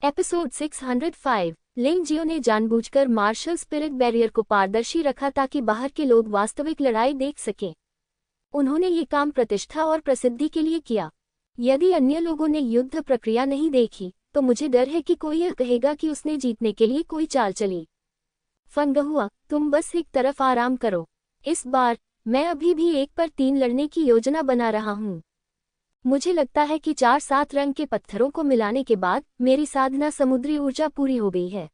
Episode 605 लिंग जियो ने जानबूझकर मार्शल स्पिरिट बैरियर को पारदर्शी रखा ताकि बाहर के लोग वास्तविक लड़ाई देख सकें। उन्होंने ये काम प्रतिष्ठा और प्रसिद्धि के लिए किया। यदि अन्य लोगों ने युद्ध प्रक्रिया नहीं देखी तो मुझे डर है कि कोई यह कहेगा कि उसने जीतने के लिए कोई चाल चली। फंगहुआ, तुम बस एक तरफ आराम करो। इस बार मैं अभी भी 1 पर 3 लड़ने की योजना बना रहा हूँ। मुझे लगता है कि 4-7 रंग के पत्थरों को मिलाने के बाद मेरी साधना समुद्री ऊर्जा पूरी हो गई है,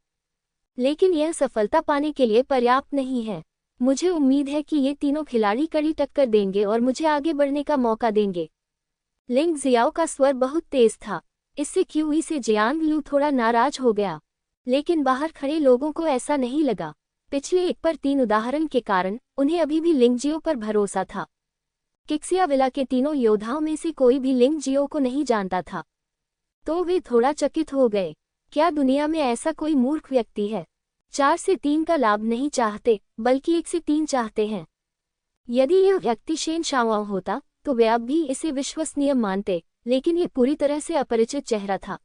लेकिन यह सफलता पाने के लिए पर्याप्त नहीं है। मुझे उम्मीद है कि ये तीनों खिलाड़ी कड़ी टक्कर देंगे और मुझे आगे बढ़ने का मौका देंगे। लिंग जियाओ का स्वर बहुत तेज था। इससे क्यूई से जियांग लू थोड़ा नाराज हो गया, लेकिन बाहर खड़े लोगों को ऐसा नहीं लगा। पिछले 1 पर 3 उदाहरण के कारण उन्हें अभी भी लिंग जियो पर भरोसा था। किक्सियाविला के तीनों योद्धाओं में से कोई भी लिंग जियो को नहीं जानता था, तो वे थोड़ा चकित हो गए। क्या दुनिया में ऐसा कोई मूर्ख व्यक्ति है? 4 से 3 का लाभ नहीं चाहते, बल्कि 1 से 3 चाहते हैं। यदि यह व्यक्ति शेन शाओआओ होता तो वे अब भी इसे विश्वसनीय मानते, लेकिन ये पूरी तरह से अपरिचित चेहरा था।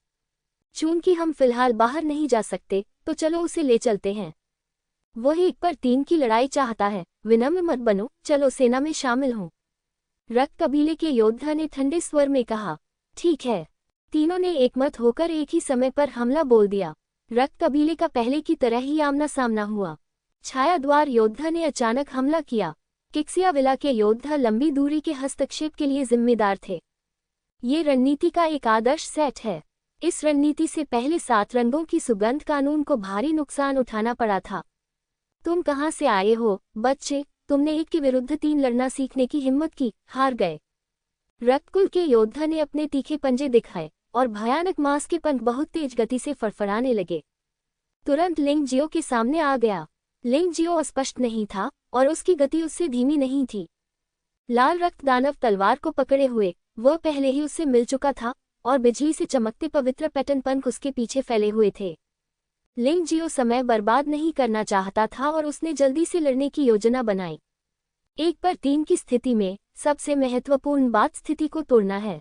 चूंकि हम फिलहाल बाहर नहीं जा सकते, तो चलो उसे ले चलते हैं। वह 1 पर 3 की लड़ाई चाहता है। विनम्र मत बनो, चलो सेना में शामिल हो। रक्त कबीले के योद्धा ने ठंडे स्वर में कहा। ठीक है। तीनों ने एकमत होकर एक ही समय पर हमला बोल दिया। रक्त कबीले का पहले की तरह ही आमना सामना हुआ। छायाद्वार योद्धा ने अचानक हमला किया। किक्सियाविला के योद्धा लंबी दूरी के हस्तक्षेप के लिए जिम्मेदार थे। ये रणनीति का एक आदर्श सेट है। इस रणनीति से पहले 7 रंगों की सुगंध कानून को भारी नुकसान उठाना पड़ा था। तुम कहाँ से आए हो, बच्चे? तुमने 1 के विरुद्ध 3 लड़ना सीखने की हिम्मत की, हार गए। रक्तकुल के योद्धा ने अपने तीखे पंजे दिखाए और भयानक मांस के पंख बहुत तेज गति से फड़फड़ाने लगे। तुरंत लिंग जियो के सामने आ गया। लिंग जियो अस्पष्ट नहीं था और उसकी गति उससे धीमी नहीं थी। लाल रक्त दानव तलवार को पकड़े हुए, वह पहले ही उससे मिल चुका था और बिजली से चमकते पवित्र पैटर्न पंख उसके पीछे फैले हुए थे। लिंग जियो समय बर्बाद नहीं करना चाहता था और उसने जल्दी से लड़ने की योजना बनाई। 1 पर 3 की स्थिति में सबसे महत्वपूर्ण बात स्थिति को तोड़ना है।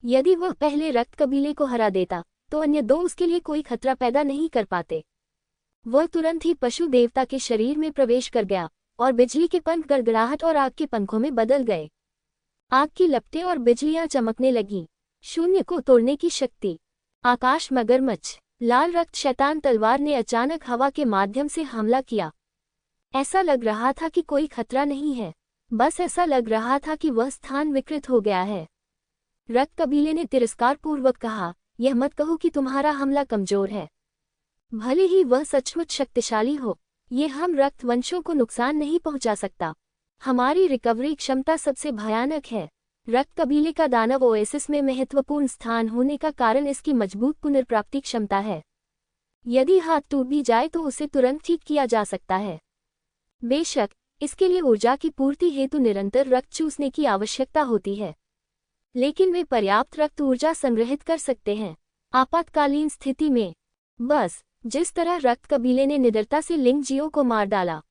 यदि वह पहले रक्त कबीले को हरा देता तो अन्य 2 उसके लिए कोई खतरा पैदा नहीं कर पाते। वह तुरंत ही पशु देवता के शरीर में प्रवेश कर गया और बिजली के पंख गड़गड़ाहट और आग के पंखों में बदल गए। आग की लपटें और बिजलियां चमकने लगीं। शून्य को तोड़ने की शक्ति। आकाश मगरमच्छ। लाल रक्त शैतान तलवार ने अचानक हवा के माध्यम से हमला किया। ऐसा लग रहा था कि कोई खतरा नहीं है, बस ऐसा लग रहा था कि वह स्थान विकृत हो गया है। रक्त कबीले ने तिरस्कारपूर्वक कहा, यह मत कहो कि तुम्हारा हमला कमजोर है। भले ही वह सचमुच शक्तिशाली हो, ये हम रक्त वंशों को नुकसान नहीं पहुंचा सकता। हमारी रिकवरी क्षमता सबसे भयानक है। रक्त कबीले का दानव ओएसिस में महत्वपूर्ण स्थान होने का कारण इसकी मजबूत पुनर्प्राप्ति क्षमता है। यदि हाथ टूट भी जाए तो उसे तुरंत ठीक किया जा सकता है। बेशक इसके लिए ऊर्जा की पूर्ति हेतु निरंतर रक्त चूसने की आवश्यकता होती है, लेकिन वे पर्याप्त रक्त ऊर्जा संग्रहित कर सकते हैं आपातकालीन स्थिति में। बस जिस तरह रक्त कबीले ने निडरता से लिंग जियो को मार डाला।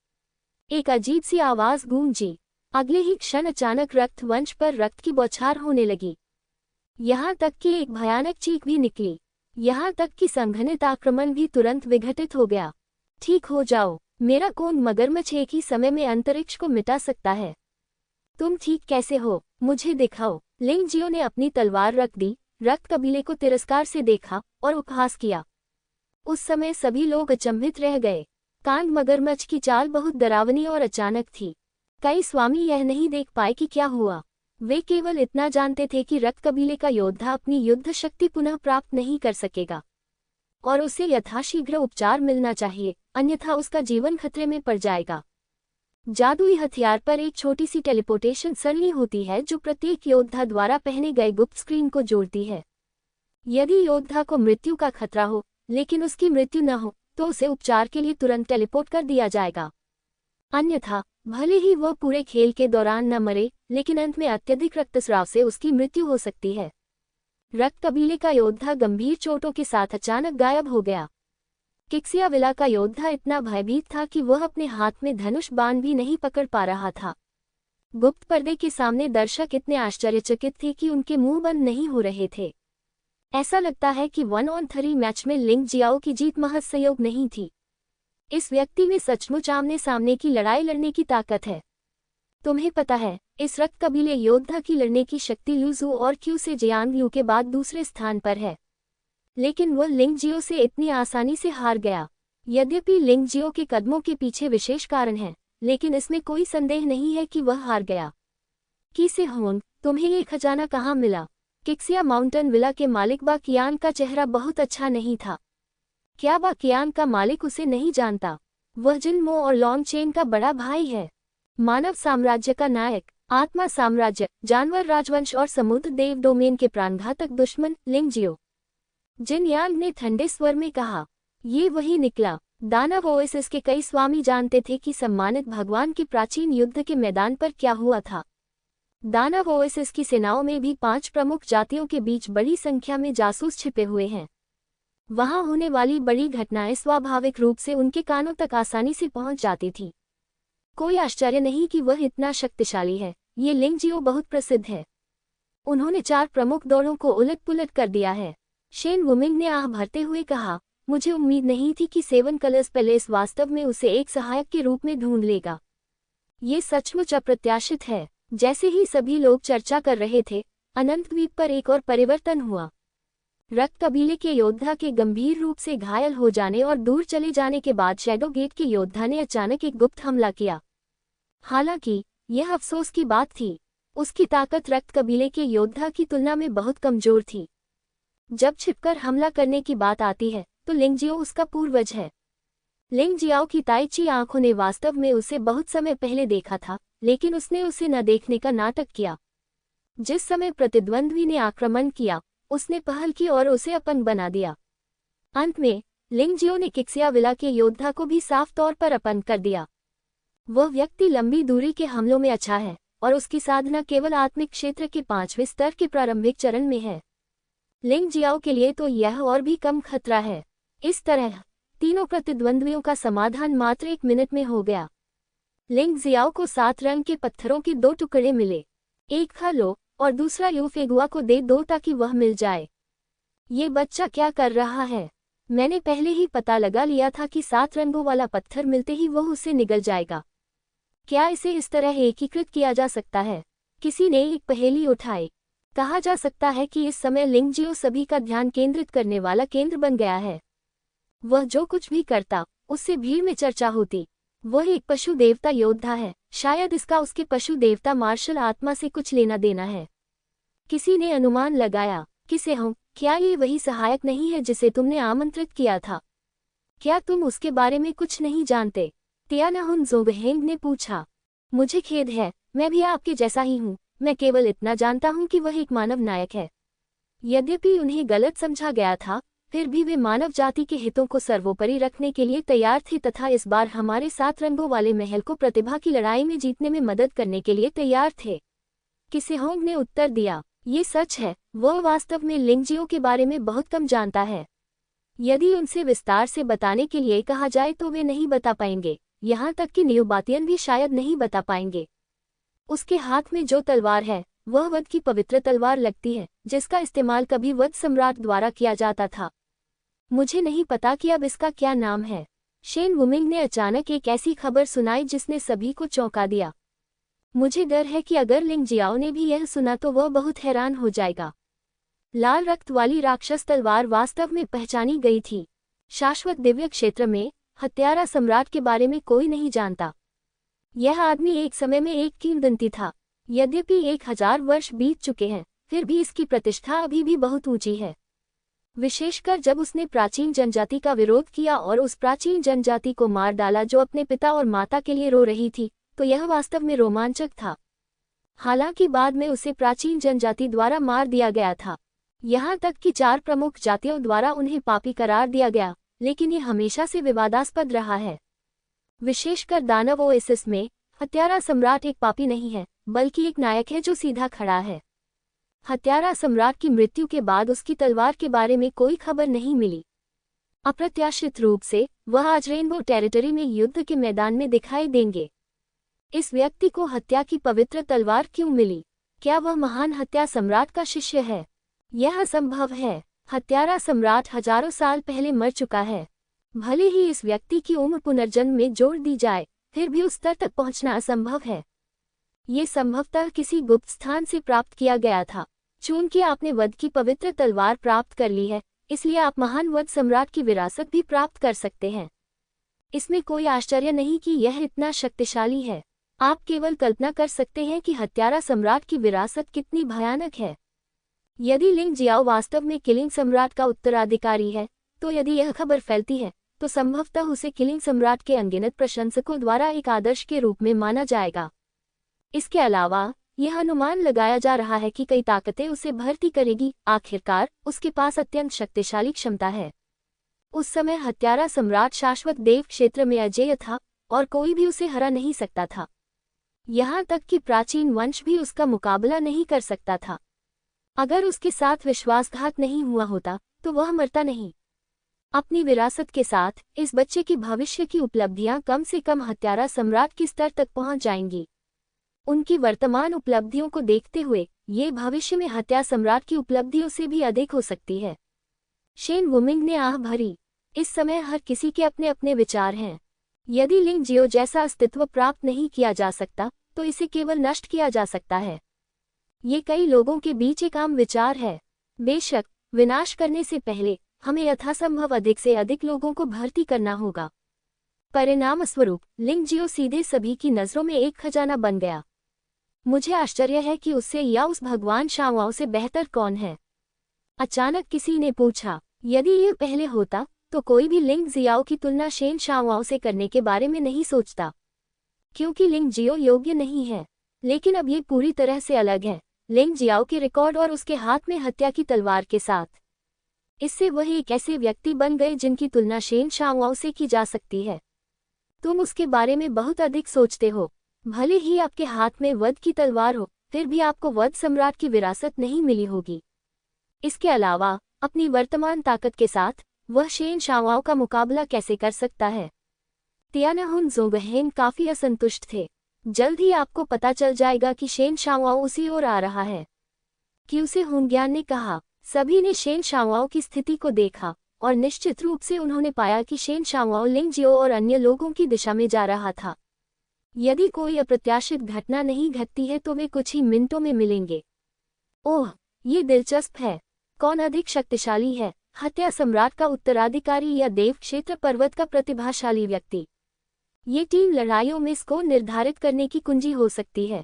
एक अजीब सी आवाज गूंजी। अगले ही क्षण अचानक रक्त वंश पर रक्त की बौछार होने लगी। यहाँ तक कि एक भयानक चीख भी निकली। यहाँ तक कि संघनित आक्रमण भी तुरंत विघटित हो गया। ठीक हो जाओ, मेरा कौन मगरमच्छ एक ही समय में अंतरिक्ष को मिटा सकता है? तुम ठीक कैसे हो, मुझे दिखाओ। लिंग जियो ने अपनी तलवार रख दी। रक्त कबीले को तिरस्कार से देखा और उपहास किया। उस समय सभी लोग अचंभित रह गए। कांड मगरमच्छ की चाल बहुत डरावनी और अचानक थी। कई स्वामी यह नहीं देख पाए कि क्या हुआ। वे केवल इतना जानते थे कि रक्त कबीले का योद्धा अपनी युद्ध शक्ति पुनः प्राप्त नहीं कर सकेगा और उसे यथाशीघ्र उपचार मिलना चाहिए, अन्यथा उसका जीवन खतरे में पड़ जाएगा। जादुई हथियार पर एक छोटी सी टेलीपोर्टेशन सरणी होती है जो प्रत्येक योद्धा द्वारा पहने गए गुप्त स्क्रीन को जोड़ती है। यदि योद्धा को मृत्यु का खतरा हो लेकिन उसकी मृत्यु न हो तो उसे उपचार के लिए तुरंत टेलीपोर्ट कर दिया जाएगा। अन्यथा भले ही वह पूरे खेल के दौरान न मरे, लेकिन अंत में अत्यधिक रक्तस्राव से उसकी मृत्यु हो सकती है। रक्त कबीले का योद्धा गंभीर चोटों के साथ अचानक गायब हो गया। किक्सियाविला का योद्धा इतना भयभीत था कि वह अपने हाथ में धनुष बाण भी नहीं पकड़ पा रहा था। गुप्त पर्दे के सामने दर्शक इतने आश्चर्यचकित थे कि उनके मुंह बंद नहीं हो रहे थे। ऐसा लगता है कि 1-on-3 मैच में लिंग जियाओ की जीत महज संयोग नहीं थी। इस व्यक्ति में सचमुच आमने सामने की लड़ाई लड़ने की ताकत है। तुम्हें पता है, इस रक्त कबीले योद्धा की लड़ने की शक्ति लू जू और क्यू से जियांग यू के बाद दूसरे स्थान पर है। लेकिन वह लिंग जियो से इतनी आसानी से हार गया। यद्यपि लिंग जियो के कदमों के पीछे विशेष कारण है, लेकिन इसमें कोई संदेह नहीं है कि वह हार गया। की से होंग, तुम्हें ये खजाना कहाँ मिला? किक्सिया माउंटेन विला के मालिक बा कियान का चेहरा बहुत अच्छा नहीं था। क्या बा कियान का मालिक उसे नहीं जानता? वह जिन मो और लॉन्ग चेन का बड़ा भाई है। मानव साम्राज्य का नायक, आत्मा साम्राज्य, जानवर राजवंश और समुद्र देव डोमेन के प्राणघातक दुश्मन लिंग जियो। जिन यांग ने ठंडे स्वर में कहा। ये वही निकला। दानव ओएसिस के कई स्वामी जानते थे कि सम्मानित भगवान के प्राचीन युद्ध के मैदान पर क्या हुआ था। दानव ओएसिस की सेनाओं में भी 5 प्रमुख जातियों के बीच बड़ी संख्या में जासूस छिपे हुए हैं। वहां होने वाली बड़ी घटनाएं स्वाभाविक रूप से उनके कानों तक आसानी से पहुंच जाती थी। कोई आश्चर्य नहीं कि वह इतना शक्तिशाली है। ये लिंग जियो बहुत प्रसिद्ध है। उन्होंने 4 प्रमुख दौड़ों को उलट-पुलट कर दिया है। शेन वुमिंग ने आह भरते हुए कहा, मुझे उम्मीद नहीं थी कि 7 कलर्स पैलेस वास्तव में उसे एक सहायक के रूप में ढूंढ लेगा। ये सचमुच अप्रत्याशित है। जैसे ही सभी लोग चर्चा कर रहे थे, अनंत द्वीप पर एक और परिवर्तन हुआ। रक्त कबीले के योद्धा के गंभीर रूप से घायल हो जाने और दूर चले जाने के बाद शैडो गेट के योद्धा ने अचानक एक गुप्त हमला किया। हालांकि यह अफसोस की बात थी, उसकी ताकत रक्त कबीले के योद्धा की तुलना में बहुत कमजोर थी। जब छिपकर हमला करने की बात आती है, तो लिंग जियो उसका पूर्वज है। लिंग जियाओ की ताइची आंखों ने वास्तव में उसे बहुत समय पहले देखा था, लेकिन उसने उसे न देखने का नाटक किया। जिस समय प्रतिद्वंद्वी ने आक्रमण किया, उसने पहल की और उसे अपन बना दिया। अंत में लिंग जियो ने किक्सिया विला के योद्धा को भी साफ तौर पर अपन कर दिया। वह व्यक्ति लंबी दूरी के हमलों में अच्छा है, और उसकी साधना केवल आत्मिक क्षेत्र के 5वें स्तर के प्रारंभिक चरण में है। लिंग जियाओ के लिए तो यह और भी कम खतरा है। इस तरह तीनों प्रतिद्वंद्वियों का समाधान मात्र 1 मिनट में हो गया। लिंग जियाओ को 7 रंग के पत्थरों के 2 टुकड़े मिले। एक खा लो और दूसरा यूफेगुआ को दे दो ताकि वह मिल जाए। ये बच्चा क्या कर रहा है? मैंने पहले ही पता लगा लिया था कि 7 रंगों वाला पत्थर मिलते ही वह उससे निगल जाएगा। क्या इसे इस तरह एकीकृत किया जा सकता है? किसी ने एक पहेली उठाई। कहा जा सकता है कि इस समय लिंग जियो सभी का ध्यान केंद्रित करने वाला केंद्र बन गया है। वह जो कुछ भी करता, उससे भीड़ में चर्चा होती। वह एक पशु देवता योद्धा है। शायद इसका उसके पशु देवता मार्शल आत्मा से कुछ लेना देना है। किसी ने अनुमान लगाया, किसे हूँ, क्या ये वही सहायक नहीं है जिसे तुमने आमंत्रित किया था? क्या तुम उसके बारे में कुछ नहीं जानते? तियानाहुन जोबहेंग ने पूछा। मुझे खेद है, मैं भी आपके जैसा ही हूँ। मैं केवल इतना जानता हूँ कि वह एक मानव नायक है। यद्यपि उन्हें गलत समझा गया था, फिर भी वे मानव जाति के हितों को सर्वोपरि रखने के लिए तैयार थे तथा इस बार हमारे 7 रंगों वाले महल को प्रतिभा की लड़ाई में जीतने में मदद करने के लिए तैयार थे। किसेहोंग ने उत्तर दिया, ये सच है, वह वास्तव में लिंग जियो के बारे में बहुत कम जानता है। यदि उनसे विस्तार से बताने के लिए कहा जाए तो वे नहीं बता पाएंगे, यहाँ तक कि नियोबातियन भी शायद नहीं बता पाएंगे। उसके हाथ में जो तलवार है, वह वध की पवित्र तलवार लगती है, जिसका इस्तेमाल कभी वध सम्राट द्वारा किया जाता था। मुझे नहीं पता कि अब इसका क्या नाम है। शेन वुमिंग ने अचानक एक ऐसी खबर सुनाई जिसने सभी को चौंका दिया। मुझे डर है कि अगर लिंग जियाओ ने भी यह सुना तो वह बहुत हैरान हो जाएगा। लाल रक्त वाली राक्षस तलवार वास्तव में पहचानी गई थी। शाश्वत दिव्य क्षेत्र में हत्यारा सम्राट के बारे में कोई नहीं जानता। यह आदमी एक समय में एक किंवदंती था। यद्यपि 1000 वर्ष बीत चुके हैं, फिर भी इसकी प्रतिष्ठा अभी भी बहुत ऊंची है। विशेषकर जब उसने प्राचीन जनजाति का विरोध किया और उस प्राचीन जनजाति को मार डाला जो अपने पिता और माता के लिए रो रही थी, तो यह वास्तव में रोमांचक था। हालांकि बाद में उसे प्राचीन जनजाति द्वारा मार दिया गया था। यहाँ तक कि 4 प्रमुख जातियों द्वारा उन्हें पापी करार दिया गया, लेकिन ये हमेशा से विवादास्पद रहा है। विशेषकर दानव ओएसिस में हत्यारा सम्राट एक पापी नहीं है, बल्कि एक नायक है जो सीधा खड़ा है। हत्यारा सम्राट की मृत्यु के बाद उसकी तलवार के बारे में कोई खबर नहीं मिली। अप्रत्याशित रूप से वह आज रेनबो टेरिटरी में युद्ध के मैदान में दिखाई देंगे। इस व्यक्ति को हत्या की पवित्र तलवार क्यों मिली? क्या वह महान हत्या सम्राट का शिष्य है? यह असंभव है। हत्यारा सम्राट हजारों साल पहले मर चुका है। भले ही इस व्यक्ति की उम्र पुनर्जन्म में जोड़ दी जाए, फिर भी उस स्तर तक पहुंचना असंभव है। ये संभवतः किसी गुप्त स्थान से प्राप्त किया गया था। चूंकि आपने वध की पवित्र तलवार प्राप्त कर ली है, इसलिए आप महान वध सम्राट की विरासत भी प्राप्त कर सकते हैं। इसमें कोई आश्चर्य नहीं कि यह इतना शक्तिशाली है। आप केवल कल्पना कर सकते हैं कि हत्यारा सम्राट की विरासत कितनी भयानक है। यदि लिंग जियाओ वास्तव में किलिंग सम्राट का उत्तराधिकारी है, तो यदि यह खबर फैलती है, तो संभवतः उसे किलिंग सम्राट के अनगिनत प्रशंसकों द्वारा एक आदर्श के रूप में माना जाएगा। इसके अलावा यह अनुमान लगाया जा रहा है कि कई ताकतें उसे भर्ती करेगी। आखिरकार उसके पास अत्यंत शक्तिशाली क्षमता है। उस समय हत्यारा सम्राट शाश्वत देव क्षेत्र में अजेय था और कोई भी उसे हरा नहीं सकता था। यहाँ तक कि प्राचीन वंश भी उसका मुकाबला नहीं कर सकता था। अगर उसके साथ विश्वासघात नहीं हुआ होता तो वह मरता नहीं। अपनी विरासत के साथ इस बच्चे की भविष्य की उपलब्धियां कम से कम हत्यारा सम्राट के स्तर तक पहुंच जाएंगी। उनकी वर्तमान उपलब्धियों को देखते हुए ये भविष्य में हत्या सम्राट की उपलब्धियों से भी अधिक हो सकती है। शेन वुमिंग ने आह भरी। इस समय हर किसी के अपने अपने विचार हैं। यदि लिंग जियो जैसा अस्तित्व प्राप्त नहीं किया जा सकता, तो इसे केवल नष्ट किया जा सकता है। ये कई लोगों के बीच एक आम विचार है। बेशक, विनाश करने से पहले हमें यथासंभव अधिक से अधिक लोगों को भर्ती करना होगा। परिणामस्वरूप लिंग जियो सीधे सभी की नज़रों में एक खजाना बन गया। मुझे आश्चर्य है कि उससे या उस भगवान शाओआओ से बेहतर कौन है। अचानक किसी ने पूछा। यदि यह पहले होता तो कोई भी लिंग जियाओ की तुलना शेन शाओआओ से करने के बारे में नहीं सोचता, क्योंकि लिंग जियो योग्य नहीं है। लेकिन अब ये पूरी तरह से अलग है। लिंग जियाओ के रिकॉर्ड और उसके हाथ में हत्या की तलवार के साथ, इससे वह एक ऐसे व्यक्ति बन गए जिनकी तुलना शेन शाओआओ से की जा सकती है। तुम उसके बारे में बहुत अधिक सोचते हो। भले ही आपके हाथ में वध की तलवार हो, फिर भी आपको वध सम्राट की विरासत नहीं मिली होगी। इसके अलावा अपनी वर्तमान ताकत के साथ वह शेन शाओआओ का मुकाबला कैसे कर सकता है? तियानाहुन जोंगहेन काफी असंतुष्ट थे। जल्द ही आपको पता चल जाएगा कि शेन शाओआओ उसी ओर आ रहा है, क्यूसे हुनग्यान ने कहा। सभी ने शेन शाओआओ की स्थिति को देखा और निश्चित रूप से उन्होंने पाया कि शेन शाओआओ लिंग जियो और अन्य लोगों की दिशा में जा रहा था। यदि कोई अप्रत्याशित घटना नहीं घटती है तो वे कुछ ही मिनटों में मिलेंगे। ओह, ये दिलचस्प है। कौन अधिक शक्तिशाली है, हत्या सम्राट का उत्तराधिकारी या देव क्षेत्र पर्वत का प्रतिभाशाली व्यक्ति? ये टीम लड़ाइयों में स्कोर निर्धारित करने की कुंजी हो सकती है।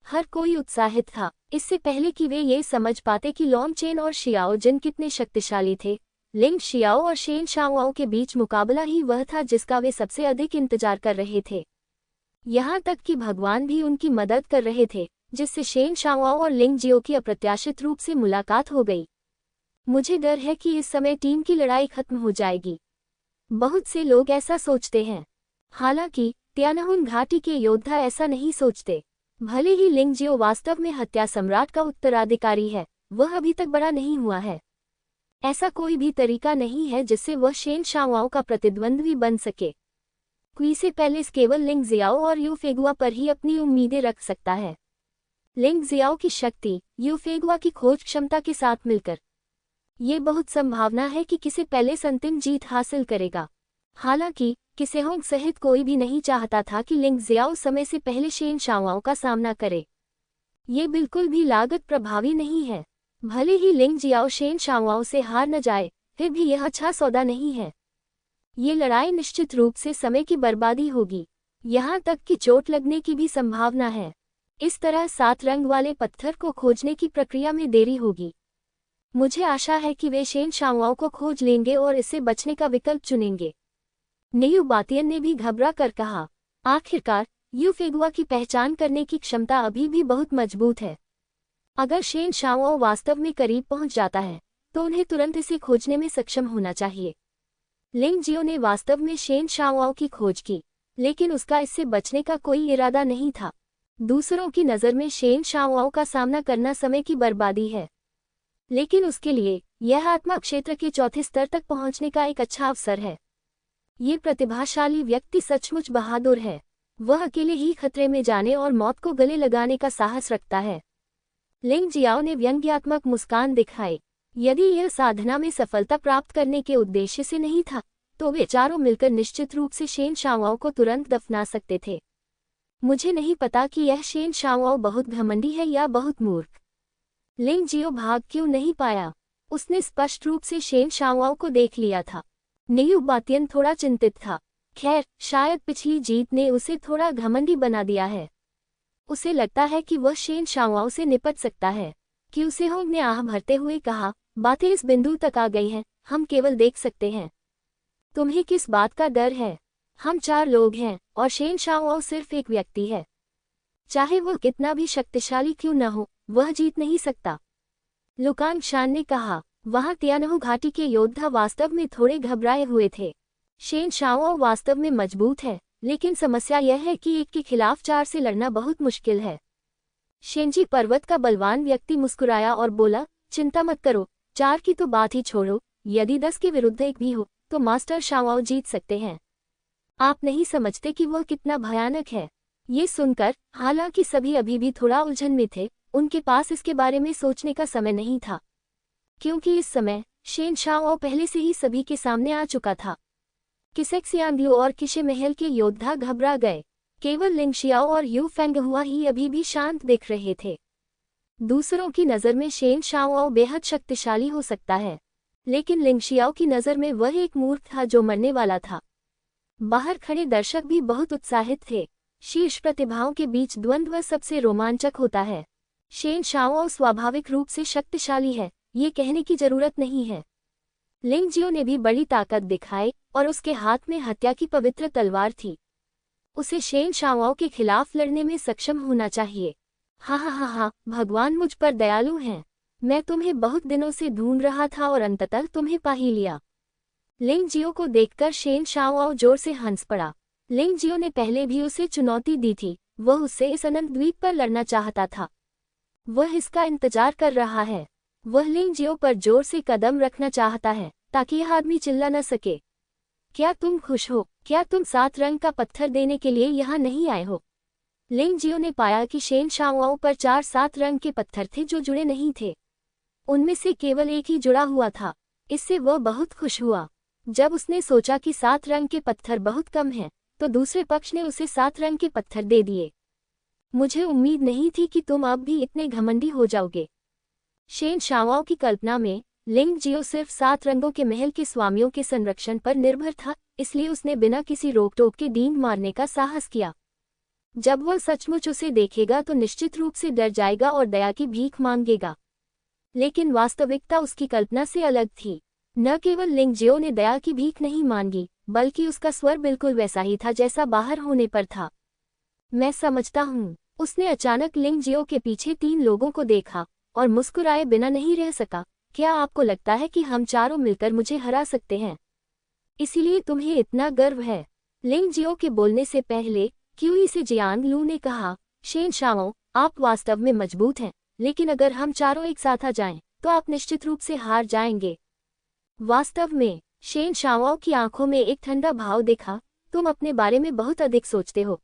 हर कोई उत्साहित था, इससे पहले कि वे ये समझ पाते कि लॉन्ग चेन और शियाओ जिन कितने शक्तिशाली थे। लिंग शियाओ और शेन शाओआओ के बीच मुकाबला ही वह था जिसका वे सबसे अधिक इंतजार कर रहे थे। यहाँ तक कि भगवान भी उनकी मदद कर रहे थे, जिससे शेन शाओआओ और लिंग जियो की अप्रत्याशित रूप से मुलाकात हो गई। मुझे डर है कि इस समय टीम की लड़ाई खत्म हो जाएगी। बहुत से लोग ऐसा सोचते हैं। हालांकि तियानाहुन घाटी के योद्धा ऐसा नहीं सोचते। भले ही लिंग जियो वास्तव में हत्या सम्राट का उत्तराधिकारी है, वह अभी तक बड़ा नहीं हुआ है। ऐसा कोई भी तरीका नहीं है जिससे वह शेन शाओआओ का प्रतिद्वंद्वी बन सके। क्वीसे पैलेस केवल लिंग जियाओ और यूफेगुआ पर ही अपनी उम्मीदें रख सकता है। लिंग जियाओ की शक्ति यूफेगुआ की खोज क्षमता के साथ मिलकर, ये बहुत संभावना है कि किसे पैलेस अंतिम जीत हासिल करेगा। हालांकि किसेहोंग सहित कोई भी नहीं चाहता था कि लिंग जियाओ समय से पहले शेन शाओआओ का सामना करे। ये बिल्कुल भी लागत प्रभावी नहीं है। भले ही लिंग जियाओ शेन शाओआओ से हार न जाए, फिर भी यह अच्छा सौदा नहीं है। ये लड़ाई निश्चित रूप से समय की बर्बादी होगी। यहाँ तक कि चोट लगने की भी संभावना है। इस तरह 7 रंग वाले पत्थर को खोजने की प्रक्रिया में देरी होगी। मुझे आशा है कि वे शेन शाओआओ को खोज लेंगे और इससे बचने का विकल्प चुनेंगे। नेयू बातियन ने भी घबरा कर कहा। आखिरकार यूफेगुआ की पहचान करने की क्षमता अभी भी बहुत मजबूत है। अगर शेन शाओआओ वास्तव में करीब पहुंच जाता है, तो उन्हें तुरंत इसे खोजने में सक्षम होना चाहिए। लिंग जियो ने वास्तव में शेन शाओआओ की खोज की, लेकिन उसका इससे बचने का कोई इरादा नहीं था। दूसरों की नज़र में शेन शाओआओ का सामना करना समय की बर्बादी है, लेकिन उसके लिए यह आत्मा क्षेत्र के चौथे स्तर तक पहुंचने का एक अच्छा अवसर है। ये प्रतिभाशाली व्यक्ति सचमुच बहादुर है। वह अकेले ही खतरे में जाने और मौत को गले लगाने का साहस रखता है। लिंग जियाओ ने व्यंग्यात्मक मुस्कान दिखाई। यदि यह साधना में सफलता प्राप्त करने के उद्देश्य से नहीं था, तो वे चारों मिलकर निश्चित रूप से शेन शाओआओ को तुरंत दफना सकते थे। मुझे नहीं पता कि यह शेन शाओआओ बहुत घमंडी है या बहुत मूर्ख। लिंग जियो भाग क्यों नहीं पाया? उसने स्पष्ट रूप से शेन शाओआओ को देख लिया था। नियु बातियन थोड़ा चिंतित था। खैर, शायद पिछली जीत ने उसे थोड़ा घमंडी बना दिया है। उसे लगता है कि वह शेन शाओआओ से निपट सकता है। क्यूसेहोंग ने आह भरते हुए कहा, बातें इस बिंदु तक आ गई हैं, हम केवल देख सकते हैं। तुम्हें किस बात का डर है? हम 4 लोग हैं और शेन शाओआओ सिर्फ एक व्यक्ति है। चाहे वह कितना भी शक्तिशाली क्यों न हो, वह जीत नहीं सकता। लुकांग शान ने कहा। वहां तियानहु घाटी के योद्धा वास्तव में थोड़े घबराए हुए थे। शेन शाओआओ वास्तव में मजबूत है, लेकिन समस्या यह है कि एक के खिलाफ 4 से लड़ना बहुत मुश्किल है। शेनजी पर्वत का बलवान व्यक्ति मुस्कुराया और बोला, चिंता मत करो, 4 की तो बात ही छोड़ो, यदि 10 के विरुद्ध 1 भी हो तो मास्टर शाओआओ जीत सकते हैं। आप नहीं समझते कि वह कितना भयानक है। ये सुनकर, हालांकि सभी अभी भी थोड़ा उलझन में थे, उनके पास इसके बारे में सोचने का समय नहीं था, क्योंकि इस समय शेन शाओआओ पहले से ही सभी के सामने आ चुका था। किसेक्सियांग्लू और किशे महल के योद्धा घबरा गए। केवल लिंग शियाओ और यू फेंगहुआ ही अभी भी शांत दिख रहे थे। दूसरों की नज़र में शेन शाओआओ बेहद शक्तिशाली हो सकता है, लेकिन लिंग शियाओ की नज़र में वह एक मूर्ख था जो मरने वाला था। बाहर खड़े दर्शक भी बहुत उत्साहित थे। शीर्ष प्रतिभाओं के बीच द्वंद्व सबसे रोमांचक होता है। शेन शाओआओ स्वाभाविक रूप से शक्तिशाली है, ये कहने की जरूरत नहीं है। लिंग जियो ने भी बड़ी ताकत दिखाई और उसके हाथ में हत्या की पवित्र तलवार थी। उसे शेन शाओआओ के खिलाफ लड़ने में सक्षम होना चाहिए। हा, भगवान मुझ पर दयालु हैं। मैं तुम्हें बहुत दिनों से ढूंढ रहा था और अंततः तुम्हें पा ही लिया। लिंग जियो को देखकर शेन शाओआओ जोर से हंस पड़ा। लिंग जियो ने पहले भी उसे चुनौती दी थी, वह उससे इस अनंत द्वीप पर लड़ना चाहता था। वह इसका इंतजार कर रहा है। वह लिंग जियो पर जोर से कदम रखना चाहता है, ताकि यह आदमी चिल्ला न सके। क्या तुम खुश हो? क्या तुम 7 रंग का पत्थर देने के लिए यहाँ नहीं आए हो? लिंग जियो ने पाया कि शेन शाओआओ पर 4 7 रंग के पत्थर थे जो जुड़े नहीं थे। उनमें से केवल एक ही जुड़ा हुआ था। इससे वह बहुत खुश हुआ। जब उसने सोचा कि 7 रंग के पत्थर बहुत कम हैं, तो दूसरे पक्ष ने उसे 7 रंग के पत्थर दे दिए। मुझे उम्मीद नहीं थी कि तुम अब भी इतने घमंडी हो जाओगे। शेन शाओआओ की कल्पना में लिंग जियो सिर्फ 7 रंगों के महल के स्वामियों के संरक्षण पर निर्भर था, इसलिए उसने बिना किसी रोक टोक के डींग मारने का साहस किया। जब वह सचमुच उसे देखेगा तो निश्चित रूप से डर जाएगा और दया की भीख मांगेगा। लेकिन वास्तविकता उसकी कल्पना से अलग थी। न केवल लिंग जियो ने दया की भीख नहीं मांगी, बल्कि उसका स्वर बिल्कुल वैसा ही था जैसा बाहर होने पर था। मैं समझता हूँ। उसने अचानक लिंग जियो के पीछे 3 लोगों को देखा और मुस्कुराए बिना नहीं रह सका। क्या आपको लगता है कि हम चारों मिलकर मुझे हरा सकते हैं? इसीलिए तुम्हें इतना गर्व है? लिंग जियो के बोलने से पहले क्यूई से जियांग लू ने कहा, शेन शाओआओ, आप वास्तव में मजबूत हैं, लेकिन अगर हम चारों एक साथ आ जाएं, तो आप निश्चित रूप से हार जाएंगे। वास्तव में शेन शाओआओ की आंखों में एक ठंडा भाव देखा। तुम अपने बारे में बहुत अधिक सोचते हो।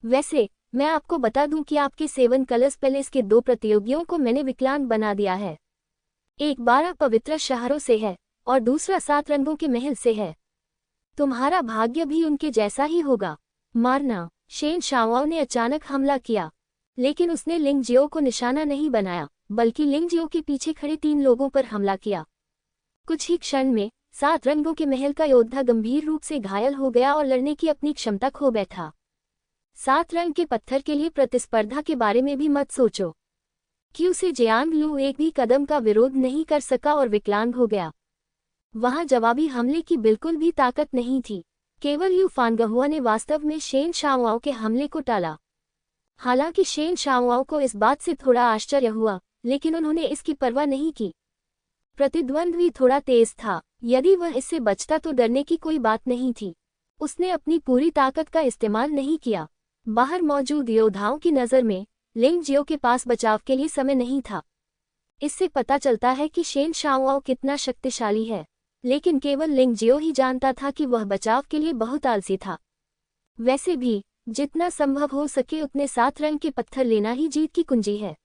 वैसे मैं आपको बता दूं कि आपके 7 कलर्स पैलेस के 2 प्रतियोगियों को मैंने विकलांग बना दिया है। एक 12 पवित्र शहरों से है और दूसरा 7 रंगों के महल से है। तुम्हारा भाग्य भी उनके जैसा ही होगा। मारना। शेन शाओआओ ने अचानक हमला किया, लेकिन उसने लिंग जियो को निशाना नहीं बनाया, बल्कि लिंग जियो के पीछे खड़े 3 लोगों पर हमला किया। कुछ ही क्षण में 7 रंगों के महल का योद्धा गंभीर रूप से घायल हो गया और लड़ने की अपनी क्षमता खो बैठा। 7 रंग के पत्थर के लिए प्रतिस्पर्धा के बारे में भी मत सोचो। क्यू से जियांग लू एक भी कदम का विरोध नहीं कर सका और विकलांग हो गया। वहां जवाबी हमले की बिल्कुल भी ताकत नहीं थी। केवल यू फानगहुआ ने वास्तव में शेन शाओआओ के हमले को टाला। हालांकि शेन शाओआओ को इस बात से थोड़ा आश्चर्य हुआ, लेकिन उन्होंने इसकी परवाह नहीं की। प्रतिद्वंद भी थोड़ा तेज था। यदि वह इससे बचता तो डरने की कोई बात नहीं थी। उसने अपनी पूरी ताकत का इस्तेमाल नहीं किया। बाहर मौजूद योद्धाओं की नज़र में लिंग जियो के पास बचाव के लिए समय नहीं था। इससे पता चलता है कि शेन शाओआओ कितना शक्तिशाली है, लेकिन केवल लिंग जियो ही जानता था कि वह बचाव के लिए बहुत आलसी था। वैसे भी जितना संभव हो सके उतने 7 रंग के पत्थर लेना ही जीत की कुंजी है।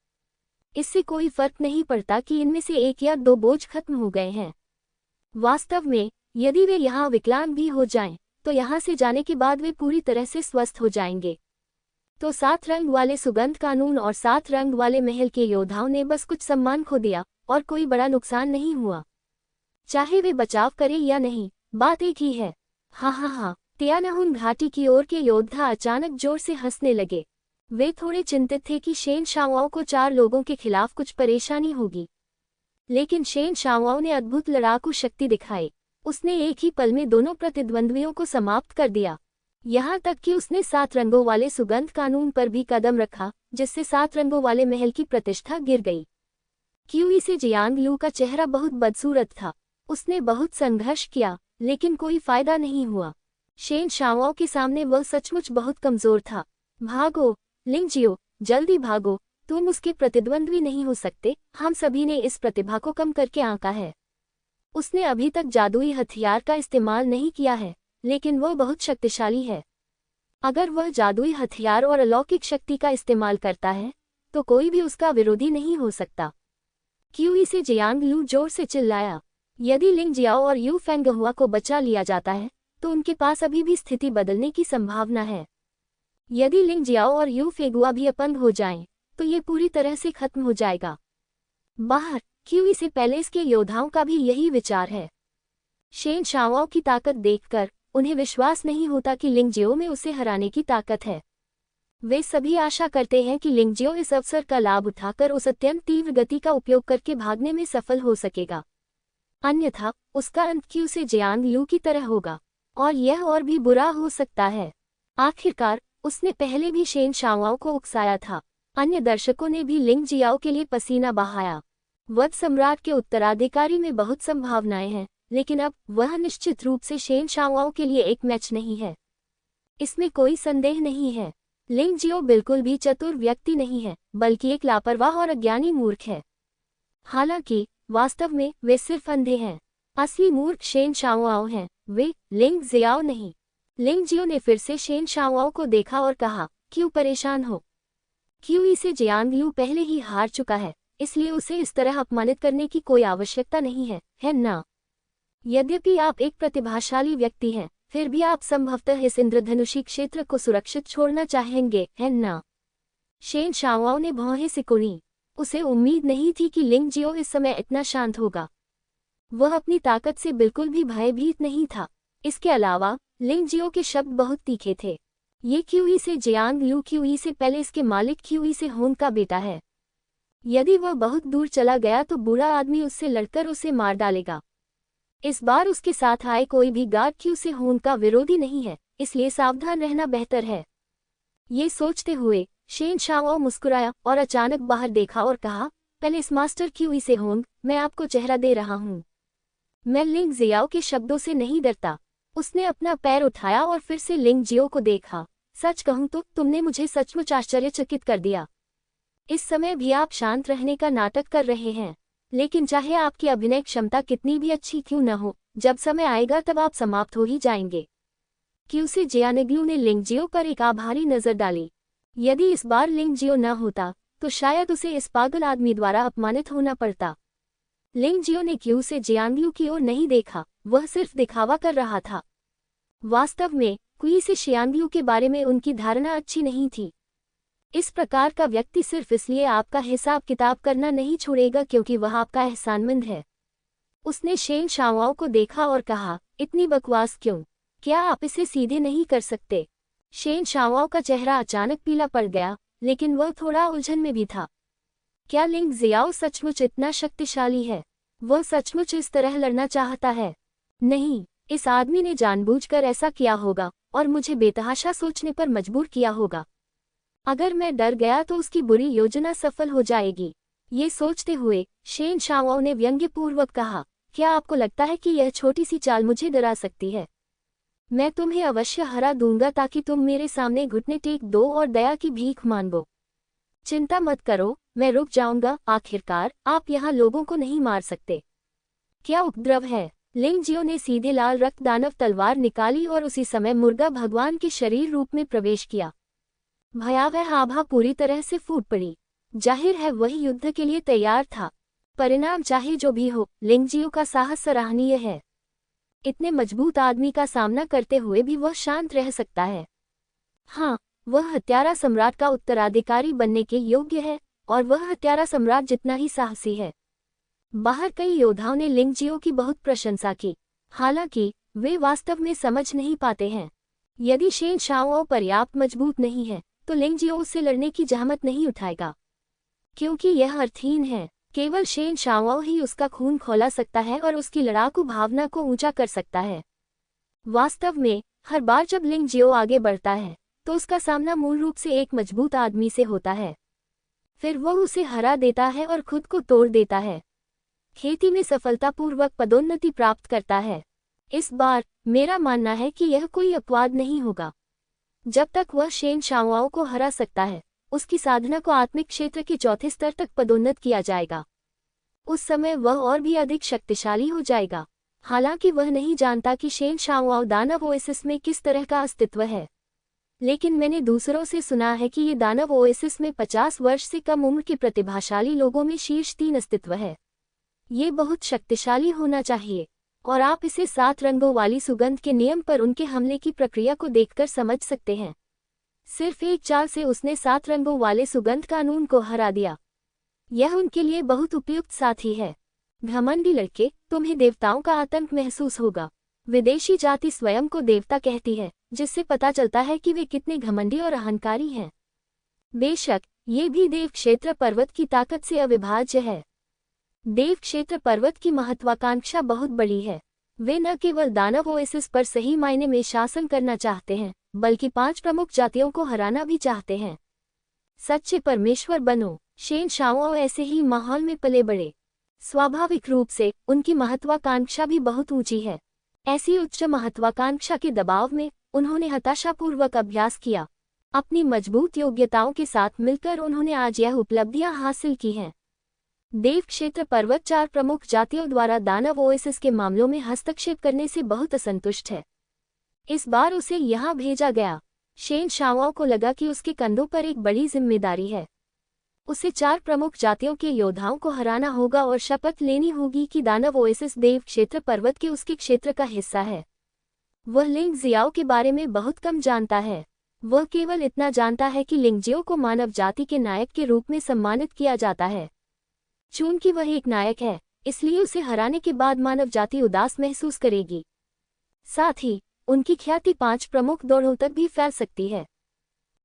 इससे कोई फर्क नहीं पड़ता कि इनमें से एक या दो बोझ खत्म हो गए हैं। वास्तव में यदि वे यहाँ विकलांग भी हो जाएं, तो यहाँ से जाने के बाद वे पूरी तरह से स्वस्थ हो जाएंगे। तो 7 रंग वाले सुगंध कानून और 7 रंग वाले महल के योद्धाओं ने बस कुछ सम्मान खो दिया और कोई बड़ा नुकसान नहीं हुआ। चाहे वे बचाव करें या नहीं, बात एक ही है। हाँ, तियानहुन घाटी की ओर के योद्धा अचानक जोर से हंसने लगे। वे थोड़े चिंतित थे कि शेन शाओआओ को 4 लोगों के खिलाफ कुछ परेशानी होगी, लेकिन शेन शाओआओ ने अद्भुत लड़ाकू शक्ति दिखाई। उसने एक ही पल में दोनों प्रतिद्वंद्वियों को समाप्त कर दिया। यहाँ तक कि उसने 7 रंगों वाले सुगंध कानून पर भी कदम रखा, जिससे 7 रंगों वाले महल की प्रतिष्ठा गिर गई। क्यूई से जियांग लू का चेहरा बहुत बदसूरत था। उसने बहुत संघर्ष किया, लेकिन कोई फायदा नहीं हुआ। शेन शाओआओ के सामने वह सचमुच बहुत कमजोर था। भागो लिंगजियो, जल्दी भागो, तुम उसके प्रतिद्वंद्वी नहीं हो सकते। हम सभी ने इस प्रतिभा को कम करके आंका है। उसने अभी तक जादुई हथियार का इस्तेमाल नहीं किया है, लेकिन वह बहुत शक्तिशाली है। अगर वह जादुई हथियार और अलौकिक शक्ति का इस्तेमाल करता है, तो कोई भी उसका विरोधी नहीं हो सकता। क्यूई से जियांग लू जोर से चिल्लाया। यदि लिंग जियाओ और यू फेंगहुआ को बचा लिया जाता है, तो उनके पास अभी भी स्थिति बदलने की संभावना है। यदि लिंग जियाओ और यू फेंगुआ भी अपंग हो जाएं, तो ये पूरी तरह से खत्म हो जाएगा। बाहर क्यूई से पैलेस के योद्धाओं का भी यही विचार है। शेन शाओआओ की ताकत देखकर उन्हें विश्वास नहीं होता कि लिंगजियो में उसे हराने की ताकत है। वे सभी आशा करते हैं कि लिंगजियो इस अवसर का लाभ उठाकर उस अत्यंत तीव्र गति का उपयोग करके भागने में सफल हो सकेगा। अन्यथा उसका अंत क्यू से जियांग लू की तरह होगा, और यह और भी बुरा हो सकता है। आखिरकार उसने पहले भी शेन शाओआओ को उकसाया था। अन्य दर्शकों ने भी लिंग जियाओ के लिए पसीना बहाया। वध सम्राट के उत्तराधिकारी में बहुत संभावनाएं हैं, लेकिन अब वह निश्चित रूप से शेन शाओआओ के लिए एक मैच नहीं है। इसमें कोई संदेह नहीं है। लिंग जियो बिल्कुल भी चतुर व्यक्ति नहीं है, बल्कि एक लापरवाह और अज्ञानी मूर्ख है। हालांकि वास्तव में वे सिर्फ अंधे हैं। असली मूर्ख शेन शाओआओ हैं, वे लिंग जियाओ नहीं। लिंग जियो ने फिर से शेन शाओआओ को देखा और कहा, क्यों परेशान हो? क्यूई से जियांग लू पहले ही हार चुका है, इसलिए उसे इस तरह अपमानित करने की कोई आवश्यकता नहीं है ना? यद्यपि आप एक प्रतिभाशाली व्यक्ति हैं, फिर भी आप संभवतः इस इंद्रधनुषी क्षेत्र को सुरक्षित छोड़ना चाहेंगे, है ना? शेन शाओआओ ने भौहें सिकुड़ी। उसे उम्मीद नहीं थी कि लिंग जियो इस समय इतना शांत होगा। वह अपनी ताकत से बिल्कुल भी भयभीत नहीं था। इसके अलावा लिंग जियो के शब्द बहुत तीखे थे। ये क्यूई से जियांग लू क्यूई से पैलेस के मालिक क्यूई से होन का बेटा है। यदि वह बहुत दूर चला गया तो बुरा आदमी उससे लड़कर उसे मार डालेगा। इस बार उसके साथ आए कोई भी गार्ड क्यू से होन का विरोधी नहीं है, इसलिए सावधान रहना बेहतर है। ये सोचते हुए शेन शाओआओ मुस्कुराया और अचानक बाहर देखा और कहा, पैलेस मास्टर क्यूई से होंग, मैं आपको चेहरा दे रहा हूँ। मैं लिंग जियाओ के शब्दों से नहीं डरता। उसने अपना पैर उठाया और फिर से लिंग जियो को देखा। सच कहूँ तो तुमने मुझे सचमुच आश्चर्यचकित कर दिया। इस समय भी आप शांत रहने का नाटक कर रहे हैं, लेकिन चाहे आपकी अभिनय क्षमता कितनी भी अच्छी क्यों न हो, जब समय आएगा तब आप समाप्त हो ही जाएंगे। क्यू से जियानेग्लू ने लिंग जियो पर एक आभारी नजर डाली। यदि इस बार लिंग जियो न होता, तो शायद उसे इस पागल आदमी द्वारा अपमानित होना पड़ता। लिंग जियो ने क्यू से जियांगलू की ओर नहीं देखा, वह सिर्फ दिखावा कर रहा था। वास्तव में क्यू से जियांगलू के बारे में उनकी धारणा अच्छी नहीं थी। इस प्रकार का व्यक्ति सिर्फ इसलिए आपका हिसाब किताब करना नहीं छोड़ेगा क्योंकि वह आपका एहसानमंद है। उसने शेन शाओआओ को देखा और कहा, इतनी बकवास क्यों? क्या आप इसे सीधे नहीं कर सकते? शेन शाओआओ का चेहरा अचानक पीला पड़ गया, लेकिन वह थोड़ा उलझन में भी था। क्या लिंग जियाओ सचमुच इतना शक्तिशाली है? वह सचमुच इस तरह लड़ना चाहता है? नहीं, इस आदमी ने जानबूझकर ऐसा किया होगा और मुझे बेतहाशा सोचने पर मजबूर किया होगा। अगर मैं डर गया तो उसकी बुरी योजना सफल हो जाएगी। ये सोचते हुए शेन शाओआओ ने व्यंग्यपूर्वक कहा, क्या आपको लगता है कि यह छोटी सी चाल मुझे डरा सकती है? मैं तुम्हें अवश्य हरा दूंगा ताकि तुम मेरे सामने घुटने टेक दो और दया की भीख मांगो। चिंता मत करो, मैं रुक जाऊंगा। आखिरकार आप यहाँ लोगों को नहीं मार सकते। क्या उपद्रव है? लिंग जियो ने सीधे लाल रक्त दानव तलवार निकाली और उसी समय मुर्गा भगवान के शरीर रूप में प्रवेश किया। भयावह आभा पूरी तरह से फूट पड़ी। जाहिर है वही युद्ध के लिए तैयार था। परिणाम चाहे जो भी हो, लिंगजियो का साहस सराहनीय है। इतने मजबूत आदमी का सामना करते हुए भी वह शांत रह सकता है। हाँ, वह हत्यारा सम्राट का उत्तराधिकारी बनने के योग्य है, और वह हत्यारा सम्राट जितना ही साहसी है। बाहर कई योद्धाओं ने लिंगजियो की बहुत प्रशंसा की, हालांकि वे वास्तव में समझ नहीं पाते हैं। यदि शेन शाओ पर्याप्त मजबूत नहीं है, तो लिंगजियो उससे लड़ने की जहमत नहीं उठाएगा, क्योंकि यह अर्थहीन है। केवल शेन शाओ ही उसका खून खौला सकता है और उसकी लड़ाकू भावना को ऊंचा कर सकता है। वास्तव में हर बार जब लिंगजियो आगे बढ़ता है, तो उसका सामना मूल रूप से एक मजबूत आदमी से होता है। फिर वह उसे हरा देता है और खुद को तोड़ देता है। खेती में सफलतापूर्वक पदोन्नति प्राप्त करता है। इस बार मेरा मानना है कि यह कोई अपवाद नहीं होगा। जब तक वह शेन शाओ को हरा सकता है, उसकी साधना को आत्मिक क्षेत्र के चौथे स्तर तक पदोन्नत किया जाएगा। उस समय वह और भी अधिक शक्तिशाली हो जाएगा। हालांकि वह नहीं जानता कि शेन शाओ दानव ओएसिस में किस तरह का अस्तित्व है, लेकिन मैंने दूसरों से सुना है कि ये दानव ओएसिस में 50 वर्ष से कम उम्र के प्रतिभाशाली लोगों में शीर्ष 3 अस्तित्व है। ये बहुत शक्तिशाली होना चाहिए, और आप इसे 7 रंगों वाली सुगंध के नियम पर उनके हमले की प्रक्रिया को देखकर समझ सकते हैं। सिर्फ एक चाल से उसने 7 रंगों वाले सुगंध कानून को हरा दिया। यह उनके लिए बहुत उपयुक्त साथी है। घमंडी लड़के, तुम्हें देवताओं का आतंक महसूस होगा। विदेशी जाति स्वयं को देवता कहती है, जिससे पता चलता है कि वे कितने घमंडी और अहंकारी हैं। बेशक ये भी देव क्षेत्र पर्वत की ताकत से अविभाज्य है। देव क्षेत्र पर्वत की महत्वाकांक्षा बहुत बड़ी है। वे न केवल दानव ओएसिस पर सही मायने में शासन करना चाहते हैं, बल्कि 5 प्रमुख जातियों को हराना भी चाहते हैं। सच्चे परमेश्वर बनो। शेन शाओ ऐसे ही माहौल में पले बड़े। स्वाभाविक रूप से उनकी महत्वाकांक्षा भी बहुत ऊंची है। ऐसी उच्च महत्वाकांक्षा के दबाव में उन्होंने हताशापूर्वक अभ्यास किया। अपनी मजबूत योग्यताओं के साथ मिलकर उन्होंने आज यह उपलब्धियां हासिल की हैं। देव क्षेत्र पर्वत 4 प्रमुख जातियों द्वारा दानव ओएसिस के मामलों में हस्तक्षेप करने से बहुत असंतुष्ट है। इस बार उसे यहाँ भेजा गया। शेन शाओ को लगा कि उसके कंधों पर एक बड़ी जिम्मेदारी है। उसे 4 प्रमुख जातियों के योद्धाओं को हराना होगा और शपथ लेनी होगी कि दानव ओएसिस देव क्षेत्र पर्वत के उसके क्षेत्र का हिस्सा है। वह लिंगजियाओ के बारे में बहुत कम जानता है। वह केवल इतना जानता है कि लिंगजियो को मानव जाति के नायक के रूप में सम्मानित किया जाता है। चूंकि वह एक नायक है, इसलिए उसे हराने के बाद मानव जाति उदास महसूस करेगी। साथ ही उनकी ख्याति 5 प्रमुख दौड़ों तक भी फैल सकती है।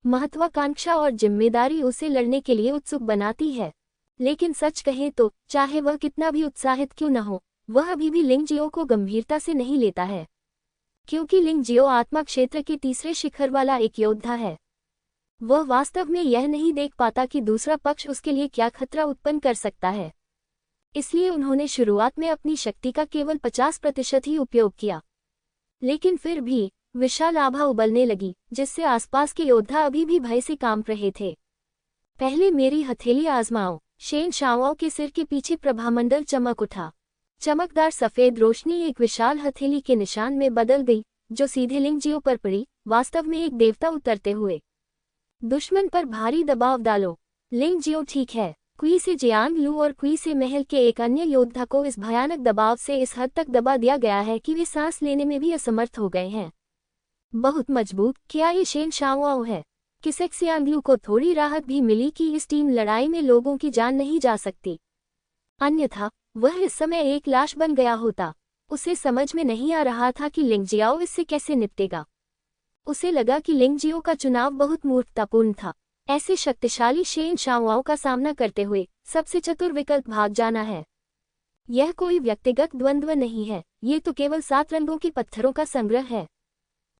महत्वाकांक्षा और जिम्मेदारी उसे लड़ने के लिए उत्सुक बनाती है। लेकिन सच कहें तो चाहे वह कितना भी उत्साहित क्यों न हो, वह अभी भी लिंगजियो को गंभीरता से नहीं लेता है, क्योंकि लिंगजियो आत्मा क्षेत्र के तीसरे शिखर वाला एक योद्धा है। वह वास्तव में यह नहीं देख पाता कि दूसरा पक्ष उसके लिए क्या खतरा उत्पन्न कर सकता है। इसलिए उन्होंने शुरुआत में अपनी शक्ति का केवल 50% ही उपयोग किया, लेकिन फिर भी विशाल आभा उबलने लगी, जिससे आसपास के योद्धा अभी भी भय से कांप रहे थे। पहले मेरी हथेली आजमाओ। शेन शाओ के सिर के पीछे प्रभामंडल चमक उठा। चमकदार सफेद रोशनी एक विशाल हथेली के निशान में बदल गई, जो सीधे लिंगजियो पर पड़ी, वास्तव में एक देवता उतरते हुए। दुश्मन पर भारी दबाव डालो। लिंगजियो ठीक है। क्वी से जियांग लू और क्वी से महल के एक अन्य योद्धा को इस भयानक दबाव से इस हद तक दबा दिया गया है कि वे सांस लेने में भी असमर्थ हो गए हैं। बहुत मजबूत। क्या ये शेन शाओ है? किसेक्सियांग लू को थोड़ी राहत भी मिली कि इस टीम लड़ाई में लोगों की जान नहीं जा सकती, अन्यथा वह इस समय एक लाश बन गया होता। उसे समझ में नहीं आ रहा था कि लिंगजियाओ इससे कैसे निपटेगा। उसे लगा कि लिंगजियो का चुनाव बहुत मूर्खतापूर्ण था। ऐसे शक्तिशाली शेन शाओ का सामना करते हुए सबसे चतुर विकल्प भाग जाना है। यह कोई व्यक्तिगत द्वंद्व नहीं है, ये तो केवल 7 रंगों के पत्थरों का संग्रह है।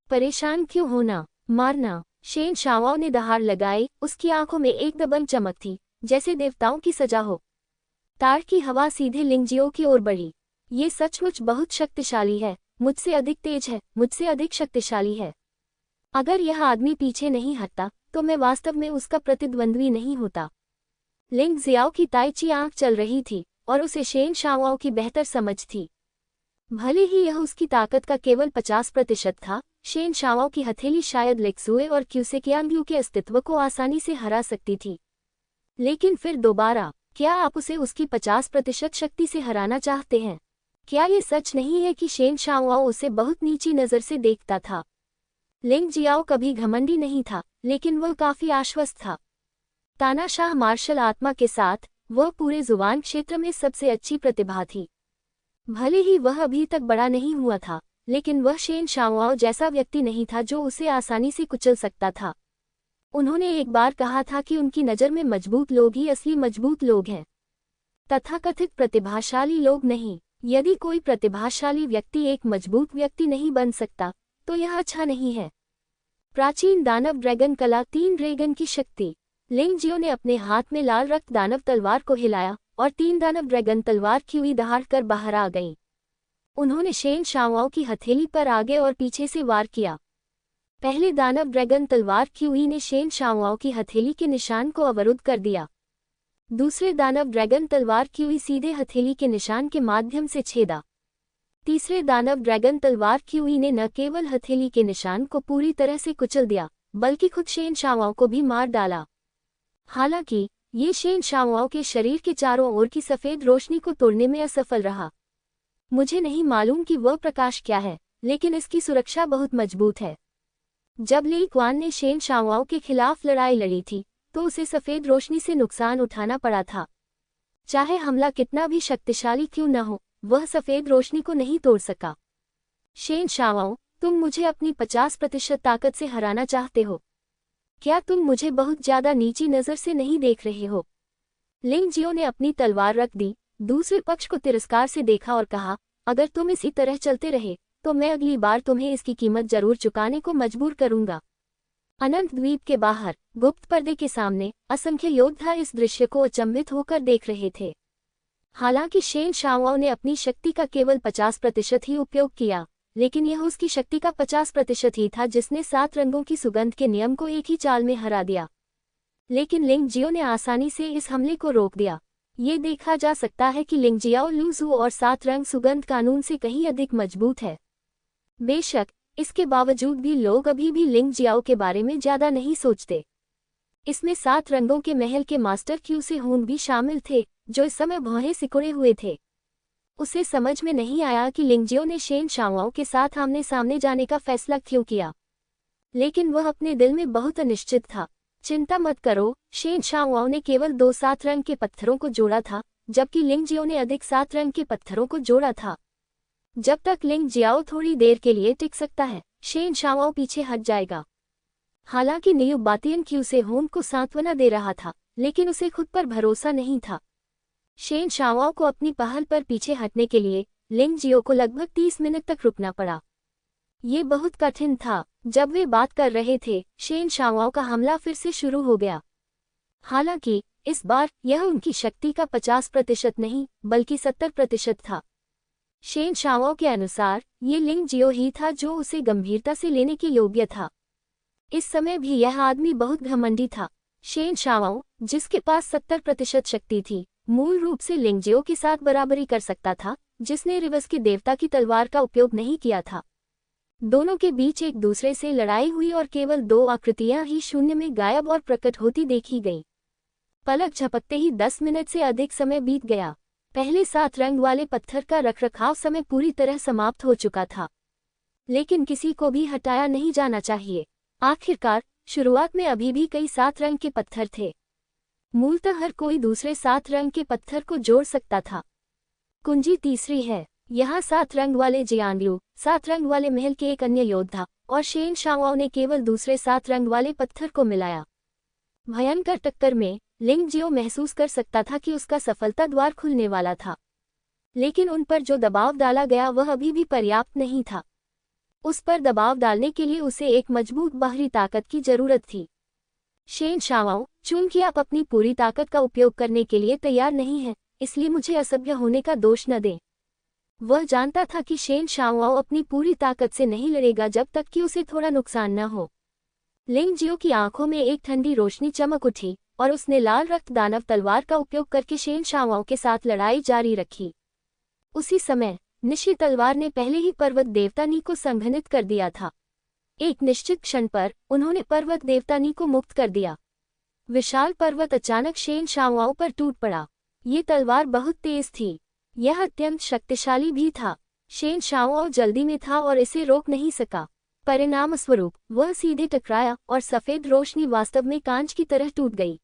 परेशान क्यों होना, मारना। शेन शाओ ने दहाड़ लगाई। उसकी आंखों में एक दबंग चमक थी, जैसे देवताओं की सजा हो। तार की हवा सीधे लिंगजियो की ओर बढ़ी। ये सचमुच बहुत शक्तिशाली है, मुझसे अधिक तेज है, मुझसे अधिक शक्तिशाली है। अगर यह आदमी पीछे नहीं हटता तो मैं वास्तव में उसका प्रतिद्वंद्वी नहीं होता। लिंगजियाओ की ताइची आंख चल रही थी और उसे शेन शाओ की बेहतर समझ थी। भले ही यह उसकी ताकत का केवल 50% था, शेन शाओ की हथेली शायद लेक्सुए और क्यूसेकियांग लू के अस्तित्व को आसानी से हरा सकती थी। लेकिन फिर दोबारा, क्या आप उसे उसकी 50% शक्ति से हराना चाहते हैं? क्या ये सच नहीं है कि शेन शाओआओ उसे बहुत नीची नज़र से देखता था? लिंग जियाओ कभी घमंडी नहीं था, लेकिन वह काफी आश्वस्त था। तानाशाह मार्शल आत्मा के साथ, वह पूरे जुबान क्षेत्र में सबसे अच्छी प्रतिभा थी। भले ही वह अभी तक बड़ा नहीं हुआ था, लेकिन वह शेन शाओआओ जैसा व्यक्ति नहीं था जो उसे आसानी से कुचल सकता था। उन्होंने एक बार कहा था कि उनकी नज़र में मजबूत लोग ही असली मजबूत लोग हैं, तथाकथित प्रतिभाशाली लोग नहीं। यदि कोई प्रतिभाशाली व्यक्ति एक मजबूत व्यक्ति नहीं बन सकता, तो यह अच्छा नहीं है। प्राचीन दानव ड्रैगन कला 3 ड्रैगन की शक्ति। लिंग जियो ने अपने हाथ में लाल रक्त दानव तलवार को हिलाया और 3 दानव ड्रैगन तलवार क्यूई दहाड़कर बाहर आ गईं। उन्होंने शेन शाओआओ की हथेली पर आगे और पीछे से वार किया। पहले दानव ड्रैगन तलवार क्यूई ने शेन शाओआओ की हथेली के निशान को अवरुद्ध कर दिया। दूसरे दानव ड्रैगन तलवार क्यूई सीधे हथेली के निशान के माध्यम से छेदा। तीसरे दानव ड्रैगन तलवार क्यूई ने न केवल हथेली के निशान को पूरी तरह से कुचल दिया, बल्कि खुद शेन शाओआओ को भी मार डाला। हालांकि ये शेन शाओआओ के शरीर के चारों ओर की सफेद रोशनी को तोड़ने में असफल रहा। मुझे नहीं मालूम कि वह प्रकाश क्या है, लेकिन इसकी सुरक्षा बहुत मजबूत है। जब ली क्वान ने शेन शाओआओ के खिलाफ लड़ाई लड़ी थी, तो उसे सफेद रोशनी से नुकसान उठाना पड़ा था। चाहे हमला कितना भी शक्तिशाली क्यों न हो, वह सफेद रोशनी को नहीं तोड़ सका। शेन शाओआओ, तुम मुझे अपनी 50% ताकत से हराना चाहते हो? क्या तुम मुझे बहुत ज्यादा नीची नज़र से नहीं देख रहे हो? लिंग जियो ने अपनी तलवार रख दी, दूसरे पक्ष को तिरस्कार से देखा और कहा, अगर तुम इसी तरह चलते रहे, तो मैं अगली बार तुम्हें इसकी कीमत जरूर चुकाने को मजबूर करूंगा। अनंत द्वीप के बाहर, गुप्त पर्दे के सामने, असंख्य योद्धा इस दृश्य को अचंभित होकर देख रहे थे। हालांकि शेन शाओआओ ने अपनी शक्ति का केवल 50% ही उपयोग किया, लेकिन यह उसकी शक्ति का 50% ही था जिसने 7 रंगों की सुगंध के नियम को एक ही चाल में हरा दिया। लेकिन लिंग जियो ने आसानी से इस हमले को रोक दिया। ये देखा जा सकता है कि लिंग जियाओ लूजू और 7 रंग सुगंध कानून से कहीं अधिक मजबूत है। बेशक, इसके बावजूद भी लोग अभी भी लिंग जियाओ के बारे में ज्यादा नहीं सोचते। इसमें 7 रंगों के महल के मास्टर क्यू से हून भी शामिल थे, जो इस समय भौहें सिकुड़े हुए थे। उसे समझ में नहीं आया कि लिंग जियो ने शेन शाओआओ के साथ आमने सामने जाने का फैसला क्यों किया, लेकिन वह अपने दिल में बहुत अनिश्चित था। चिंता मत करो, शेन शाओआओ ने केवल 2 7 रंग के पत्थरों को जोड़ा था, जबकि लिंग जियो ने अधिक 7 रंग के पत्थरों को जोड़ा था। जब तक लिंग जियाओ थोड़ी देर के लिए टिक सकता है, शेन शाओआओ पीछे हट जाएगा। हालांकि न्यू बातियन क्यू से होम को सांत्वना दे रहा था, लेकिन उसे खुद पर भरोसा नहीं था। शेन शाओआओ को अपनी पहल पर पीछे हटने के लिए लिंग जियो को लगभग 30 मिनट तक रुकना पड़ा। ये बहुत कठिन था। जब वे बात कर रहे थे, शेन शाओआओ का हमला फिर से शुरू हो गया। हालांकि इस बार यह उनकी शक्ति का 50% नहीं, बल्कि 70% था। शेन शाओआओ के अनुसार ये लिंग जियो ही था जो उसे गंभीरता से लेने के योग्य था। इस समय भी यह आदमी बहुत घमंडी था। शेन शाओआओ, जिसके पास 70% शक्ति थी, मूल रूप से लिंग जियो के साथ बराबरी कर सकता था, जिसने रिवस के देवता की तलवार का उपयोग नहीं किया था। दोनों के बीच एक दूसरे से लड़ाई हुई और केवल 2 आकृतियां ही शून्य में गायब और प्रकट होती देखी गईं। पलक झपकते ही 10 मिनट से अधिक समय बीत गया। पहले 7 रंग वाले पत्थर का रखरखाव समय पूरी तरह समाप्त हो चुका था, लेकिन किसी को भी हटाया नहीं जाना चाहिए। आखिरकार, शुरुआत में अभी भी कई 7 रंग के पत्थर थे। मूलतः हर कोई दूसरे 7 रंग के पत्थर को जोड़ सकता था। कुंजी तीसरी है। यहाँ 7 रंग वाले जियानलू, 7 रंग वाले महल के एक अन्य योद्धा और शेन शाओआओ ने केवल दूसरे 7 रंग वाले पत्थर को मिलाया। भयंकर टक्कर में लिंग जियो महसूस कर सकता था कि उसका सफलता द्वार खुलने वाला था, लेकिन उन पर जो दबाव डाला गया वह अभी भी पर्याप्त नहीं था। उस पर दबाव डालने के लिए उसे एक मजबूत बाहरी ताकत की जरूरत थी। शेन शाओआओ, चूंकि आप अपनी पूरी ताकत का उपयोग करने के लिए तैयार नहीं हैं, इसलिए मुझे असभ्य होने का दोष न दें। वह जानता था कि शेन शाओआओ अपनी पूरी ताकत से नहीं लड़ेगा जब तक कि उसे थोड़ा नुकसान न हो। लिंग जियो की आंखों में एक ठंडी रोशनी चमक उठी और उसने लाल रक्त दानव तलवार का उपयोग करके शेन शाओआओ के साथ लड़ाई जारी रखी। उसी समय निशी तलवार ने पहले ही पर्वत देवता नी को संघनित कर दिया था। एक निश्चित क्षण पर उन्होंने पर्वत देवता नी को मुक्त कर दिया। विशाल पर्वत अचानक शेन शाओआओ पर टूट पड़ा। ये तलवार बहुत तेज थी। यह अत्यंत शक्तिशाली भी था। शेन शाओआओ जल्दी में था और इसे रोक नहीं सका। परिणामस्वरूप वह सीधे टकराया और सफेद रोशनी वास्तव में कांच की तरह टूट गई।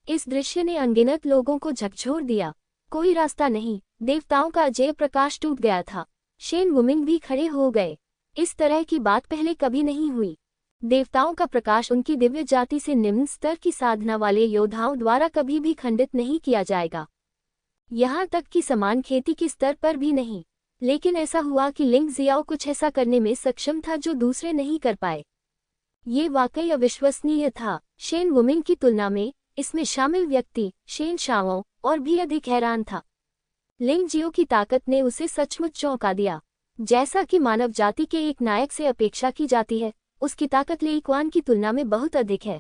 इस दृश्य ने अनगिनत लोगों को झकझोर दिया। कोई रास्ता नहीं, देवताओं का अजय प्रकाश टूट गया था। शेन वुमिंग भी खड़े हो गए। इस तरह की बात पहले कभी नहीं हुई। देवताओं का प्रकाश उनकी दिव्य जाति से निम्न स्तर की साधना वाले योद्धाओं द्वारा कभी भी खंडित नहीं किया जाएगा, यहाँ तक कि समान खेती के स्तर पर भी नहीं। लेकिन ऐसा हुआ कि लिंग जियाओ कुछ ऐसा करने में सक्षम था जो दूसरे नहीं कर पाए। ये वाकई अविश्वसनीय था। शेन वुमिंग की तुलना में इसमें शामिल व्यक्ति शेन शाओआओ और भी अधिक हैरान था। लिंग जियो की ताकत ने उसे सचमुच चौंका दिया। जैसा कि मानव जाति के एक नायक से अपेक्षा की जाती है, उसकी ताकत ले इक्वान की तुलना में बहुत अधिक है।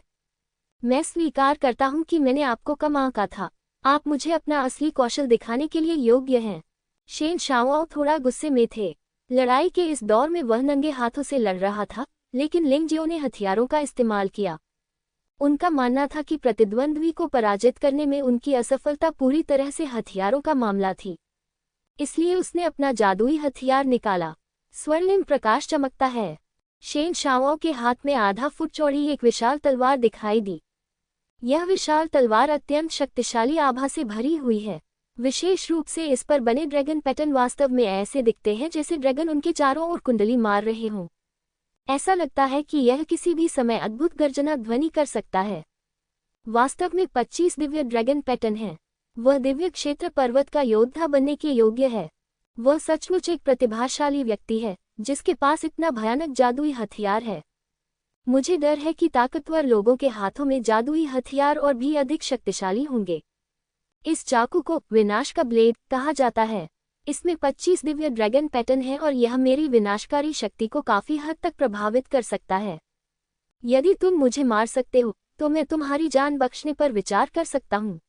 मैं स्वीकार करता हूं कि मैंने आपको कम आंका था। आप मुझे अपना असली कौशल दिखाने के लिए योग्य हैं। शेन शाओआओ थोड़ा गुस्से में थे। लड़ाई के इस दौर में वह नंगे हाथों से लड़ रहा था, लेकिन लिंग जियो ने हथियारों का इस्तेमाल किया। उनका मानना था कि प्रतिद्वंद्वी को पराजित करने में उनकी असफलता पूरी तरह से हथियारों का मामला थी। इसलिए उसने अपना जादुई हथियार निकाला। स्वर्णिम प्रकाश चमकता है। शेन शाओआओ के हाथ में आधा फुट चौड़ी एक विशाल तलवार दिखाई दी। यह विशाल तलवार अत्यंत शक्तिशाली आभा से भरी हुई है। विशेष रूप से इस पर बने ड्रैगन पैटर्न वास्तव में ऐसे दिखते हैं जैसे ड्रैगन उनके चारों ओर कुंडली मार रहे हों। ऐसा लगता है कि यह किसी भी समय अद्भुत गर्जना ध्वनि कर सकता है। वास्तव में 25 दिव्य ड्रैगन पैटर्न हैं। वह दिव्य क्षेत्र पर्वत का योद्धा बनने के योग्य है। वह सचमुच एक प्रतिभाशाली व्यक्ति है जिसके पास इतना भयानक जादुई हथियार है। मुझे डर है कि ताकतवर लोगों के हाथों में जादुई हथियार और भी अधिक शक्तिशाली होंगे। इस चाकू को विनाश का ब्लेड कहा जाता है। इसमें 25 दिव्य ड्रैगन पैटर्न है और यह मेरी विनाशकारी शक्ति को काफी हद तक प्रभावित कर सकता है। यदि तुम मुझे मार सकते हो तो मैं तुम्हारी जान बख्शने पर विचार कर सकता हूँ।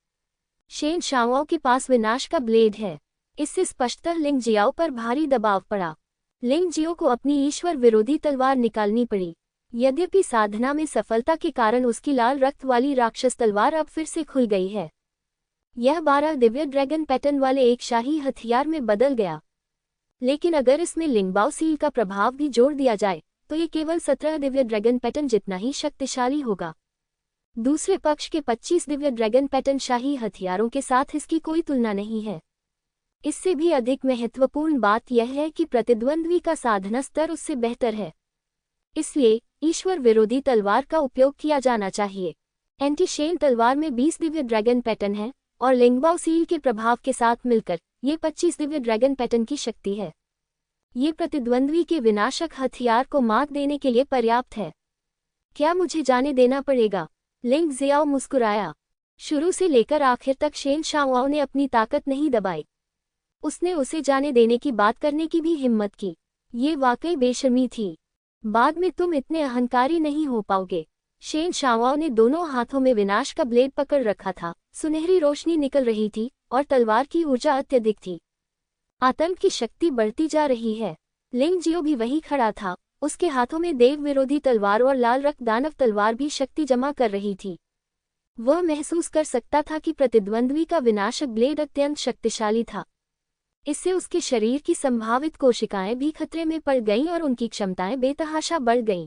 शेन शाओआओ के पास विनाश का ब्लेड है। इससे स्पष्टतः लिंग जियाओ पर भारी दबाव पड़ा। लिंग जियो को अपनी ईश्वर विरोधी तलवार निकालनी पड़ी। यद्यपि साधना में सफलता के कारण उसकी लाल रक्त वाली राक्षस तलवार अब फिर से खुल गई है। यह 12 दिव्य ड्रैगन पैटर्न वाले एक शाही हथियार में बदल गया। लेकिन अगर इसमें लिंगबाओ सील का प्रभाव भी जोड़ दिया जाए तो ये केवल 17 दिव्य ड्रैगन पैटर्न जितना ही शक्तिशाली होगा। दूसरे पक्ष के 25 दिव्य ड्रैगन पैटर्न शाही हथियारों के साथ इसकी कोई तुलना नहीं है। इससे भी अधिक महत्वपूर्ण बात यह है कि प्रतिद्वंद्वी का साधना स्तर उससे बेहतर है। इसलिए ईश्वर विरोधी तलवार का उपयोग किया जाना चाहिए। एंटी शेन तलवार में 20 दिव्य ड्रैगन पैटर्न है और लिंगबाओ सील के प्रभाव के साथ मिलकर ये 25 दिव्य ड्रैगन पैटर्न की शक्ति है। ये प्रतिद्वंद्वी के विनाशक हथियार को मात देने के लिए पर्याप्त है। क्या मुझे जाने देना पड़ेगा? लिंग जियाओ मुस्कुराया। शुरू से लेकर आखिर तक शेन शाओआओ ने अपनी ताकत नहीं दबाई। उसने उसे जाने देने की बात करने की भी हिम्मत की। ये वाकई बेशर्मी थी। बाद में तुम इतने अहंकारी नहीं हो पाओगे। शेन शाओआओ ने दोनों हाथों में विनाश का ब्लेड पकड़ रखा था। सुनहरी रोशनी निकल रही थी और तलवार की ऊर्जा अत्यधिक थी। आतंक की शक्ति बढ़ती जा रही है। लिंग जियो भी वहीं खड़ा था। उसके हाथों में देव विरोधी तलवार और लाल रक्त दानव तलवार भी शक्ति जमा कर रही थी। वह महसूस कर सकता था कि प्रतिद्वंद्वी का विनाशक ब्लेड अत्यंत शक्तिशाली था। इससे उसके शरीर की संभावित कोशिकाएं भी खतरे में पड़ गईं और उनकी क्षमताएं बेतहाशा बढ़ गईं।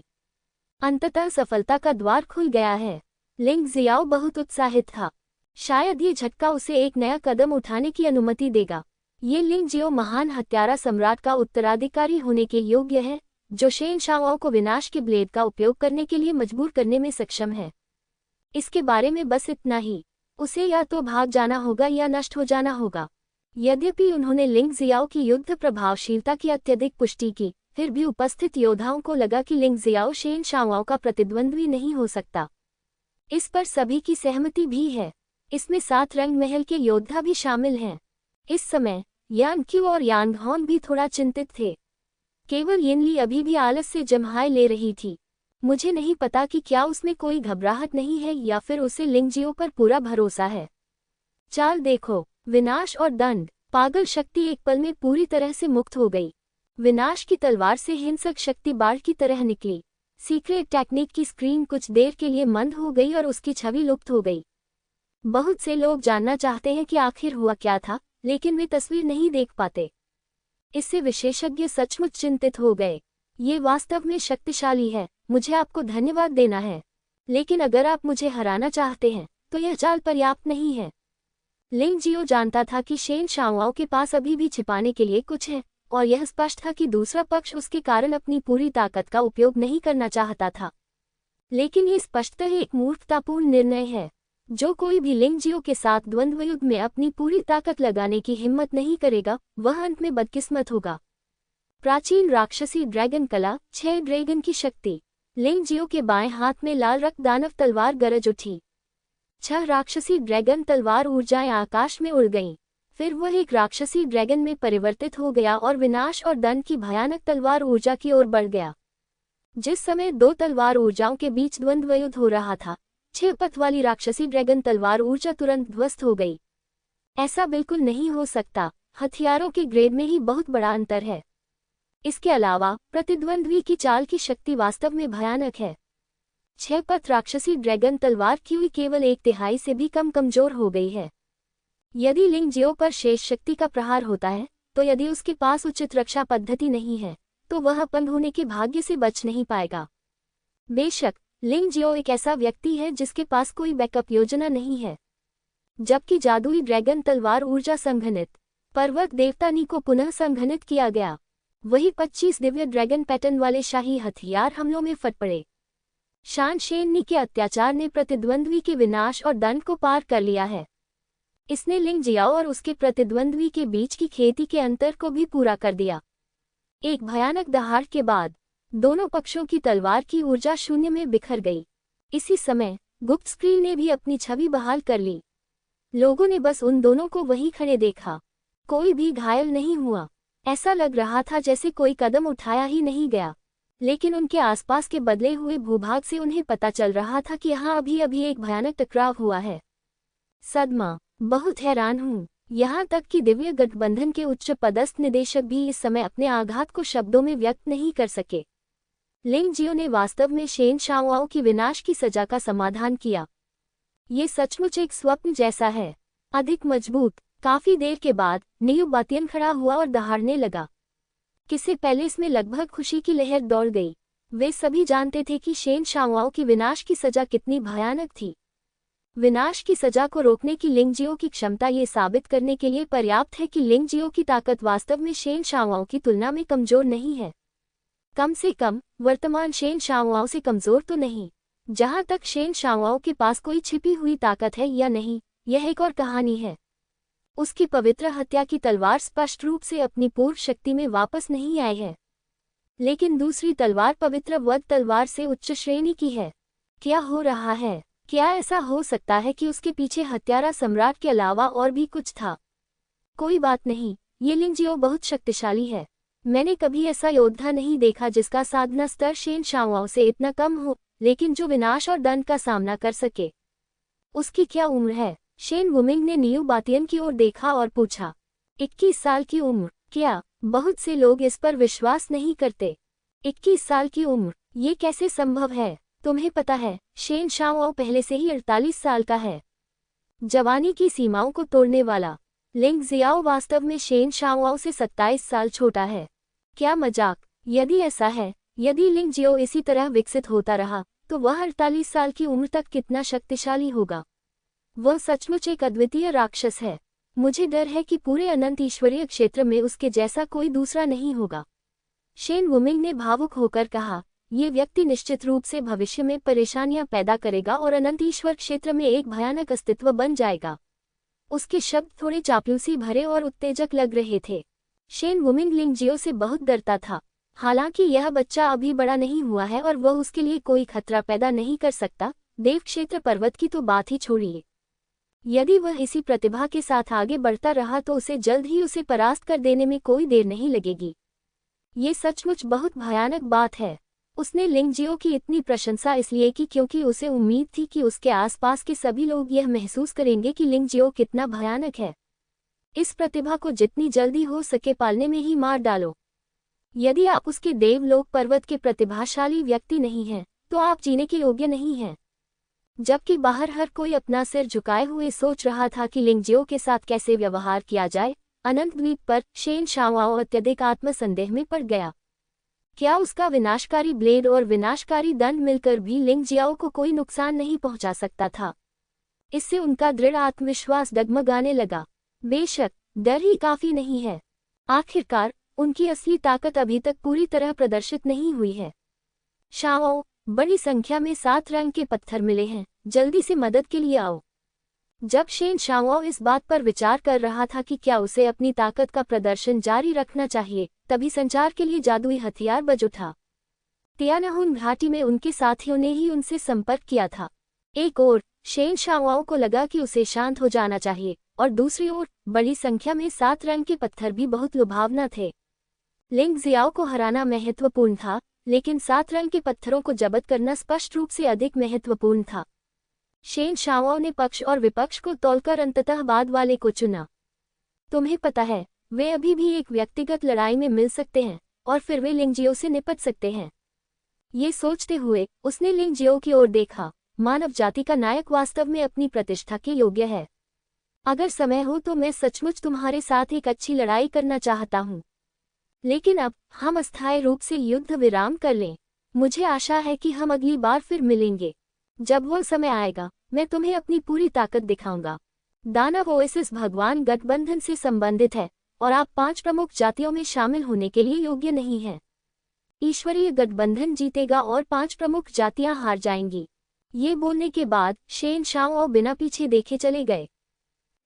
अंततः सफलता का द्वार खुल गया है। लिंग जियाओ बहुत उत्साहित था। शायद ये झटका उसे एक नया कदम उठाने की अनुमति देगा। ये लिंग जियो महान हत्यारा सम्राट का उत्तराधिकारी होने के योग्य है, जो शेन शाओआओ को विनाश के ब्लेड का उपयोग करने के लिए मजबूर करने में सक्षम है। इसके बारे में बस इतना ही। उसे या तो भाग जाना होगा या नष्ट हो जाना होगा। यद्यपि उन्होंने लिंग जियाओ की युद्ध प्रभावशीलता की अत्यधिक पुष्टि की, फिर भी उपस्थित योद्धाओं को लगा कि लिंग जियाओ शेन शाओआओ का प्रतिद्वंद्वी नहीं हो सकता। इस पर सभी की सहमति भी है। इसमें 7 रंग महल के योद्धा भी शामिल हैं। इस समय यान क्यू और यांग हॉन भी थोड़ा चिंतित थे। केवल यिनली अभी भी आलस से जम्हाई ले रही थी। मुझे नहीं पता कि क्या उसमें कोई घबराहट नहीं है या फिर उसे लिंग जियो पर पूरा भरोसा है। चाल देखो, विनाश और दंड। पागल शक्ति एक पल में पूरी तरह से मुक्त हो गई। विनाश की तलवार से हिंसक शक्ति बाढ़ की तरह निकली। सीक्रेट टेक्निक की स्क्रीन कुछ देर के लिए मंद हो गई और उसकी छवि लुप्त हो गई। बहुत से लोग जानना चाहते हैं कि आखिर हुआ क्या था, लेकिन वे तस्वीर नहीं देख पाते। इससे विशेषज्ञ सचमुच चिंतित हो गए। ये वास्तव में शक्तिशाली है, मुझे आपको धन्यवाद देना है, लेकिन अगर आप मुझे हराना चाहते हैं तो यह चाल पर्याप्त नहीं है। लिंग जियो जानता था कि शेन शाओआओ के पास अभी भी छिपाने के लिए कुछ है, और यह स्पष्ट था कि दूसरा पक्ष उसके कारण अपनी पूरी ताकत का उपयोग नहीं करना चाहता था। लेकिन ये स्पष्टतः एक मूर्खतापूर्ण निर्णय है। जो कोई भी लिंग जियो के साथ द्वंद्व युद्ध में अपनी पूरी ताकत लगाने की हिम्मत नहीं करेगा, वह अंत में बदकिस्मत होगा। प्राचीन राक्षसी ड्रैगन कला 6 ड्रैगन की शक्ति। लिंग जियो के बाएं हाथ में लाल रक्त दानव तलवार गरज उठी। 6 राक्षसी ड्रैगन तलवार ऊर्जाएं आकाश में उड़ गईं। फिर वह एक राक्षसी ड्रैगन में परिवर्तित हो गया और विनाश और दंड की भयानक तलवार ऊर्जा की ओर बढ़ गया। जिस समय 2 तलवार ऊर्जाओं के बीच द्वंद्व युद्ध हो रहा था, 6 पथ वाली राक्षसी ड्रैगन तलवार ऊर्जा तुरंत ध्वस्त हो गई। ऐसा बिल्कुल नहीं हो सकता, हथियारों के ग्रेड में ही बहुत बड़ा अंतर है। इसके अलावा प्रतिद्वंद्वी की चाल की शक्ति वास्तव में भयानक है। 6 पथ राक्षसी ड्रैगन तलवार की हुई केवल 1/3 से भी कम कमजोर हो गई है। यदि लिंग जियो पर शेष शक्ति का प्रहार होता है, तो यदि उसके पास उचित रक्षा पद्धति नहीं है, तो वह अपंग होने के भाग्य से बच नहीं पाएगा। बेशक लिंग जियो एक ऐसा व्यक्ति है जिसके पास कोई बैकअप योजना नहीं है। जबकि जादुई ड्रैगन तलवार ऊर्जा संघनित पर्वत देवतानी को पुनः संघनित किया गया, वही 25 दिव्य ड्रैगन पैटर्न वाले शाही हथियार हमलों में फट पड़े। शान शेननी के अत्याचार ने प्रतिद्वंद्वी के विनाश और दंड को पार कर लिया है। इसने लिंग जियाओ और उसके प्रतिद्वंद्वी के बीच की खेती के अंतर को भी पूरा कर दिया। एक भयानक दहाड़ के बाद दोनों पक्षों की तलवार की ऊर्जा शून्य में बिखर गई। इसी समय गुप्त स्क्रीन ने भी अपनी छवि बहाल कर ली। लोगों ने बस उन दोनों को वहीं खड़े देखा। कोई भी घायल नहीं हुआ। ऐसा लग रहा था जैसे कोई कदम उठाया ही नहीं गया। लेकिन उनके आसपास के बदले हुए भूभाग से उन्हें पता चल रहा था कि यहाँ अभी अभी एक भयानक टकराव हुआ है। सदमा, बहुत हैरान हूँ। यहाँ तक कि दिव्य गठबंधन के उच्च पदस्थ निदेशक भी इस समय अपने आघात को शब्दों में व्यक्त नहीं कर सके। लिंग जियो ने वास्तव में शेन शाओआओ की विनाश की सजा का समाधान किया। ये सचमुच एक स्वप्न जैसा है। अधिक मजबूत। काफी देर के बाद नियु बातियन खड़ा हुआ और दहाड़ने लगा। किसी पैलेस में लगभग खुशी की लहर दौड़ गई। वे सभी जानते थे कि शेन शाओआओ की विनाश की सजा कितनी भयानक थी। विनाश की सजा को रोकने की लिंग जियो की क्षमता ये साबित करने के लिए पर्याप्त है कि लिंग जियो की ताकत वास्तव में शेन शाओआओ की तुलना में कमजोर नहीं है। कम से कम वर्तमान शेन शाओआओ से कमजोर तो नहीं। जहां तक शेन शाओआओ के पास कोई छिपी हुई ताकत है या नहीं, यह एक और कहानी है। उसकी पवित्र हत्या की तलवार स्पष्ट रूप से अपनी पूर्व शक्ति में वापस नहीं आई है। लेकिन दूसरी तलवार पवित्र वध तलवार से उच्च श्रेणी की है। क्या हो रहा है? क्या ऐसा हो सकता है कि उसके पीछे हत्यारा सम्राट के अलावा और भी कुछ था? कोई बात नहीं, ये लिंग जियो बहुत शक्तिशाली है। मैंने कभी ऐसा योद्धा नहीं देखा जिसका साधना स्तर शेन शाओआओ से इतना कम हो, लेकिन जो विनाश और दंड का सामना कर सके। उसकी क्या उम्र है? शेन वुमिंग ने नियु बातियन की ओर देखा और पूछा। 21 साल की उम्र? क्या? बहुत से लोग इस पर विश्वास नहीं करते। 21 साल की उम्र, ये कैसे संभव है? तुम्हें पता है, शेन शाओआओ पहले से ही 48 साल का है। जवानी की सीमाओं को तोड़ने वाला। लिंग जियाओ वास्तव में शेन शाओआओ से 27 साल छोटा है। क्या मजाक? यदि ऐसा है, यदि लिंग जियो इसी तरह विकसित होता रहा, तो वह 48 साल की उम्र तक कितना शक्तिशाली होगा। वह सचमुच एक अद्वितीय राक्षस है। मुझे डर है कि पूरे अनंत ईश्वरीय क्षेत्र में उसके जैसा कोई दूसरा नहीं होगा। शेन वुमिंग ने भावुक होकर कहा, ये व्यक्ति निश्चित रूप से भविष्य में परेशानियां पैदा करेगा और अनंत ईश्वर क्षेत्र में एक भयानक अस्तित्व बन जाएगा। उसके शब्द थोड़े चापलूसी भरे और उत्तेजक लग रहे थे। शेन वुमिंग लिंग जियो से बहुत डरता था। हालांकि यह बच्चा अभी बड़ा नहीं हुआ है और वह उसके लिए कोई खतरा पैदा नहीं कर सकता, देव क्षेत्र पर्वत की तो बात ही छोड़िए। यदि वह इसी प्रतिभा के साथ आगे बढ़ता रहा तो उसे जल्द ही उसे परास्त कर देने में कोई देर नहीं लगेगी। ये सचमुच बहुत भयानक बात है। उसने लिंग जियो की इतनी प्रशंसा इसलिए की क्योंकि उसे उम्मीद थी कि उसके आसपास के सभी लोग यह महसूस करेंगे कि लिंग जियो कितना भयानक है। इस प्रतिभा को जितनी जल्दी हो सके पालने में ही मार डालो। यदि आप उसके देवलोक पर्वत के प्रतिभाशाली व्यक्ति नहीं हैं, तो आप जीने के योग्य नहीं हैं। जबकि बाहर हर कोई अपना सिर झुकाए हुए सोच रहा था कि लिंगजियो के साथ कैसे व्यवहार किया जाए, अनंत द्वीप पर शेन शाओआओ अत्यधिक आत्मसंदेह में पड़ गया। क्या उसका विनाशकारी ब्लेड और विनाशकारी दंड मिलकर भी लिंगजियाओ को कोई नुकसान नहीं पहुंचा सकता था? इससे उनका दृढ़ आत्मविश्वास डगमगाने लगा। बेशक डर ही काफी नहीं है, आखिरकार उनकी असली ताकत अभी तक पूरी तरह प्रदर्शित नहीं हुई है। शाओ, बड़ी संख्या में 7 रंग के पत्थर मिले हैं, जल्दी से मदद के लिए आओ। जब शेन शाओ इस बात पर विचार कर रहा था कि क्या उसे अपनी ताकत का प्रदर्शन जारी रखना चाहिए, तभी संचार के लिए जादुई हथियार बज उठा। तियानहुन घाटी में उनके साथियों ने ही उनसे संपर्क किया था। एक ओर शेन शाओ को लगा कि उसे शांत हो जाना चाहिए, और दूसरी ओर बड़ी संख्या में 7 रंग के पत्थर भी बहुत लुभावना थे। लिंगजियाओ को हराना महत्वपूर्ण था, लेकिन 7 रंग के पत्थरों को जब्त करना स्पष्ट रूप से अधिक महत्वपूर्ण था। शेन शाओ ने पक्ष और विपक्ष को तौलकर अंततः बाद वाले को चुना। तुम्हें पता है, वे अभी भी एक व्यक्तिगत लड़ाई में मिल सकते हैं, और फिर वे लिंगजियो से निपट सकते हैं। ये सोचते हुए उसने लिंगजियो की ओर देखा। मानव जाति का नायक वास्तव में अपनी प्रतिष्ठा के योग्य है। अगर समय हो तो मैं सचमुच तुम्हारे साथ एक अच्छी लड़ाई करना चाहता हूँ, लेकिन अब हम अस्थायी रूप से युद्ध विराम कर लें। मुझे आशा है कि हम अगली बार फिर मिलेंगे। जब वो समय आएगा, मैं तुम्हें अपनी पूरी ताकत दिखाऊंगा। दानव ओएसिस भगवान गठबंधन से संबंधित है, और आप 5 प्रमुख जातियों में शामिल होने के लिए योग्य नहीं हैं। ईश्वरीय गठबंधन जीतेगा और 5 प्रमुख जातियां हार जाएंगी। ये बोलने के बाद शेन शाओ बिना पीछे देखे चले गए।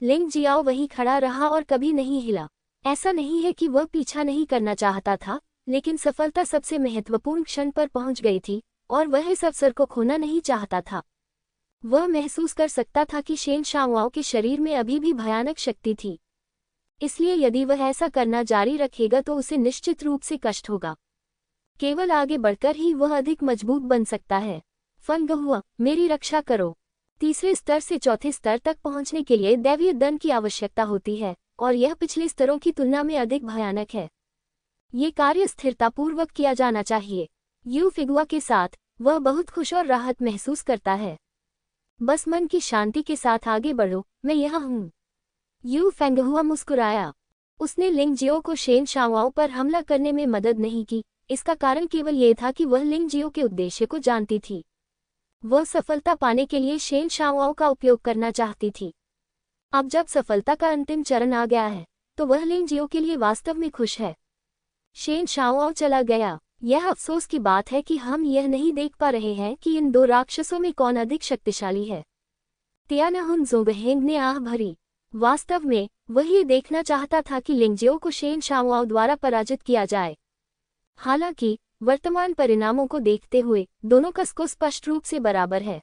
लिंगजियाओ वहीं खड़ा रहा और कभी नहीं हिला। ऐसा नहीं है कि वह पीछा नहीं करना चाहता था, लेकिन सफलता सबसे महत्वपूर्ण क्षण पर पहुंच गई थी, और वह इस अवसर को खोना नहीं चाहता था। वह महसूस कर सकता था कि शेन शाओआओ के शरीर में अभी भी भयानक शक्ति थी, इसलिए यदि वह ऐसा करना जारी रखेगा तो उसे निश्चित रूप से कष्ट होगा। केवल आगे बढ़कर ही वह अधिक मजबूत बन सकता है। फंगहुआ, मेरी रक्षा करो। तीसरे स्तर से चौथे स्तर तक पहुंचने के लिए दैवीय दंड की आवश्यकता होती है, और यह पिछले स्तरों की तुलना में अधिक भयानक है। ये कार्य स्थिरतापूर्वक किया जाना चाहिए। यू फिगुआ के साथ वह बहुत खुश और राहत महसूस करता है। बस मन की शांति के साथ आगे बढ़ो, मैं यहाँ हूँ। यू फेंगहुआ मुस्कुराया। उसने लिंगजियो को शेन शाओआओ पर हमला करने में मदद नहीं की। इसका कारण केवल ये था कि वह लिंगजियो के उद्देश्य को जानती थी। वह सफलता पाने के लिए शेन शाओआओ का उपयोग करना चाहती थी। अब जब सफलता का अंतिम चरण आ गया है, तो वह लिंगजियो के लिए वास्तव में खुश है। शेन शाओआओ चला गया। यह अफसोस की बात है कि हम यह नहीं देख पा रहे हैं कि इन 2 राक्षसों में कौन अधिक शक्तिशाली है। तियानहुन जोंगहेंग ने आह भरी। वास्तव में वह ये देखना चाहता था कि लिंगजियो को शेन शाओआओ द्वारा पराजित किया जाए। हालांकि वर्तमान परिणामों को देखते हुए दोनों का स्कोर स्पष्ट रूप से बराबर है।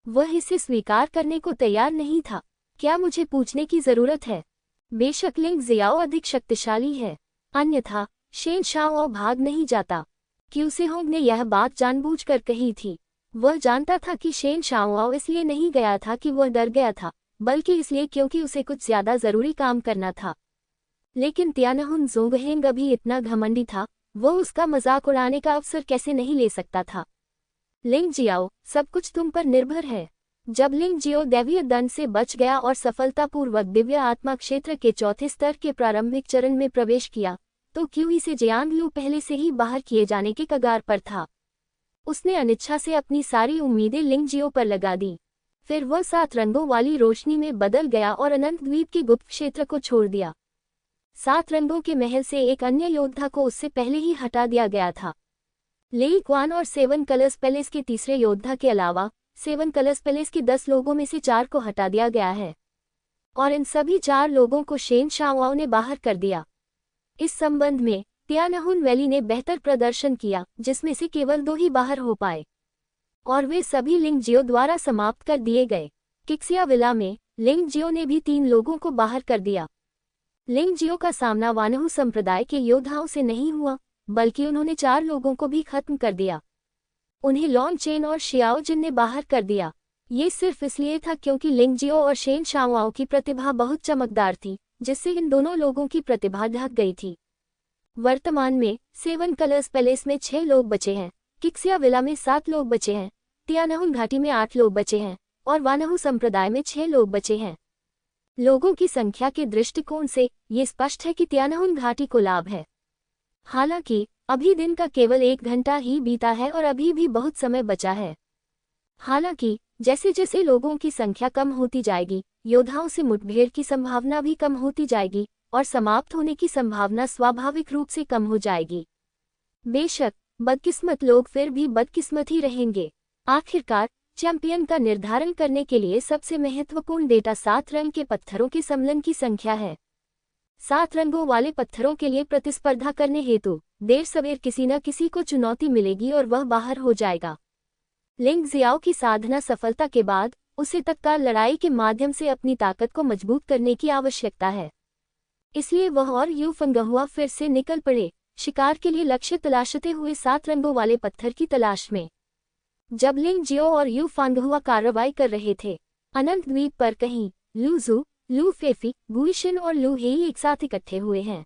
वह इसे स्वीकार करने को तैयार नहीं था। क्या मुझे पूछने की जरूरत है? बेशक लिंगजियाओ अधिक शक्तिशाली है, अन्यथा शेन शाओआओ भाग नहीं जाता। क्यूसेहोंग ने यह बात जानबूझकर कही थी। वह जानता था कि शेन शाओआओ इसलिए नहीं गया था कि वह डर गया था, बल्कि इसलिए क्योंकि उसे कुछ ज्यादा जरूरी काम करना था। लेकिन तियानहुन जोंगहेंग अभी इतना घमंडी था, वह उसका मजाक उड़ाने का अवसर कैसे नहीं ले सकता था। लिंगजियाओ, सब कुछ तुम पर निर्भर है। जब लिंगजियो दैवीय दंड से बच गया और सफलतापूर्वक दिव्य आत्मा क्षेत्र के चौथे स्तर के प्रारंभिक चरण में प्रवेश किया, तो क्यूई से जियांगलू पहले से ही बाहर किए जाने के कगार पर था। उसने अनिच्छा से अपनी सारी उम्मीदें लिंगजियो पर लगा दी। फिर वह 7 रंगों वाली रोशनी में बदल गया और अनंत द्वीप के गुप्त क्षेत्र को छोड़ दिया। 7 रंगों के महल से एक अन्य योद्धा को उससे पहले ही हटा दिया गया था। लेई क्वान और 7 कलर्स पैलेस के तीसरे योद्धा के अलावा 7 कलर्स पैलेस के 10 लोगों में से 4 को हटा दिया गया है, और इन सभी 4 लोगों को शेन शाओआओ ने बाहर कर दिया। इस संबंध में तियानहुन वैली ने बेहतर प्रदर्शन किया, जिसमें से केवल 2 ही बाहर हो पाए, और वे सभी लिंगजियो द्वारा समाप्त कर दिए गए। किक्सिया विला में लिंगजियो ने भी 3 लोगों को बाहर कर दिया। लिंगजियो का सामना वानहु संप्रदाय के योद्धाओं से नहीं हुआ, बल्कि उन्होंने 4 लोगों को भी खत्म कर दिया। उन्हें लॉन्ग चेन और शियाओ जिन ने बाहर कर दिया। ये सिर्फ इसलिए था क्योंकि लिंगजियो और शेन शाओआओ की प्रतिभा बहुत चमकदार थी, जिससे इन दोनों लोगों की प्रतिभा ढक गई थी। वर्तमान में सेवन कलर्स पैलेस में 6 लोग बचे हैं, किक्सिया विला में 7 लोग बचे हैं, तियानहुन घाटी में 8 लोग बचे हैं और वानहु संप्रदाय में 6 लोग बचे हैं। लोगों की संख्या के दृष्टिकोण से ये स्पष्ट है कि तियानहुन घाटी को लाभ है। हालांकि अभी दिन का केवल 1 घंटा ही बीता है और अभी भी बहुत समय बचा है। हालांकि जैसे जैसे लोगों की संख्या कम होती जाएगी, योद्धाओं से मुठभेड़ की संभावना भी कम होती जाएगी और समाप्त होने की संभावना स्वाभाविक रूप से कम हो जाएगी। बेशक बदकिस्मत लोग फिर भी बदकिस्मत ही रहेंगे। आखिरकार चैंपियन का निर्धारण करने के लिए सबसे महत्वपूर्ण डेटा 7 रंग के पत्थरों के सम्मिलन की संख्या है। 7 रंगों वाले पत्थरों के लिए प्रतिस्पर्धा करने हेतु देर सवेर किसी न किसी को चुनौती मिलेगी और वह बाहर हो जाएगा। लिंग जियाओ की साधना सफलता के बाद उसे तत्काल लड़ाई के माध्यम से अपनी ताकत को मजबूत करने की आवश्यकता है। इसलिए वह और यू फंगहुआ फिर से निकल पड़े, शिकार के लिए लक्ष्य तलाशते हुए 7 रंगों वाले पत्थर की तलाश में। जब लिंग जियो और यू फांगहुआ कार्रवाई कर रहे थे, अनंत द्वीप पर कहीं लू जू, लू फेफी, गुइशिन और लू हेई एक साथ इकट्ठे हुए हैं।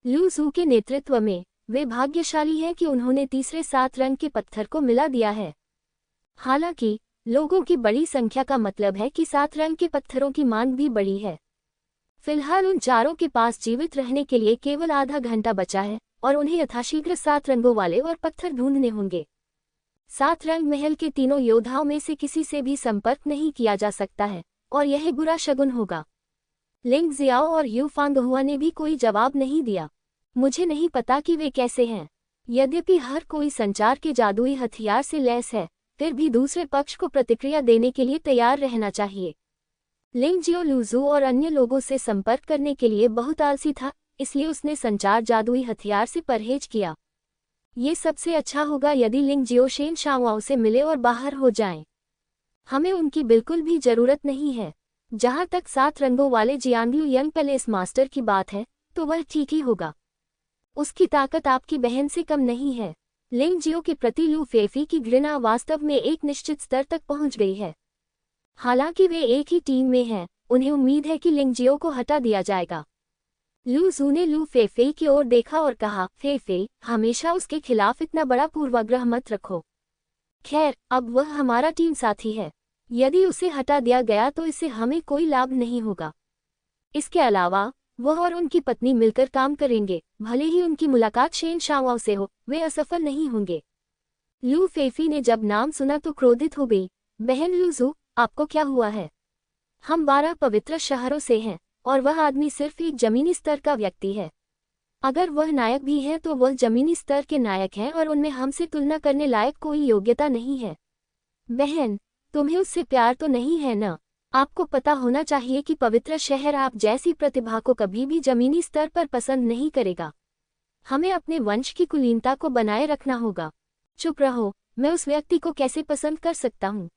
लू जू के नेतृत्व में वे भाग्यशाली हैं कि उन्होंने तीसरे 7 रंग के पत्थर को मिला दिया है। हालांकि लोगों की बड़ी संख्या का मतलब है कि 7 रंग के पत्थरों की मांग भी बड़ी है। फिलहाल उन चारों के पास जीवित रहने के लिए केवल आधा घंटा बचा है और उन्हें यथाशीघ्र 7 रंगों वाले और पत्थर ढूंढने होंगे। 7 रंग महल के तीनों योद्धाओं में से किसी से भी संपर्क नहीं किया जा सकता है और यह बुरा शगुन होगा। लिंग जियाओ और यू फांगहुआ ने भी कोई जवाब नहीं दिया। मुझे नहीं पता कि वे कैसे हैं। यद्यपि हर कोई संचार के जादुई हथियार से लैस है, फिर भी दूसरे पक्ष को प्रतिक्रिया देने के लिए तैयार रहना चाहिए। लिंग जियो लूजू और अन्य लोगों से संपर्क करने के लिए बहुत आलसी था, इसलिए उसने संचार जादुई हथियार से परहेज किया। ये सबसे अच्छा होगा यदि लिंग जियो शेन शाओआओ से मिले और बाहर हो जाएं। हमें उनकी बिल्कुल भी जरूरत नहीं है। जहां तक 7 रंगों वाले जियांगलू यंग पैलेस मास्टर की बात है, तो वह ठीक ही होगा। उसकी ताकत आपकी बहन से कम नहीं है। लिंग जियो के प्रति लू फेफी की घृणा वास्तव में एक निश्चित स्तर तक पहुंच गई है। हालांकि वे एक ही टीम में हैं, उन्हें उम्मीद है कि लिंग जियो को हटा दिया जाएगा। लू जू ने लू फेफे की ओर देखा और कहा, फेफे, हमेशा उसके खिलाफ इतना बड़ा पूर्वाग्रह मत रखो। खैर, अब वह हमारा टीम साथी है। यदि उसे हटा दिया गया तो इससे हमें कोई लाभ नहीं होगा। इसके अलावा वह और उनकी पत्नी मिलकर काम करेंगे, भले ही उनकी मुलाकात शेन शाओआओ से हो, वे असफल नहीं होंगे। लू फेफी ने जब नाम सुना तो क्रोधित हो गई। बहन लूजू, आपको क्या हुआ है? हम 12 पवित्र शहरों से हैं और वह आदमी सिर्फ एक जमीनी स्तर का व्यक्ति है। अगर वह नायक भी है तो वह जमीनी स्तर के नायक हैं और उनमें हमसे तुलना करने लायक कोई योग्यता नहीं है। बहन, तुम्हें उससे प्यार तो नहीं है न? आपको पता होना चाहिए कि पवित्र शहर आप जैसी प्रतिभा को कभी भी जमीनी स्तर पर पसंद नहीं करेगा। हमें अपने वंश की कुलीनता को बनाए रखना होगा। चुप रहो, मैं उस व्यक्ति को कैसे पसंद कर सकता हूँ?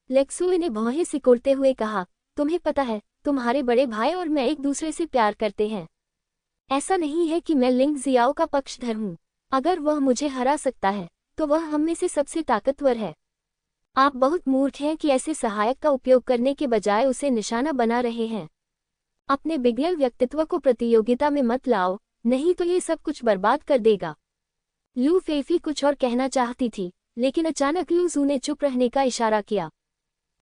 लेक्सुए ने भौहें सिकोड़ते हुए कहा, तुम्हें पता है, तुम्हारे बड़े भाई और मैं एक दूसरे से प्यार करते हैं। ऐसा नहीं है कि मैं लिंग जियाओ का पक्षधर हूँ। अगर वह मुझे हरा सकता है तो वह हम में से सबसे ताकतवर है। आप बहुत मूर्ख हैं कि ऐसे सहायक का उपयोग करने के बजाय उसे निशाना बना रहे हैं। अपने बिगड़ल व्यक्तित्व को प्रतियोगिता में मत लाओ, नहीं तो ये सब कुछ बर्बाद कर देगा। लू फेफी कुछ और कहना चाहती थी, लेकिन अचानक लू जू ने चुप रहने का इशारा किया।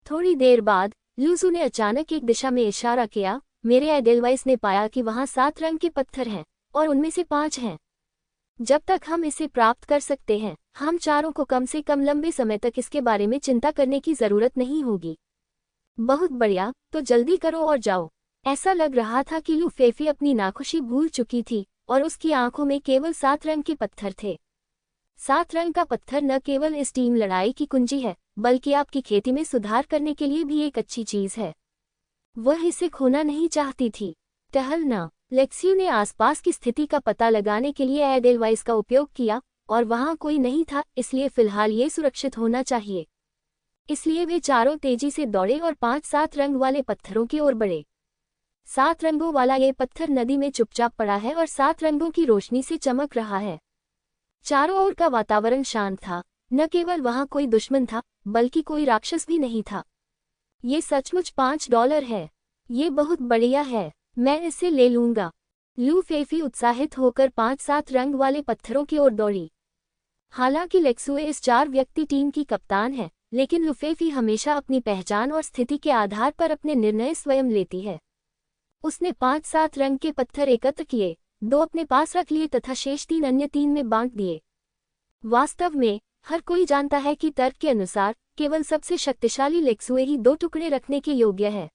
थोड़ी देर बाद लू जू ने अचानक एक दिशा में इशारा किया। मेरे एडेलवाइस ने पाया कि वहां 7 रंग के पत्थर हैं और उनमें से 5 हैं। जब तक हम इसे प्राप्त कर सकते हैं, हम चारों को कम से कम लंबे समय तक इसके बारे में चिंता करने की जरूरत नहीं होगी। बहुत बढ़िया, तो जल्दी करो और जाओ। ऐसा लग रहा था कि लू फेफी अपनी नाखुशी भूल चुकी थी और उसकी आंखों में केवल 7 रंग के पत्थर थे। 7 रंग का पत्थर न केवल इस टीम लड़ाई की कुंजी है, बल्कि आपकी खेती में सुधार करने के लिए भी एक अच्छी चीज है। वह इसे खोना नहीं चाहती थी। टहलना। लेक्सियो ने आसपास की स्थिति का पता लगाने के लिए एडेलवाइस का उपयोग किया और वहां कोई नहीं था, इसलिए फिलहाल ये सुरक्षित होना चाहिए। इसलिए वे चारों तेजी से दौड़े और 5-7 रंग वाले पत्थरों की ओर बढ़े। 7 रंगों वाला ये पत्थर नदी में चुपचाप पड़ा है और 7 रंगों की रोशनी से चमक रहा है। चारों ओर का वातावरण शांत था। न केवल वहां कोई दुश्मन था, बल्कि कोई राक्षस भी नहीं था। ये सचमुच $5 है। ये बहुत बढ़िया है, मैं इसे ले लूंगा। लू फेफी उत्साहित होकर 5-7 रंग वाले पत्थरों की ओर दौड़ी। हालांकि लेक्सुए इस 4 व्यक्ति टीम की कप्तान है, लेकिन लू फेफी हमेशा अपनी पहचान और स्थिति के आधार पर अपने निर्णय स्वयं लेती है। उसने 5-7 रंग के पत्थर एकत्र किए, 2 अपने पास रख लिए तथा शेष 3 अन्य 3 में बांट दिए। वास्तव में हर कोई जानता है कि तर्क के अनुसार केवल सबसे शक्तिशाली लेक्सुए ही 2 टुकड़े रखने के योग्य है,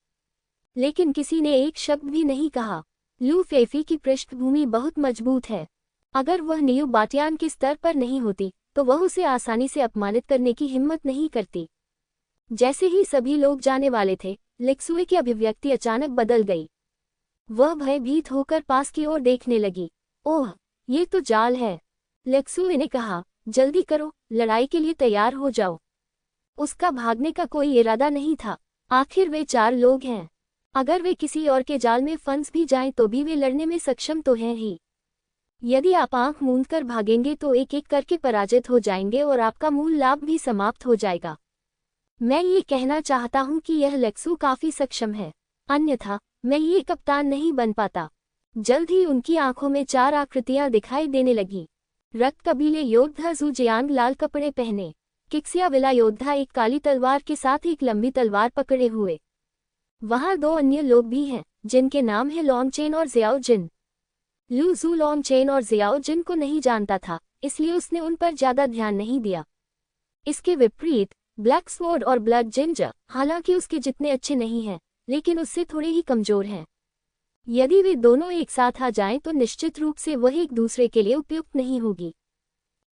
लेकिन किसी ने एक शब्द भी नहीं कहा। लू फेफी की पृष्ठभूमि बहुत मजबूत है। अगर वह न्यू बाटियान के स्तर पर नहीं होती तो वह उसे आसानी से अपमानित करने की हिम्मत नहीं करती। जैसे ही सभी लोग जाने वाले थे, लेक्सुए की अभिव्यक्ति अचानक बदल गई। वह भयभीत होकर पास की ओर देखने लगी। ओह, ये तो जाल है, लेक्सुए ने कहा। जल्दी करो, लड़ाई के लिए तैयार हो जाओ। उसका भागने का कोई इरादा नहीं था। आखिर वे 4 लोग हैं। अगर वे किसी और के जाल में फंस भी जाएं तो भी वे लड़ने में सक्षम तो हैं ही। यदि आप आंख मूंदकर भागेंगे तो एक एक करके पराजित हो जाएंगे और आपका मूल लाभ भी समाप्त हो जाएगा। मैं ये कहना चाहता हूं कि यह लेक्सु काफी सक्षम है, अन्यथा मैं ये कप्तान नहीं बन पाता। जल्द ही उनकी आंखों में 4 आकृतियां दिखाई देने लगी। रक्त कबीले योद्धा जू जियांग लाल कपड़े पहने, किक्सिया विला योद्धा एक काली तलवार के साथ एक लंबी तलवार पकड़े हुए। वहां 2 अन्य लोग भी हैं, जिनके नाम है लॉन्गचेन और जियाओ जिन। लू जू लॉन्गचेन और जियाओ जिन को नहीं जानता था, इसलिए उसने उन पर ज्यादा ध्यान नहीं दिया। इसके विपरीत ब्लैक स्वॉर्ड और ब्लड जिंजर हालांकि उसके जितने अच्छे नहीं हैं, लेकिन उससे थोड़े ही कमजोर हैं। यदि वे दोनों एक साथ आ जाएं तो निश्चित रूप से वह एक दूसरे के लिए उपयुक्त नहीं होगी।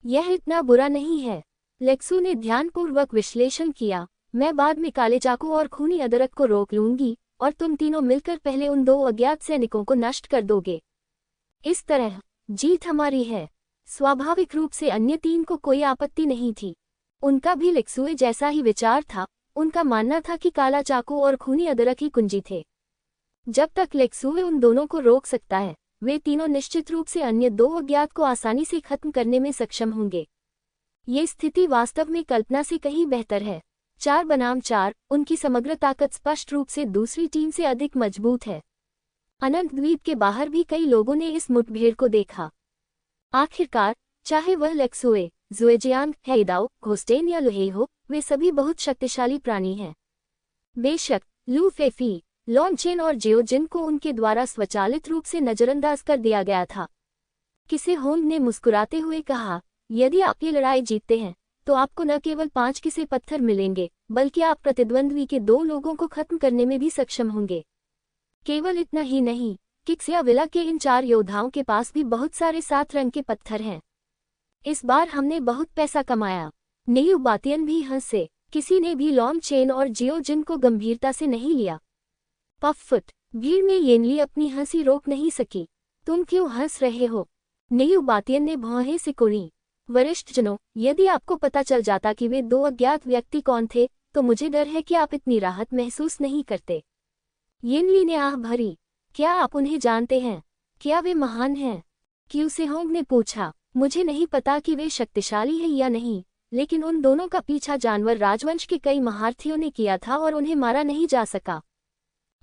यह इतना बुरा नहीं है, लेक्सु ने ध्यानपूर्वक विश्लेषण किया। मैं बाद में काले चाकू और खूनी अदरक को रोक लूंगी और तुम तीनों मिलकर पहले उन 2 अज्ञात सैनिकों को नष्ट कर दोगे। इस तरह जीत हमारी है। स्वाभाविक रूप से अन्य 3 को कोई आपत्ति नहीं थी। उनका भी लेक्सुए जैसा ही विचार था। उनका मानना था कि काला चाकू और खूनी अदरक ही कुंजी थे। जब तक लेक्सुए उन दोनों को रोक सकता है, वे तीनों निश्चित रूप से अन्य 2 अज्ञात को आसानी से खत्म करने में सक्षम होंगे। ये स्थिति वास्तव में कल्पना से कहीं बेहतर है। 4 बनाम 4, उनकी समग्र ताकत स्पष्ट रूप से दूसरी टीम से अधिक मजबूत है। अनंत द्वीप के बाहर भी कई लोगों ने इस मुठभेड़ को देखा। आखिरकार, चाहे वह लेक्सुए, ज़ुएजियांग, हेइदाओ, घोस्टेन या लुहे हो, वे सभी बहुत शक्तिशाली प्राणी हैं। बेशक लू फेफी, लॉन्गचेन और जियो जिन को उनके द्वारा स्वचालित रूप से नजरअंदाज कर दिया गया था। किसे होंग ने मुस्कुराते हुए कहा, यदि आप ये लड़ाई जीतते हैं तो आपको न केवल 5 किसे पत्थर मिलेंगे, बल्कि आप प्रतिद्वंद्वी के 2 लोगों को खत्म करने में भी सक्षम होंगे। केवल इतना ही नहीं, किक्सिया विला के इन 4 योद्धाओं के पास भी बहुत सारे 7 रंग के पत्थर हैं। इस बार हमने बहुत पैसा कमाया। न्यू बातियन भी हंसे। किसी ने भी लॉन्गचेन और जियो जिन को गंभीरता से नहीं लिया। पफुट, भीड़ में येनली अपनी हंसी रोक नहीं सकी। तुम क्यों हंस रहे हो? न्यू बातियन ने भौहें सिकोड़ी। वरिष्ठ जनों, यदि आपको पता चल जाता कि वे 2 अज्ञात व्यक्ति कौन थे, तो मुझे डर है कि आप इतनी राहत महसूस नहीं करते। येनली ने आह भरी। क्या आप उन्हें जानते हैं? क्या वे महान हैं? क्यूसेहोंग ने पूछा। मुझे नहीं पता कि वे शक्तिशाली हैं या नहीं, लेकिन उन दोनों का पीछा जानवर राजवंश के कई महारथियों ने किया था और उन्हें मारा नहीं जा सका।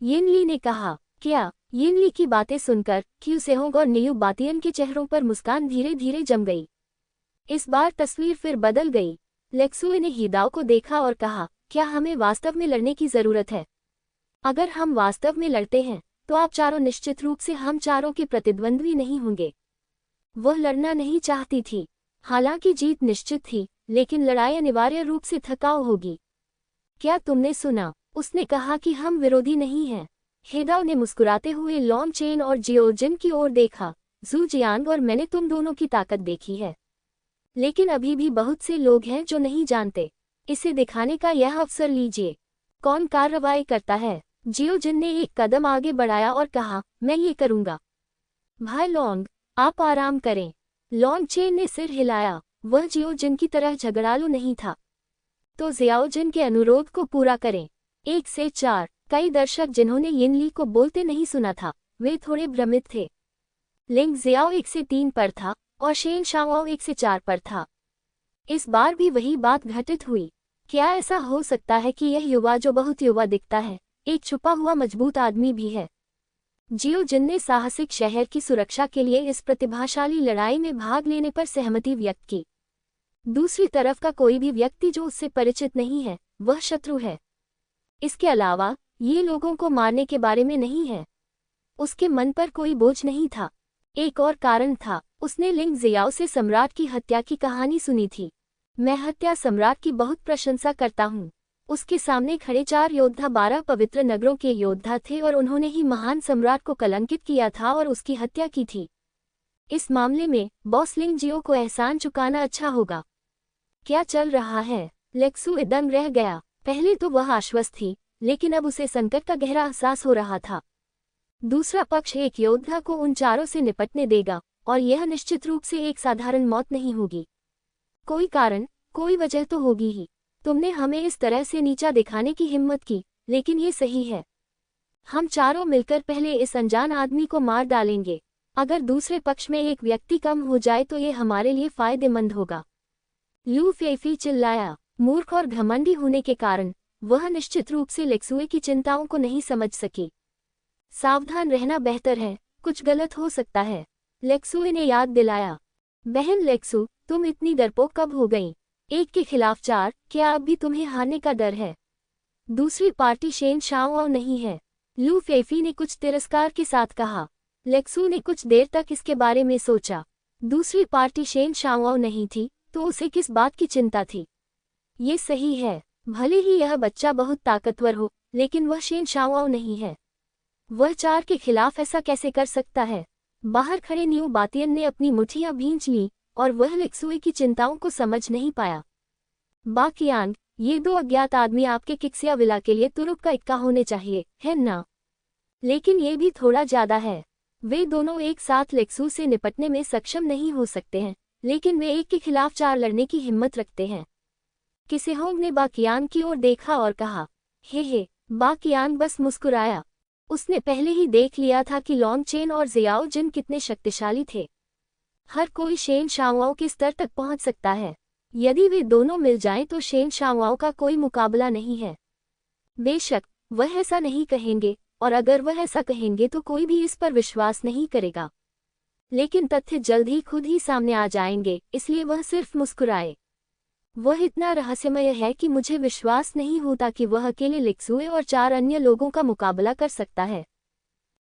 येनली ने कहा। क्या? येनली की बातें सुनकर क्यूसेहोंग और न्यू बातियन के चेहरों पर मुस्कान धीरे धीरे जम गई। इस बार तस्वीर फिर बदल गई। लेक्सुए ने हिदाओ को देखा और कहा, क्या हमें वास्तव में लड़ने की जरूरत है? अगर हम वास्तव में लड़ते हैं तो आप चारों निश्चित रूप से हम चारों के प्रतिद्वंद्वी नहीं होंगे। वह लड़ना नहीं चाहती थी। हालांकि जीत निश्चित थी, लेकिन लड़ाई अनिवार्य रूप से थकाऊ होगी। क्या तुमने सुना? उसने कहा कि हम विरोधी नहीं हैं। हिदाओ ने मुस्कुराते हुए लॉन्गचेन और जियो जिन की ओर देखा। जू जियांग और मैंने तुम दोनों की ताकत देखी है, लेकिन अभी भी बहुत से लोग हैं जो नहीं जानते। इसे दिखाने का यह अवसर लीजिए। कौन कार्रवाई करता है? जियो जिन ने एक कदम आगे बढ़ाया और कहा, मैं ये करूंगा। भाई लॉन्ग, आप आराम करें। लॉन्गचेन ने सिर हिलाया। वह जियो जिन की तरह झगड़ालू नहीं था। तो जियाओ जिन के अनुरोध को पूरा करें। 1 से 4। कई दर्शक जिन्होंने येनली को बोलते नहीं सुना था, वे थोड़े भ्रमित थे। लिंग जियाओ 1 से 3 पर था और शेन शाओ 1 से 4 पर था। इस बार भी वही बात घटित हुई। क्या ऐसा हो सकता है कि यह युवा जो बहुत युवा दिखता है, एक छुपा हुआ मजबूत आदमी भी है? जियो जिन ने साहसिक शहर की सुरक्षा के लिए इस प्रतिभाशाली लड़ाई में भाग लेने पर सहमति व्यक्त की। दूसरी तरफ का कोई भी व्यक्ति जो उससे परिचित नहीं है वह शत्रु है। इसके अलावा ये लोगों को मारने के बारे में नहीं है। उसके मन पर कोई बोझ नहीं था। एक और कारण था, उसने लिंग जियाओ से सम्राट की हत्या की कहानी सुनी थी। मैं हत्या सम्राट की बहुत प्रशंसा करता हूँ। उसके सामने खड़े 4 योद्धा 12 पवित्र नगरों के योद्धा थे और उन्होंने ही महान सम्राट को कलंकित किया था और उसकी हत्या की थी। इस मामले में बॉस लिंग जियो को एहसान चुकाना अच्छा होगा। क्या चल रहा है? लेक्सू दंग रह गया। पहले तो वह आश्वस्त थी, लेकिन अब उसे संकट का गहरा एहसास हो रहा था। दूसरा पक्ष एक योद्धा को उन 4 से निपटने देगा और यह निश्चित रूप से एक साधारण मौत नहीं होगी। कोई कारण, कोई वजह तो होगी ही। तुमने हमें इस तरह से नीचा दिखाने की हिम्मत की, लेकिन ये सही है। हम 4 मिलकर पहले इस अनजान आदमी को मार डालेंगे। अगर दूसरे पक्ष में एक व्यक्ति कम हो जाए तो ये हमारे लिए फायदेमंद होगा। लू फेफी चिल्लाया। मूर्ख और घमंडी होने के कारण वह निश्चित रूप से लेक्सुए की चिंताओं को नहीं समझ सकी। सावधान रहना बेहतर है, कुछ गलत हो सकता है, लेक्सुए ने याद दिलाया। बहन लेक्सु, तुम इतनी डरपोक कब हो गई? 1 के खिलाफ 4, क्या अब भी तुम्हें हारने का डर है? दूसरी पार्टी शेन शाओ नहीं है, लू फेफी ने कुछ तिरस्कार के साथ कहा। लेक्सु ने कुछ देर तक इसके बारे में सोचा। दूसरी पार्टी शेन शाओ नहीं थी तो उसे किस बात की चिंता थी? ये सही है, भले ही यह बच्चा बहुत ताकतवर हो, लेकिन वह शेन शाओ नहीं है। वह 4 के खिलाफ ऐसा कैसे कर सकता है? बाहर खड़े न्यू बातियन ने अपनी मुठ्ठियां भींच लीं और वह लेक्सुए की चिंताओं को समझ नहीं पाया। बाकियांग, ये 2 अज्ञात आदमी आपके किक्सिया विला के लिए तुरुप का इक्का होने चाहिए, है ना? लेकिन ये भी थोड़ा ज्यादा है। वे दोनों एक साथ लेक्सु से निपटने में सक्षम नहीं हो सकते हैं, लेकिन वे 1 के खिलाफ 4 लड़ने की हिम्मत रखते हैं। किसेहोंग ने बाकियांग की ओर देखा और कहा, हे। बाकियांग बस मुस्कुराया। उसने पहले ही देख लिया था कि लॉन्ग चेन और जियाओ जिन कितने शक्तिशाली थे। हर कोई शेन शाओ के स्तर तक पहुंच सकता है। यदि वे दोनों मिल जाएं तो शेन शाओ का कोई मुकाबला नहीं है। बेशक वह ऐसा नहीं कहेंगे, और अगर वह ऐसा कहेंगे तो कोई भी इस पर विश्वास नहीं करेगा। लेकिन तथ्य जल्द ही खुद ही सामने आ जाएंगे, इसलिए वह सिर्फ मुस्कुराए। वह इतना रहस्यमय है कि मुझे विश्वास नहीं होता कि वह अकेले लेक्सुए और 4 अन्य लोगों का मुकाबला कर सकता है।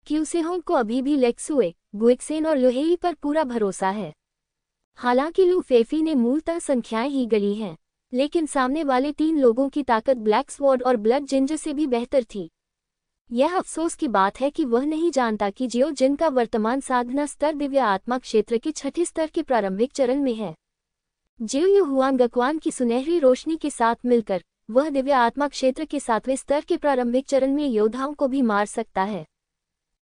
क्यूसेहोंग को अभी भी लेक्सुए, गुइक्सेन और लुहेई पर पूरा भरोसा है। हालांकि लू फेफी ने मूलतः संख्याएं ही गढ़ी हैं, लेकिन सामने वाले 3 लोगों की ताकत ब्लैक स्वॉर्ड और ब्लड जिंजर से भी बेहतर थी। यह अफसोस की बात है कि वह नहीं जानता कि जियो जिन का वर्तमान साधना स्तर दिव्य आत्मा क्षेत्र के 6ठे स्तर के प्रारंभिक चरण में है। जियो हुआंगक्वान की सुनहरी रोशनी के साथ मिलकर वह दिव्य आत्मा क्षेत्र के 7वें स्तर के प्रारंभिक चरण में योद्धाओं को भी मार सकता है।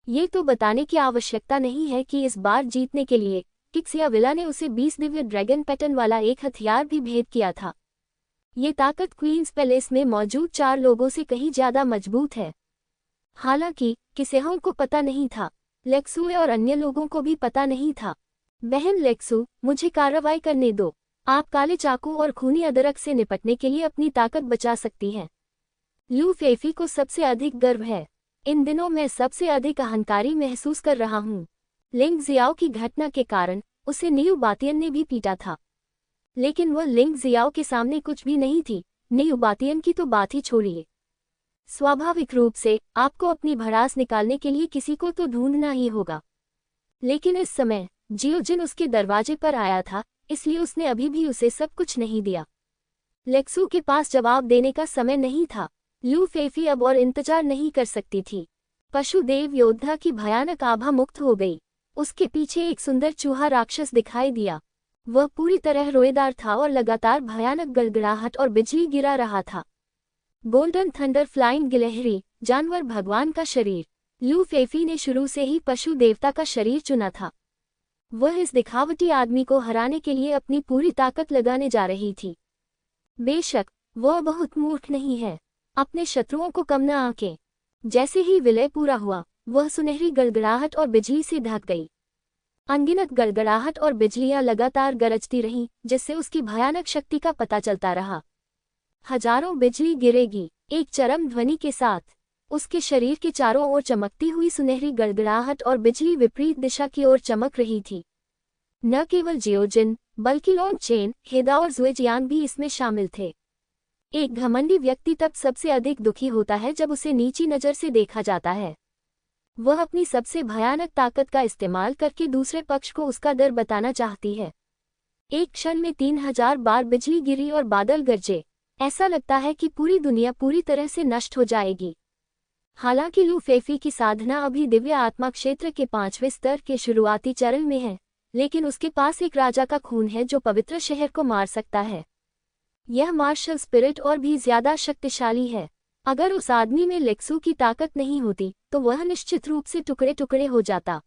ये तो बताने की आवश्यकता नहीं है कि इस बार जीतने के लिए किक्सिया विला ने उसे 20 दिव्य ड्रैगन पैटर्न वाला एक हथियार भी भेंट किया था। ये ताकत क्वींस पैलेस में मौजूद 4 लोगों से कहीं ज्यादा मजबूत है। हालांकि किसेहोंग को पता नहीं था, लेक्सुए और अन्य लोगों को भी पता नहीं था। बहन लेक्सु, मुझे कार्रवाई करने दो। आप काले चाकू और खूनी अदरक से निपटने के लिए अपनी ताकत बचा सकती हैं। लू फेफी को सबसे अधिक गर्व है। इन दिनों मैं सबसे अधिक अहंकारी महसूस कर रहा हूँ। लिंग जियाओ की घटना के कारण उसे न्यू बातियन ने भी पीटा था, लेकिन वह लिंग जियाओ के सामने कुछ भी नहीं थी। न्यू बातियन की तो बात ही छोड़िए। स्वाभाविक रूप से आपको अपनी भड़ास निकालने के लिए किसी को तो ढूंढना ही होगा। लेकिन इस समय जियो जिन उसके दरवाजे पर आया था, इसलिए उसने अभी भी उसे सब कुछ नहीं दिया। लेक्सु के पास जवाब देने का समय नहीं था। लू फेफी अब और इंतजार नहीं कर सकती थी। पशुदेव योद्धा की भयानक आभा मुक्त हो गई। उसके पीछे एक सुंदर चूहा राक्षस दिखाई दिया। वह पूरी तरह रोएदार था और लगातार भयानक गड़गड़ाहट और बिजली गिरा रहा था। गोल्डन थंडर फ्लाइंग गिलहरी जानवर भगवान का शरीर। लू फेफी ने शुरू से ही पशु देवता का शरीर चुना था। वह इस दिखावटी आदमी को हराने के लिए अपनी पूरी ताकत लगाने जा रही थी। बेशक वह बहुत मूर्ख नहीं है। अपने शत्रुओं को कम न आंके। जैसे ही विलय पूरा हुआ, वह सुनहरी गड़गड़ाहट और बिजली से ढक गई। अनगिनत गड़गड़ाहट और बिजलियां लगातार गरजती रहीं, जिससे उसकी भयानक शक्ति का पता चलता रहा। हजारों बिजली गिरेगी, एक चरम ध्वनि के साथ। उसके शरीर के चारों ओर चमकती हुई सुनहरी गड़गड़ाहट और बिजली विपरीत दिशा की ओर चमक रही थी। न केवल जियोजिन बल्कि लॉन्ग चेन, हेदा और ज़ुएजियांग भी इसमें शामिल थे। एक घमंडी व्यक्ति तब सबसे अधिक दुखी होता है जब उसे नीची नज़र से देखा जाता है। वह अपनी सबसे भयानक ताकत का इस्तेमाल करके दूसरे पक्ष को उसका डर बताना चाहती है। एक क्षण में 3000 बार बिजली गिरी और बादल गरजे। ऐसा लगता है कि पूरी दुनिया पूरी तरह से नष्ट हो जाएगी। हालांकि लू फेफी की साधना अभी दिव्य आत्मा क्षेत्र के 5वें स्तर के शुरुआती चरण में है, लेकिन उसके पास एक राजा का खून है जो पवित्र शहर को मार सकता है। यह मार्शल स्पिरिट और भी ज्यादा शक्तिशाली है। अगर उस आदमी में लेक्सू की ताकत नहीं होती तो वह निश्चित रूप से टुकड़े टुकड़े हो जाता।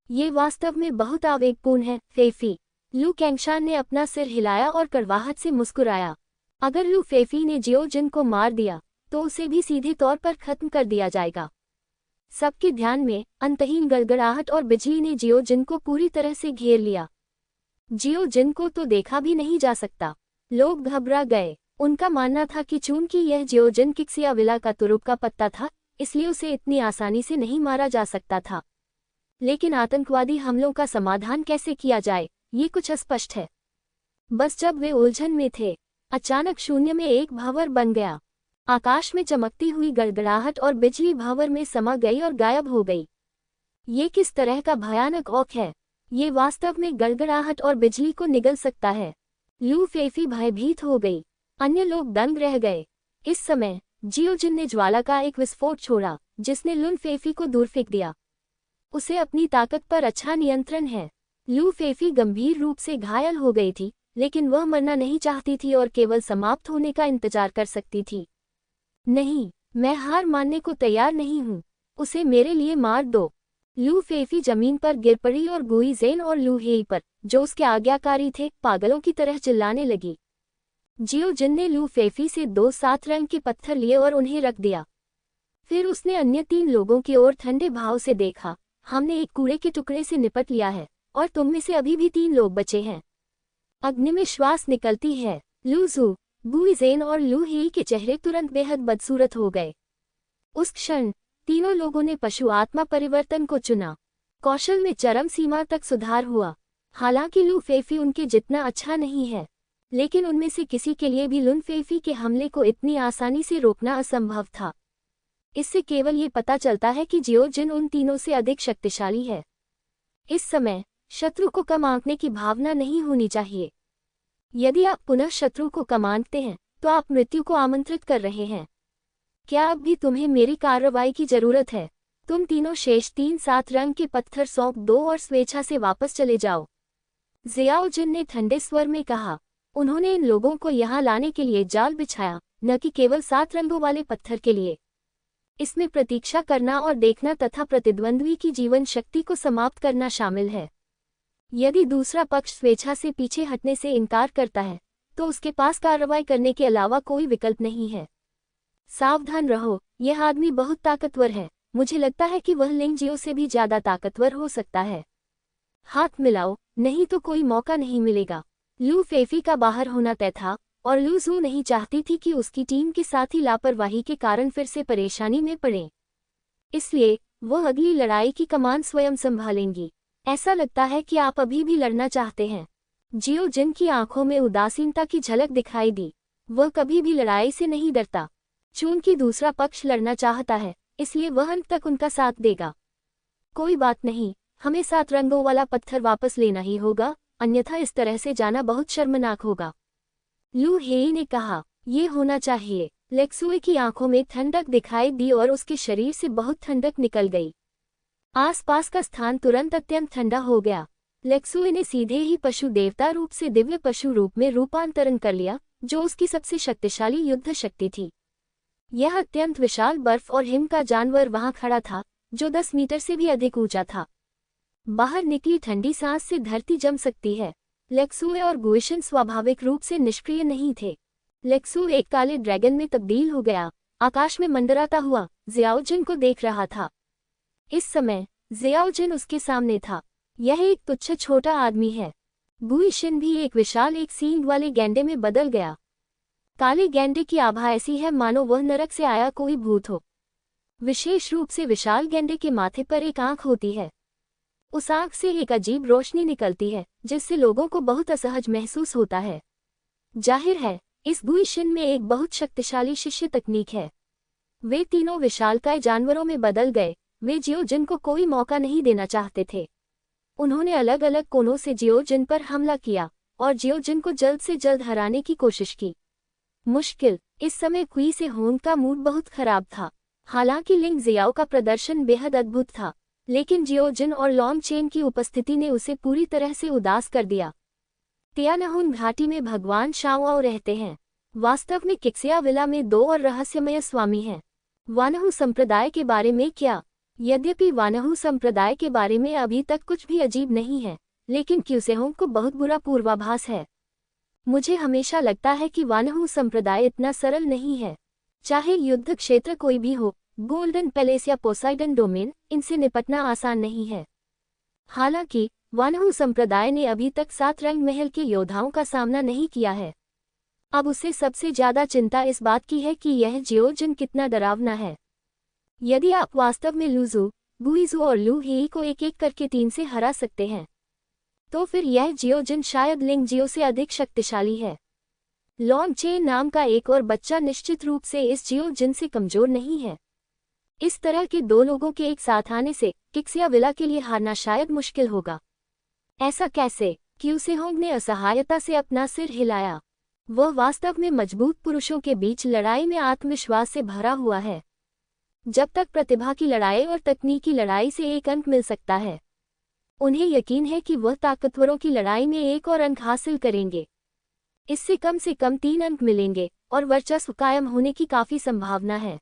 ये वास्तव में बहुत आवेगपूर्ण है, फेफी। लू कैंगशान ने अपना सिर हिलाया और कड़वाहट से मुस्कुराया। अगर लू फेफी ने जियोजिन को मार दिया तो उसे भी सीधे तौर पर खत्म कर दिया जाएगा। सबके ध्यान में अंतहीन गड़गड़ाहट और बिजली ने जियोजिन को पूरी तरह से घेर लिया। जियोजिन को तो देखा भी नहीं जा सकता। लोग घबरा गए। उनका मानना था कि चूंकि यह जियोजिन किक्सियाविला का तुरुप का पत्ता था, इसलिए उसे इतनी आसानी से नहीं मारा जा सकता था। लेकिन आतंकवादी हमलों का समाधान कैसे किया जाए, ये कुछ अस्पष्ट है। बस जब वे उलझन में थे, अचानक शून्य में एक भंवर बन गया। आकाश में चमकती हुई गड़गड़ाहट और बिजली भंवर में समा गई और गायब हो गई। ये किस तरह का भयानक औक है। ये वास्तव में गड़गड़ाहट और बिजली को निगल सकता है। लू फेफी भयभीत हो गई। अन्य लोग दंग रह गए। इस समय जियोजिन ने ज्वाला का एक विस्फोट छोड़ा जिसने लुन फेफी को दूर फेंक दिया। उसे अपनी ताकत पर अच्छा नियंत्रण है। लू फेफी गंभीर रूप से घायल हो गई थी, लेकिन वह मरना नहीं चाहती थी और केवल समाप्त होने का इंतजार कर सकती थी। नहीं, मैं हार मानने को तैयार नहीं हूँ। उसे मेरे लिए मार दो। लू फेफी जमीन पर गिर पड़ी और गुई ज़ेन और लू हेई पर, जो उसके आज्ञाकारी थे, पागलों की तरह चिल्लाने लगी। जियोजिन ने लू फेफी से 2 7 रंग के पत्थर लिए और उन्हें रख दिया। फिर उसने अन्य 3 लोगों की ओर ठंडे भाव से देखा। हमने एक कूड़े के टुकड़े से निपट लिया है और तुम में से अभी भी 3 लोग बचे हैं। अग्नि में श्वास निकलती है। लू जू, गुई ज़ेन और लू हेई के चेहरे तुरंत बेहद बदसूरत हो गए। उस क्षण तीनों लोगों ने पशु आत्मा परिवर्तन को चुना। कौशल में चरम सीमा तक सुधार हुआ। हालांकि लू फेफी उनके जितना अच्छा नहीं है, लेकिन उनमें से किसी के लिए भी लुन फेफी के हमले को इतनी आसानी से रोकना असंभव था। इससे केवल ये पता चलता है कि जियोजिन उन तीनों से अधिक शक्तिशाली है। इस समय शत्रु को कम आंकने की भावना नहीं होनी चाहिए। यदि आप पुनः शत्रु को कम आंकते हैं तो आप मृत्यु को आमंत्रित कर रहे हैं। क्या अब भी तुम्हें मेरी कार्रवाई की जरूरत है? तुम तीनों शेष 3 7 रंग के पत्थर सौंप दो और स्वेच्छा से वापस चले जाओ, जियाओजिन ने ठंडे स्वर में कहा। उन्होंने इन लोगों को यहाँ लाने के लिए जाल बिछाया, न कि केवल 7 रंगों वाले पत्थर के लिए। इसमें प्रतीक्षा करना और देखना तथा प्रतिद्वंद्वी की जीवन शक्ति को समाप्त करना शामिल है। यदि दूसरा पक्ष स्वेच्छा से पीछे हटने से इनकार करता है तो उसके पास कार्रवाई करने के अलावा कोई विकल्प नहीं है। सावधान रहो, यह आदमी बहुत ताकतवर है। मुझे लगता है कि वह लिंगजियो से भी ज्यादा ताकतवर हो सकता है। हाथ मिलाओ, नहीं तो कोई मौका नहीं मिलेगा। लू फेफी का बाहर होना तय था और लू जू नहीं चाहती थी कि उसकी टीम के साथी लापरवाही के कारण फिर से परेशानी में पड़े। इसलिए वह अगली लड़ाई की कमान स्वयं संभालेंगी। ऐसा लगता है कि आप अभी भी लड़ना चाहते हैं। जियोजिन की आंखों में उदासीनता की झलक दिखाई दी। वह कभी भी लड़ाई से नहीं डरता। चूंकि दूसरा पक्ष लड़ना चाहता है, इसलिए वह अंत तक उनका साथ देगा। कोई बात नहीं, हमें 7 रंगों वाला पत्थर वापस लेना ही होगा, अन्यथा इस तरह से जाना बहुत शर्मनाक होगा। लू हेई ने कहा, ये होना चाहिए। लेक्सुए की आंखों में ठंडक दिखाई दी और उसके शरीर से बहुत ठंडक निकल गई। आसपास का स्थान तुरंत अत्यंत ठंडा हो गया। लेक्सुए ने सीधे ही पशु देवता रूप से दिव्य पशु रूप में रूपांतरण कर लिया, जो उसकी सबसे शक्तिशाली युद्ध शक्ति थी। यह अत्यंत विशाल बर्फ और हिम का जानवर वहां खड़ा था, जो 10 मीटर से भी अधिक ऊंचा था। बाहर निकली ठंडी सांस से धरती जम सकती है। लेक्सुए और गुइशन स्वाभाविक रूप से निष्क्रिय नहीं थे। लेक्सुए एक काले ड्रैगन में तब्दील हो गया, आकाश में मंडराता हुआ जियाओजिन को देख रहा था। इस समय जियाओजिन उसके सामने था। यह एक तुच्छ छोटा आदमी है। गुइशन भी एक विशाल एक सींग वाले गैंडे में बदल गया। काले गैंडे की आभा ऐसी है मानो वह नरक से आया कोई भूत हो। विशेष रूप से विशाल गैंडे के माथे पर एक आंख होती है। उस आंख से एक अजीब रोशनी निकलती है जिससे लोगों को बहुत असहज महसूस होता है। जाहिर है, इस गुइशिन में एक बहुत शक्तिशाली शिष्य तकनीक है। वे तीनों विशालकाय जानवरों में बदल गए। वे जियोजिन को कोई मौका नहीं देना चाहते थे। उन्होंने अलग अलग कोनों से जियोजिन पर हमला किया और जियोजिन को जल्द से जल्द हराने की कोशिश की। मुश्किल। इस समय क्वी से होंग का मूड बहुत खराब था। हालांकि लिंग जियाओ का प्रदर्शन बेहद अद्भुत था, लेकिन जियोजिन और लॉन्ग चेन की उपस्थिति ने उसे पूरी तरह से उदास कर दिया। तियानहुन घाटी में भगवान शाओआओ रहते हैं। वास्तव में किक्सिया विला में 2 और रहस्यमय स्वामी हैं। वानहु संप्रदाय के बारे में क्या? यद्यपि वानहु संप्रदाय के बारे में अभी तक कुछ भी अजीब नहीं है, लेकिन क्यूसेहोंग को बहुत बुरा पूर्वाभास है। मुझे हमेशा लगता है कि वानहु संप्रदाय इतना सरल नहीं है। चाहे युद्ध क्षेत्र कोई भी हो, गोल्डन पैलेस या पोसाइडन डोमेन, इनसे निपटना आसान नहीं है। हालांकि वानहु संप्रदाय ने अभी तक 7 रंग महल के योद्धाओं का सामना नहीं किया है। अब उसे सबसे ज्यादा चिंता इस बात की है कि यह जियोजिन कितना डरावना है। यदि आप वास्तव में लुजू, गुइजू और लू हेई को एक एक करके 3 से हरा सकते हैं, तो फिर यह जियोजिन शायद लिंग जियो से अधिक शक्तिशाली है। लॉन्ग चेन नाम का एक और बच्चा निश्चित रूप से इस जियोजिन से कमजोर नहीं है। इस तरह के 2 लोगों के एक साथ आने से किक्सिया विला के लिए हारना शायद मुश्किल होगा। ऐसा कैसे? क्यूसेहोंग ने असहायता से अपना सिर हिलाया। वह वास्तव में मजबूत पुरुषों के बीच लड़ाई में आत्मविश्वास से भरा हुआ है। जब तक प्रतिभा की लड़ाई और तकनीकी लड़ाई से एक अंक मिल सकता है, उन्हें यकीन है कि वह ताकतवरों की लड़ाई में एक और अंक हासिल करेंगे। इससे कम से कम 3 अंक मिलेंगे और वर्चस्व कायम होने की काफी संभावना है।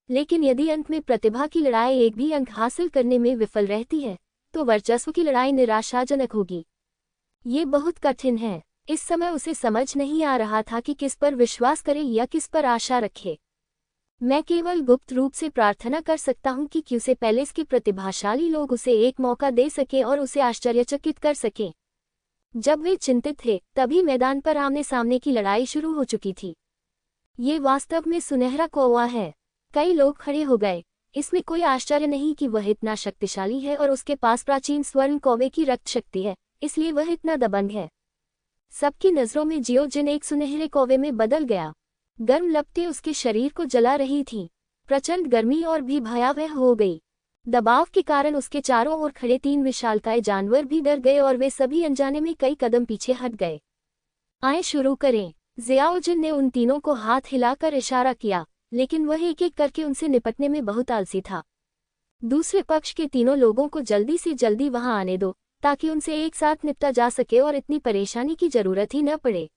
लेकिन यदि अंत में प्रतिभा की लड़ाई एक भी अंक हासिल करने में विफल रहती है, तो वर्चस्व की लड़ाई निराशाजनक होगी। ये बहुत कठिन है। इस समय उसे समझ नहीं आ रहा था कि किस पर विश्वास करे या किस पर आशा रखे। मैं केवल गुप्त रूप से प्रार्थना कर सकता हूं कि क्यूसे पैलेस के प्रतिभाशाली लोग उसे एक मौका दे सकें और उसे आश्चर्यचकित कर सकें। जब वे चिंतित थे, तभी मैदान पर आमने सामने की लड़ाई शुरू हो चुकी थी। ये वास्तव में सुनहरा कौवा है। कई लोग खड़े हो गए। इसमें कोई आश्चर्य नहीं कि वह इतना शक्तिशाली है और उसके पास प्राचीन स्वर्ण कौवे की रक्त शक्ति है, इसलिए वह इतना दबंग है। सबकी नजरों में जियोजिन एक सुनहरे कौवे में बदल गया। गर्म लपटें उसके शरीर को जला रही थीं। प्रचंड गर्मी और भी भयावह हो गई। दबाव के कारण उसके चारों ओर खड़े 3 विशालकाय जानवर भी डर गए और वे सभी अनजाने में कई कदम पीछे हट गए। आए शुरू करें। जियाओजिन ने उन तीनों को हाथ हिलाकर इशारा किया, लेकिन वह एक एक करके उनसे निपटने में बहुत आलसी था। दूसरे पक्ष के तीनों लोगों को जल्दी से जल्दी वहां आने दो, ताकि उनसे एक साथ निपटा जा सके और इतनी परेशानी की जरूरत ही न पड़े।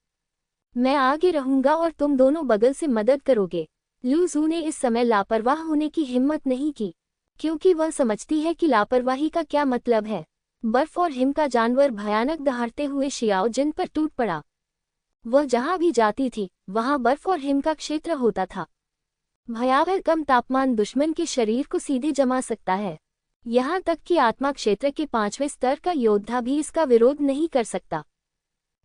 मैं आगे रहूंगा और तुम दोनों बगल से मदद करोगे। लू जू ने इस समय लापरवाह होने की हिम्मत नहीं की, क्योंकि वह समझती है कि लापरवाही का क्या मतलब है। बर्फ और हिम का जानवर भयानक दहाड़ते हुए शियाओजिन पर टूट पड़ा। वह जहां भी जाती थी, वहां बर्फ और हिम का क्षेत्र होता था। भयावह कम तापमान दुश्मन के शरीर को सीधे जमा सकता है। यहाँ तक कि आत्मा क्षेत्र के 5वें स्तर का योद्धा भी इसका विरोध नहीं कर सकता।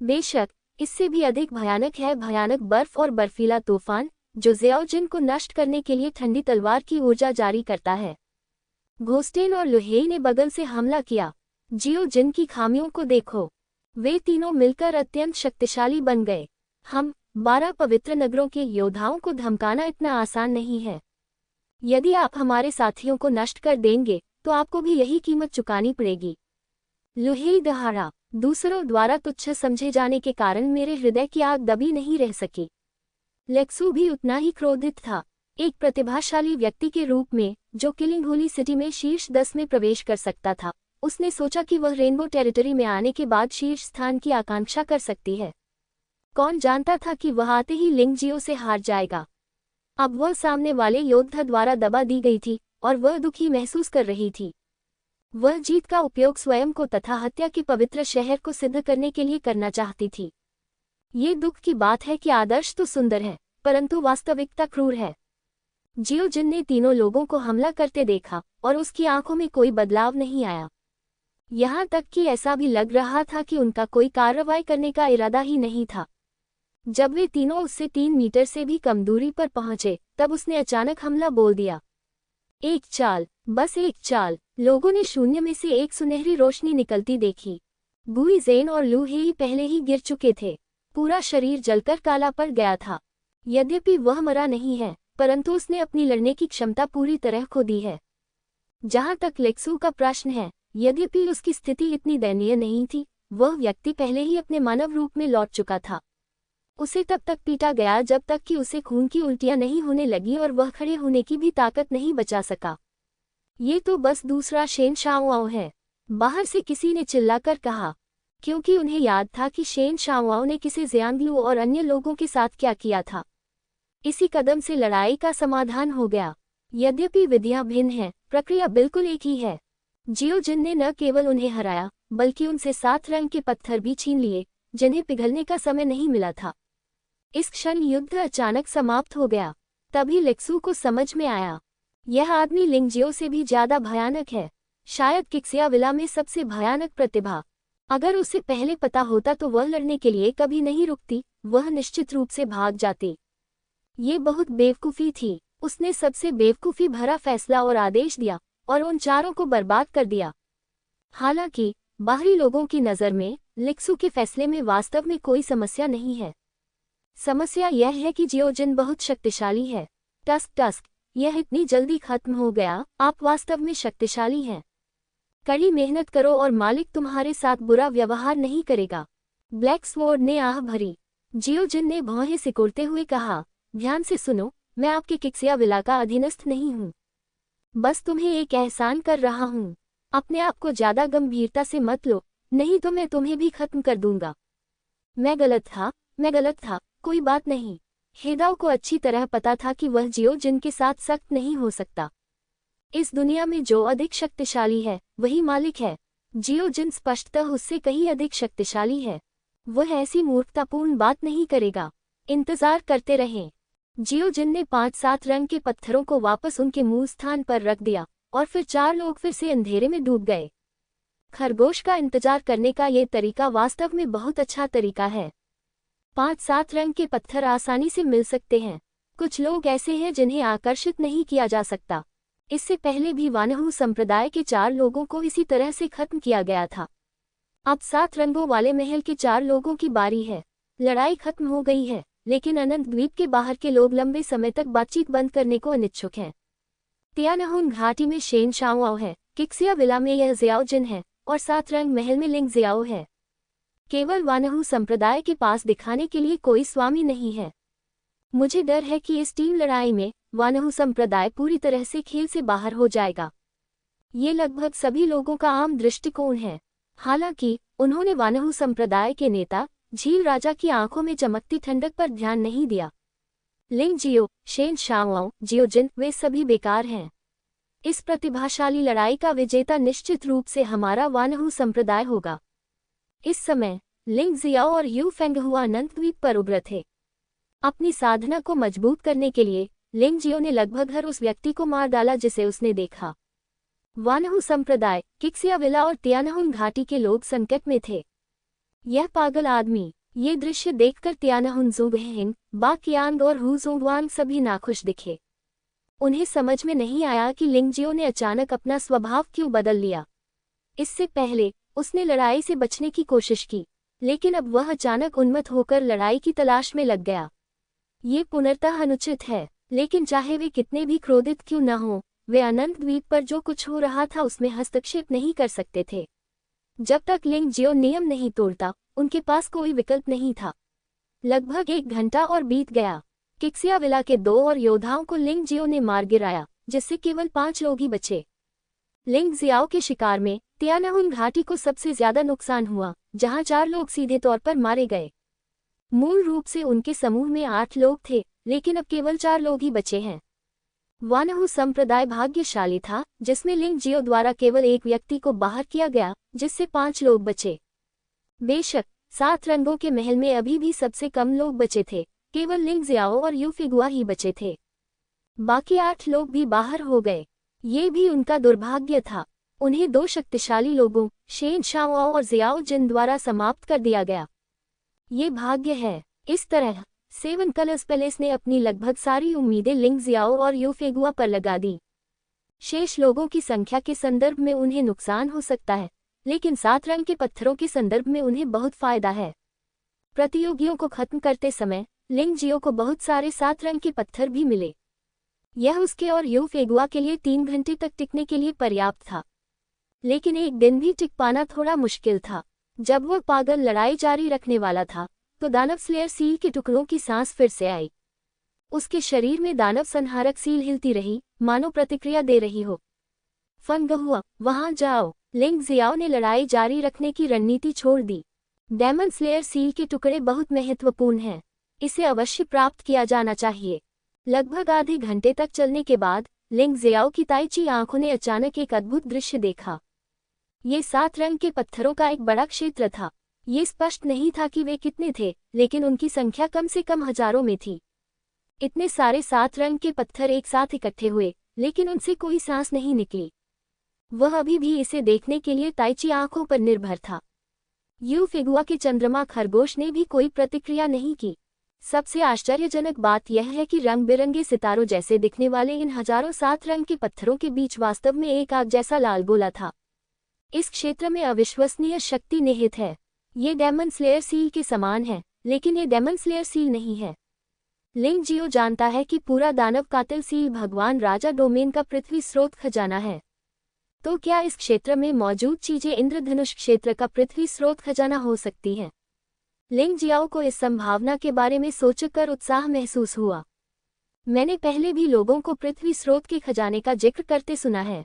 बेशक, इससे भी अधिक भयानक है भयानक बर्फ और बर्फीला तूफान, जो जियाओजिन को नष्ट करने के लिए ठंडी तलवार की ऊर्जा जारी करता है। घोस्टेन और लुहेई ने बगल से हमला किया। जियोजिन की खामियों को देखो। वे तीनों मिलकर अत्यंत शक्तिशाली बन गए। हम 12 पवित्र नगरों के योद्धाओं को धमकाना इतना आसान नहीं है। यदि आप हमारे साथियों को नष्ट कर देंगे, तो आपको भी यही कीमत चुकानी पड़ेगी। लुहेई दहाड़ा। दूसरों द्वारा तुच्छ समझे जाने के कारण मेरे हृदय की आग दबी नहीं रह सकी। लेक्सू भी उतना ही क्रोधित था। एक प्रतिभाशाली व्यक्ति के रूप में, जो किलिंग होली सिटी में शीर्ष 10 में प्रवेश कर सकता था, उसने सोचा कि वह रेनबो टेरिटरी में आने के बाद शीर्ष स्थान की आकांक्षा कर सकती है। कौन जानता था कि वह आते ही लिंग जियो से हार जाएगा। अब वह सामने वाले योद्धा द्वारा दबा दी गई थी और वह दुखी महसूस कर रही थी। वह जीत का उपयोग स्वयं को तथा हत्या के पवित्र शहर को सिद्ध करने के लिए करना चाहती थी। ये दुख की बात है कि आदर्श तो सुंदर है, परंतु वास्तविकता क्रूर है। जियोजिन ने तीनों लोगों को हमला करते देखा और उसकी आंखों में कोई बदलाव नहीं आया। यहाँ तक कि ऐसा भी लग रहा था कि उनका कोई कार्रवाई करने का इरादा ही नहीं था। जब वे तीनों उससे 3 मीटर से भी कम दूरी पर पहुंचे, तब उसने अचानक हमला बोल दिया। एक चाल, बस एक चाल। लोगों ने शून्य में से एक सुनहरी रोशनी निकलती देखी। गुई ज़ेन और लू हेई पहले ही गिर चुके थे। पूरा शरीर जलकर काला पड़ गया था। यद्यपि वह मरा नहीं है, परंतु उसने अपनी लड़ने की क्षमता पूरी तरह खो दी है। जहां तक लेक्सू का प्रश्न है, यद्यपि उसकी स्थिति इतनी दयनीय नहीं थी, वह व्यक्ति पहले ही अपने मानव रूप में लौट चुका था। उसे तब तक पीटा गया जब तक कि उसे खून की उल्टियां नहीं होने लगी और वह खड़े होने की भी ताकत नहीं बचा सका। ये तो बस दूसरा शेन शाओआओ है, बाहर से किसी ने चिल्लाकर कहा, क्योंकि उन्हें याद था कि शेन शाओआओ ने किसे ज़ियांगलू और अन्य लोगों के साथ क्या किया था। इसी कदम से लड़ाई का समाधान हो गया। यद्यपि विधियां भिन्न हैं, प्रक्रिया बिल्कुल एक ही है। जियो जिन ने न केवल उन्हें हराया, बल्कि उनसे 7 रंग के पत्थर भी छीन लिए, जिन्हें पिघलने का समय नहीं मिला था। इस क्षण युद्ध अचानक समाप्त हो गया। तभी लेक्सू को समझ में आया, यह आदमी लिंगजियो से भी ज्यादा भयानक है, शायद किक्सियाविला में सबसे भयानक प्रतिभा। अगर उसे पहले पता होता तो वह लड़ने के लिए कभी नहीं रुकती, वह निश्चित रूप से भाग जाती। ये बहुत बेवकूफ़ी थी। उसने सबसे बेवकूफ़ी भरा फैसला और आदेश दिया, और उन चारों को बर्बाद कर दिया। हालांकि बाहरी लोगों की नज़र में लेक्सू के फैसले में वास्तव में कोई समस्या नहीं है। समस्या यह है कि जियोजिन बहुत शक्तिशाली है। टस्क, यह इतनी जल्दी खत्म हो गया, आप वास्तव में शक्तिशाली हैं। कड़ी मेहनत करो और मालिक तुम्हारे साथ बुरा व्यवहार नहीं करेगा। ब्लैक स्वॉर्ड ने आह भरी। जियोजिन ने भौहें सिकुड़ते हुए कहा, ध्यान से सुनो, मैं आपके किक्सियाविला का अधीनस्थ नहीं हूँ। बस तुम्हें एक एहसान कर रहा हूँ। अपने आप को ज्यादा गंभीरता से मत लो, नहीं तो मैं तुम्हें भी खत्म कर दूंगा। मैं गलत था, कोई बात नहीं। हेदाओ को अच्छी तरह पता था कि वह जियोजिन के साथ सख्त नहीं हो सकता। इस दुनिया में जो अधिक शक्तिशाली है, वही मालिक है। जियोजिन स्पष्टतः उससे कहीं अधिक शक्तिशाली है। वह ऐसी मूर्खतापूर्ण बात नहीं करेगा। इंतजार करते रहें। जियोजिन ने 5-7 रंग के पत्थरों को वापस उनके मूल स्थान पर रख दिया, और फिर 4 लोग फिर से अंधेरे में डूब गए। खरगोश का इंतजार करने का ये तरीका वास्तव में बहुत अच्छा तरीका है। 5-7 रंग के पत्थर आसानी से मिल सकते हैं। कुछ लोग ऐसे हैं जिन्हें आकर्षित नहीं किया जा सकता। इससे पहले भी वानहु संप्रदाय के 4 लोगों को इसी तरह से खत्म किया गया था। अब 7 रंगों वाले महल के 4 लोगों की बारी है। लड़ाई खत्म हो गई है, लेकिन अनंत द्वीप के बाहर के लोग लंबे समय तक बातचीत बंद करने को अनिच्छुक हैं। तियानहुन घाटी में शेन शाओआओ है, किक्सियाविला में यह ज़ियाओजिन है, और 7 रंग महल में लिंग ज़ियाओ है। केवल वानहु संप्रदाय के पास दिखाने के लिए कोई स्वामी नहीं है। मुझे डर है कि इस टीम लड़ाई में वानहु संप्रदाय पूरी तरह से खेल से बाहर हो जाएगा। ये लगभग सभी लोगों का आम दृष्टिकोण है। हालांकि उन्होंने वानहु संप्रदाय के नेता झील राजा की आंखों में चमकती ठंडक पर ध्यान नहीं दिया। लिंग जियो, शेन शाओआओ, जियोजिन, वे सभी बेकार हैं। इस प्रतिभाशाली लड़ाई का विजेता निश्चित रूप से हमारा वानहु संप्रदाय होगा। इस समय लिंग ज़ियाओ और यू फेंगहुआ अनंत द्वीप पर उभरे थे। अपनी साधना को मजबूत करने के लिए लिंग जियो ने लगभग हर उस व्यक्ति को मार डाला जिसे उसने देखा। वानहु संप्रदाय, किक्सियाविला और तियानहुन घाटी के लोग संकट में थे। यह पागल आदमी, ये दृश्य देखकर तियानहुन ज़ुबहेंग, बाकियांग और हुज़ोंगवांग सभी नाखुश दिखे। उन्हें समझ में नहीं आया कि लिंगजियो ने अचानक अपना स्वभाव क्यों बदल लिया। इससे पहले उसने लड़ाई से बचने की कोशिश की, लेकिन अब वह अचानक उन्मत्त होकर लड़ाई की तलाश में लग गया। ये पूर्णतः अनुचित है, लेकिन चाहे वे कितने भी क्रोधित क्यों न हों, वे अनंत द्वीप पर जो कुछ हो रहा था उसमें हस्तक्षेप नहीं कर सकते थे। जब तक लिंग जियो नियम नहीं तोड़ता, उनके पास कोई विकल्प नहीं था। लगभग 1 घंटा और बीत गया। किक्सियाविला के 2 और योद्धाओं को लिंग जियो ने मार गिराया, जिससे केवल 5 लोग ही बचे। लिंग ज़ियाओ के शिकार में तियानहुन घाटी को सबसे ज्यादा नुकसान हुआ, जहां 4 लोग सीधे तौर पर मारे गए। मूल रूप से उनके समूह में 8 लोग थे, लेकिन अब केवल 4 लोग ही बचे हैं। वानहु संप्रदाय भाग्यशाली था, जिसमें लिंग जियो द्वारा केवल एक व्यक्ति को बाहर किया गया, जिससे 5 लोग बचे। बेशक 7 रंगों के महल में अभी भी सबसे कम लोग बचे थे, केवल लिंग ज़ियाओ और यू फेंगहुआ ही बचे थे। बाकी 8 लोग भी बाहर हो गए। ये भी उनका दुर्भाग्य था। उन्हें 2 शक्तिशाली लोगों, शेन शाओआओ और ज़ियाओजिन द्वारा समाप्त कर दिया गया। ये भाग्य है। इस तरह 7 कलर्स पैलेस ने अपनी लगभग सारी उम्मीदें लिंग ज़ियाओ और यू फेंगहुआ पर लगा दी। शेष लोगों की संख्या के संदर्भ में उन्हें नुकसान हो सकता है, लेकिन 7 रंग के पत्थरों के संदर्भ में उन्हें बहुत फायदा है। प्रतियोगियों को खत्म करते समय लिंग जियो को बहुत सारे 7 रंग के पत्थर भी मिले। यह उसके और यू फेगुआ के लिए 3 घंटे तक टिकने के लिए पर्याप्त था, लेकिन एक दिन भी टिक पाना थोड़ा मुश्किल था। जब वह पागल लड़ाई जारी रखने वाला था तो दानव स्लेयर सील के टुकड़ों की सांस फिर से आई। उसके शरीर में दानव संहारक सील हिलती रही, मानो प्रतिक्रिया दे रही हो। फंगहुआ, वहां जाओ। लिंग जियाओ ने लड़ाई जारी रखने की रणनीति छोड़ दी। डेमन स्लेयर सील के टुकड़े बहुत महत्वपूर्ण हैं, इसे अवश्य प्राप्त किया जाना चाहिए। लगभग आधे घंटे तक चलने के बाद लिंग जियाओ की ताइची आंखों ने अचानक एक अद्भुत दृश्य देखा। ये 7 रंग के पत्थरों का एक बड़ा क्षेत्र था। ये स्पष्ट नहीं था कि वे कितने थे, लेकिन उनकी संख्या कम से कम हजारों में थी। इतने सारे 7 रंग के पत्थर एक साथ इकट्ठे हुए, लेकिन उनसे कोई सांस नहीं निकली। वह अभी भी इसे देखने के लिए ताइची आंखों पर निर्भर था। यू फेगुआ के चंद्रमा खरगोश ने भी कोई प्रतिक्रिया नहीं की। सबसे आश्चर्यजनक बात यह है कि रंग बिरंगे सितारों जैसे दिखने वाले इन हजारों 7 रंग के पत्थरों के बीच वास्तव में एक आग जैसा लाल गोला था। इस क्षेत्र में अविश्वसनीय शक्ति निहित है। ये डेमन स्लेयर सील के समान है, लेकिन ये डेमन स्लेयर सील नहीं है। लिंग जियो जानता है कि पूरा दानव कातिल सील भगवान राजा डोमेन का पृथ्वी स्रोत खजाना है। तो क्या इस क्षेत्र में मौजूद चीजें इंद्रधनुष क्षेत्र का पृथ्वी स्रोत खजाना हो सकती हैं? लिंग जियाओ को इस संभावना के बारे में सोचकर उत्साह महसूस हुआ। मैंने पहले भी लोगों को पृथ्वी स्रोत के खजाने का जिक्र करते सुना है।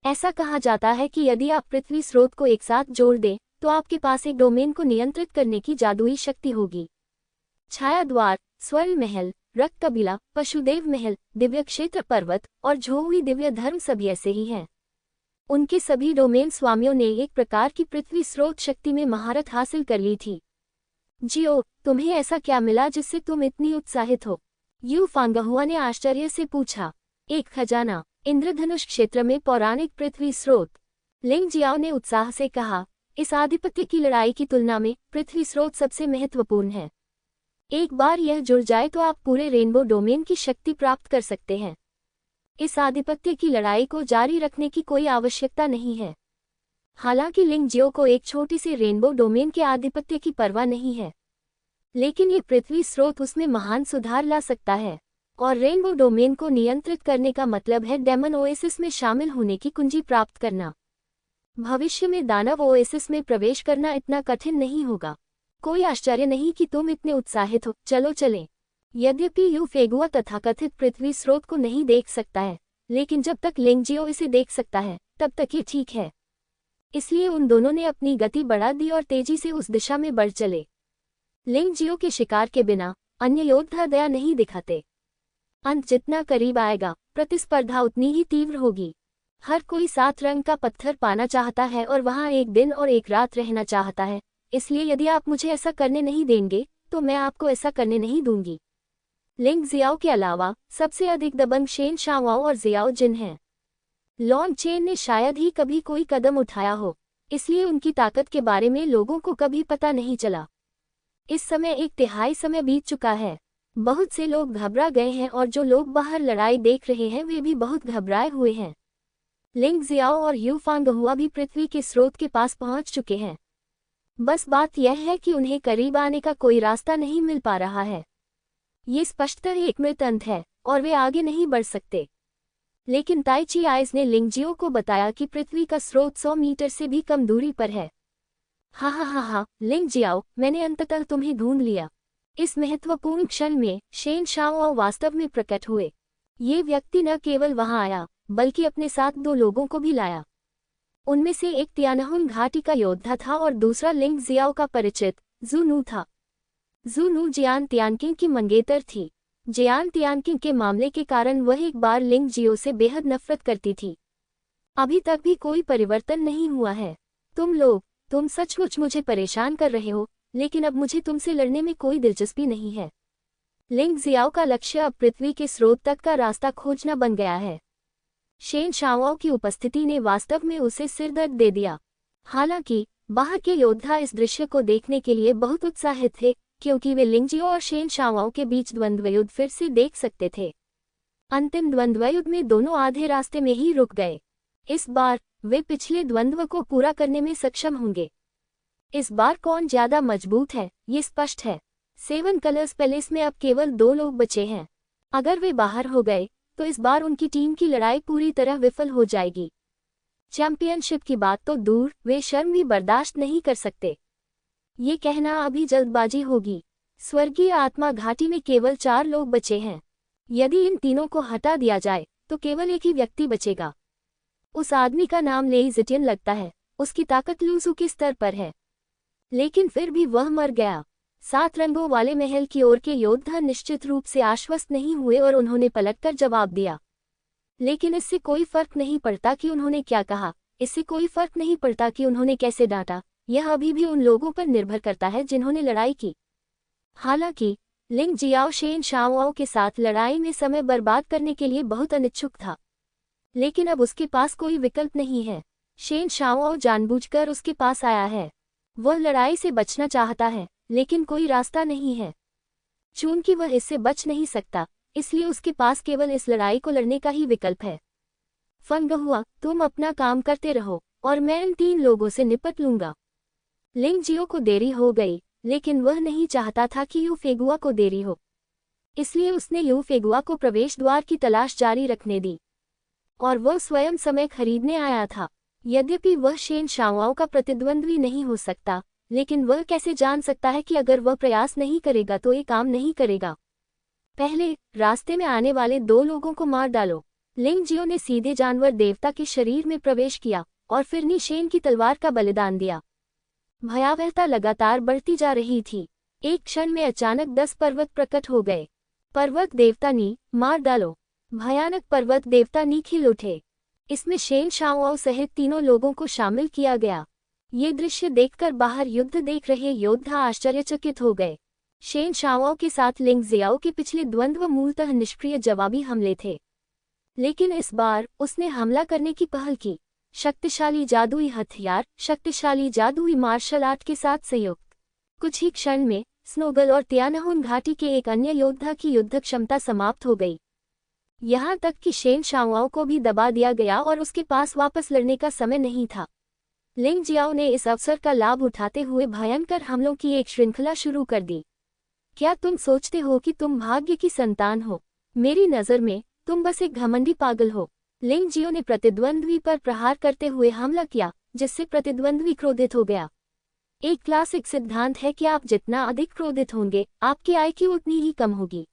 ऐसा कहा जाता है कि यदि आप पृथ्वी स्रोत को एक साथ जोड़ दें तो आपके पास एक डोमेन को नियंत्रित करने की जादुई शक्ति होगी। छाया द्वार, स्वर्ण महल, रक्त कबीला, पशुदेव महल, दिव्य क्षेत्र पर्वत और झोहुई दिव्य धर्म सभी ऐसे ही हैं। उनके सभी डोमेन स्वामियों ने एक प्रकार की पृथ्वी स्रोत शक्ति में महारत हासिल कर ली थी। जियो, तुम्हें ऐसा क्या मिला जिससे तुम इतनी उत्साहित हो? यू फांगहुआ ने आश्चर्य से पूछा। एक खजाना, इंद्रधनुष क्षेत्र में पौराणिक पृथ्वी स्रोत। लिंग जियाओ ने उत्साह से कहा, इस आधिपत्य की लड़ाई की तुलना में पृथ्वी स्रोत सबसे महत्वपूर्ण है। एक बार यह जुड़ जाए तो आप पूरे रेनबो डोमेन की शक्ति प्राप्त कर सकते हैं। इस आधिपत्य की लड़ाई को जारी रखने की कोई आवश्यकता नहीं है। हालांकि लिंग जियो को एक छोटी सी रेनबो डोमेन के आधिपत्य की परवाह नहीं है, लेकिन ये पृथ्वी स्रोत उसमें महान सुधार ला सकता है। और रेनबो डोमेन को नियंत्रित करने का मतलब है डेमन ओएसिस में शामिल होने की कुंजी प्राप्त करना। भविष्य में दानव ओएसिस में प्रवेश करना इतना कठिन नहीं होगा। कोई आश्चर्य नहीं कि तुम इतने उत्साहित हो। चलो चलें। यद्यपि यू फेगुआ तथाकथित पृथ्वी स्रोत को नहीं देख सकता है, लेकिन जब तक लिंग जियो इसे देख सकता है तब तक ये ठीक है। इसलिए उन दोनों ने अपनी गति बढ़ा दी और तेजी से उस दिशा में बढ़ चले। लिंग जियो के शिकार के बिना अन्य योद्धा दया नहीं दिखाते। अंत जितना करीब आएगा, प्रतिस्पर्धा उतनी ही तीव्र होगी। हर कोई 7 रंग का पत्थर पाना चाहता है और वहां एक दिन और एक रात रहना चाहता है। इसलिए यदि आप मुझे ऐसा करने नहीं देंगे तो मैं आपको ऐसा करने नहीं दूंगी। लिंग जियाओ के अलावा सबसे अधिक दबंग शेन शाओआओ और जियाओ जिन हैं। लॉन्ग चेन ने शायद ही कभी कोई कदम उठाया हो, इसलिए उनकी ताकत के बारे में लोगों को कभी पता नहीं चला। इस समय 1/3 समय बीत चुका है। बहुत से लोग घबरा गए हैं और जो लोग बाहर लड़ाई देख रहे हैं वे भी बहुत घबराए हुए हैं। लिंग जियाओ और यू फांगहुआ भी पृथ्वी के स्रोत के पास पहुंच चुके हैं। बस बात यह है कि उन्हें करीब आने का कोई रास्ता नहीं मिल पा रहा है। ये स्पष्टतः एक मृत अंत है और वे आगे नहीं बढ़ सकते। लेकिन ताइची आइज ने लिंग जियो को बताया कि पृथ्वी का स्रोत 100 मीटर से भी कम दूरी पर है। हा, लिंग जियाओ, मैंने अंततः तुम्हें ढूंढ लिया। इस महत्वपूर्ण क्षण में शेन शाओआओ वास्तव में प्रकट हुए। ये व्यक्ति न केवल वहां आया, बल्कि अपने साथ 2 लोगों को भी लाया। उनमें से एक तियानहुन घाटी का योद्धा था और दूसरा लिंग जियाओ का परिचित जू नू था। जू नू जियान तियानकिंग की मंगेतर थी। जियान तियानकिंग के मामले के कारण वह एक बार लिंग जियो से बेहद नफरत करती थी। अभी तक भी कोई परिवर्तन नहीं हुआ है। तुम सचमुच मुझे परेशान कर रहे हो, लेकिन अब मुझे तुमसे लड़ने में कोई दिलचस्पी नहीं है। लिंग जियाओ का लक्ष्य अब पृथ्वी के स्रोत तक का रास्ता खोजना बन गया है। शेन शाओआओ की उपस्थिति ने वास्तव में उसे सिरदर्द दे दिया। हालांकि बाहर के योद्धा इस दृश्य को देखने के लिए बहुत उत्साहित थे, क्योंकि वे लिंग जियो और शेन शाओआओ के बीच द्वंद्व युद्ध फिर से देख सकते थे। अंतिम द्वंद्वयुद्ध में दोनों आधे रास्ते में ही रुक गए। इस बार वे पिछले द्वंद्व को पूरा करने में सक्षम होंगे। इस बार कौन ज्यादा मजबूत है ये स्पष्ट है। सेवन कलर्स पैलेस में अब केवल 2 लोग बचे हैं। अगर वे बाहर हो गए तो इस बार उनकी टीम की लड़ाई पूरी तरह विफल हो जाएगी। चैंपियनशिप की बात तो दूर, वे शर्म भी बर्दाश्त नहीं कर सकते। ये कहना अभी जल्दबाजी होगी। स्वर्गीय आत्मा घाटी में केवल 4 लोग बचे हैं। यदि इन तीनों को हटा दिया जाए तो केवल एक ही व्यक्ति बचेगा। उस आदमी का नाम लेई जिटियन लगता है। उसकी ताकत लूसू के स्तर पर है, लेकिन फिर भी वह मर गया। 7 रंगों वाले महल की ओर के योद्धा निश्चित रूप से आश्वस्त नहीं हुए और उन्होंने पलटकर जवाब दिया। लेकिन इससे कोई फर्क नहीं पड़ता कि उन्होंने क्या कहा, इससे कोई फर्क नहीं पड़ता कि उन्होंने कैसे डांटा। यह अभी भी उन लोगों पर निर्भर करता है जिन्होंने लड़ाई की। हालांकि लिंग जियाओ शेन शाओआओ के साथ लड़ाई में समय बर्बाद करने के लिए बहुत अनिच्छुक था, लेकिन अब उसके पास कोई विकल्प नहीं है। शेन शाओआओ जानबूझकर उसके पास आया है। वह लड़ाई से बचना चाहता है, लेकिन कोई रास्ता नहीं है। चूंकि वह इससे बच नहीं सकता, इसलिए उसके पास केवल इस लड़ाई को लड़ने का ही विकल्प है। फंग हुआ, तुम अपना काम करते रहो और मैं इन 3 लोगों से निपट लूंगा। लिंग जियो को देरी हो गई, लेकिन वह नहीं चाहता था कि यू फेगुआ को देरी हो, इसलिए उसने यू फेगुआ को प्रवेश द्वार की तलाश जारी रखने दी और वह स्वयं समय खरीदने आया था। यद्यपि वह शेन शाओआओ का प्रतिद्वंद्वी नहीं हो सकता, लेकिन वह कैसे जान सकता है कि अगर वह प्रयास नहीं करेगा तो ये काम नहीं करेगा। पहले रास्ते में आने वाले 2 लोगों को मार डालो। लिंग जियो ने सीधे जानवर देवता के शरीर में प्रवेश किया और फिर नी शेन की तलवार का बलिदान दिया। भयावहता लगातार बढ़ती जा रही थी। एक क्षण में अचानक 10 पर्वत प्रकट हो गए। पर्वत देवता नी, मार डालो। भयानक पर्वत देवता नी खिल उठे। इसमें शेन शाओआओ सहित 3 लोगों को शामिल किया गया। ये दृश्य देखकर बाहर युद्ध देख रहे योद्धा आश्चर्यचकित हो गए। शेन शाओआओ के साथ लिंग जियाओ के पिछले द्वंद्व मूलतः निष्क्रिय जवाबी हमले थे, लेकिन इस बार उसने हमला करने की पहल की। शक्तिशाली जादुई हथियार, शक्तिशाली जादुई मार्शल आर्ट के साथ संयुक्त। कुछ ही क्षण में स्नोगल और तियानहुन घाटी के एक अन्य योद्धा की युद्ध क्षमता समाप्त हो गई। यहाँ तक कि शेन शाओआओ को भी दबा दिया गया और उसके पास वापस लड़ने का समय नहीं था। लिंग जियाओ ने इस अवसर का लाभ उठाते हुए भयंकर हमलों की एक श्रृंखला शुरू कर दी। क्या तुम सोचते हो कि तुम भाग्य की संतान हो? मेरी नज़र में तुम बस एक घमंडी पागल हो। लिंग जियो ने प्रतिद्वंद्वी पर प्रहार करते हुए हमला किया, जिससे प्रतिद्वंद्वी क्रोधित हो गया। एक क्लासिक सिद्धांत है कि आप जितना अधिक क्रोधित होंगे, आपकी आईक्यू उतनी ही कम होगी।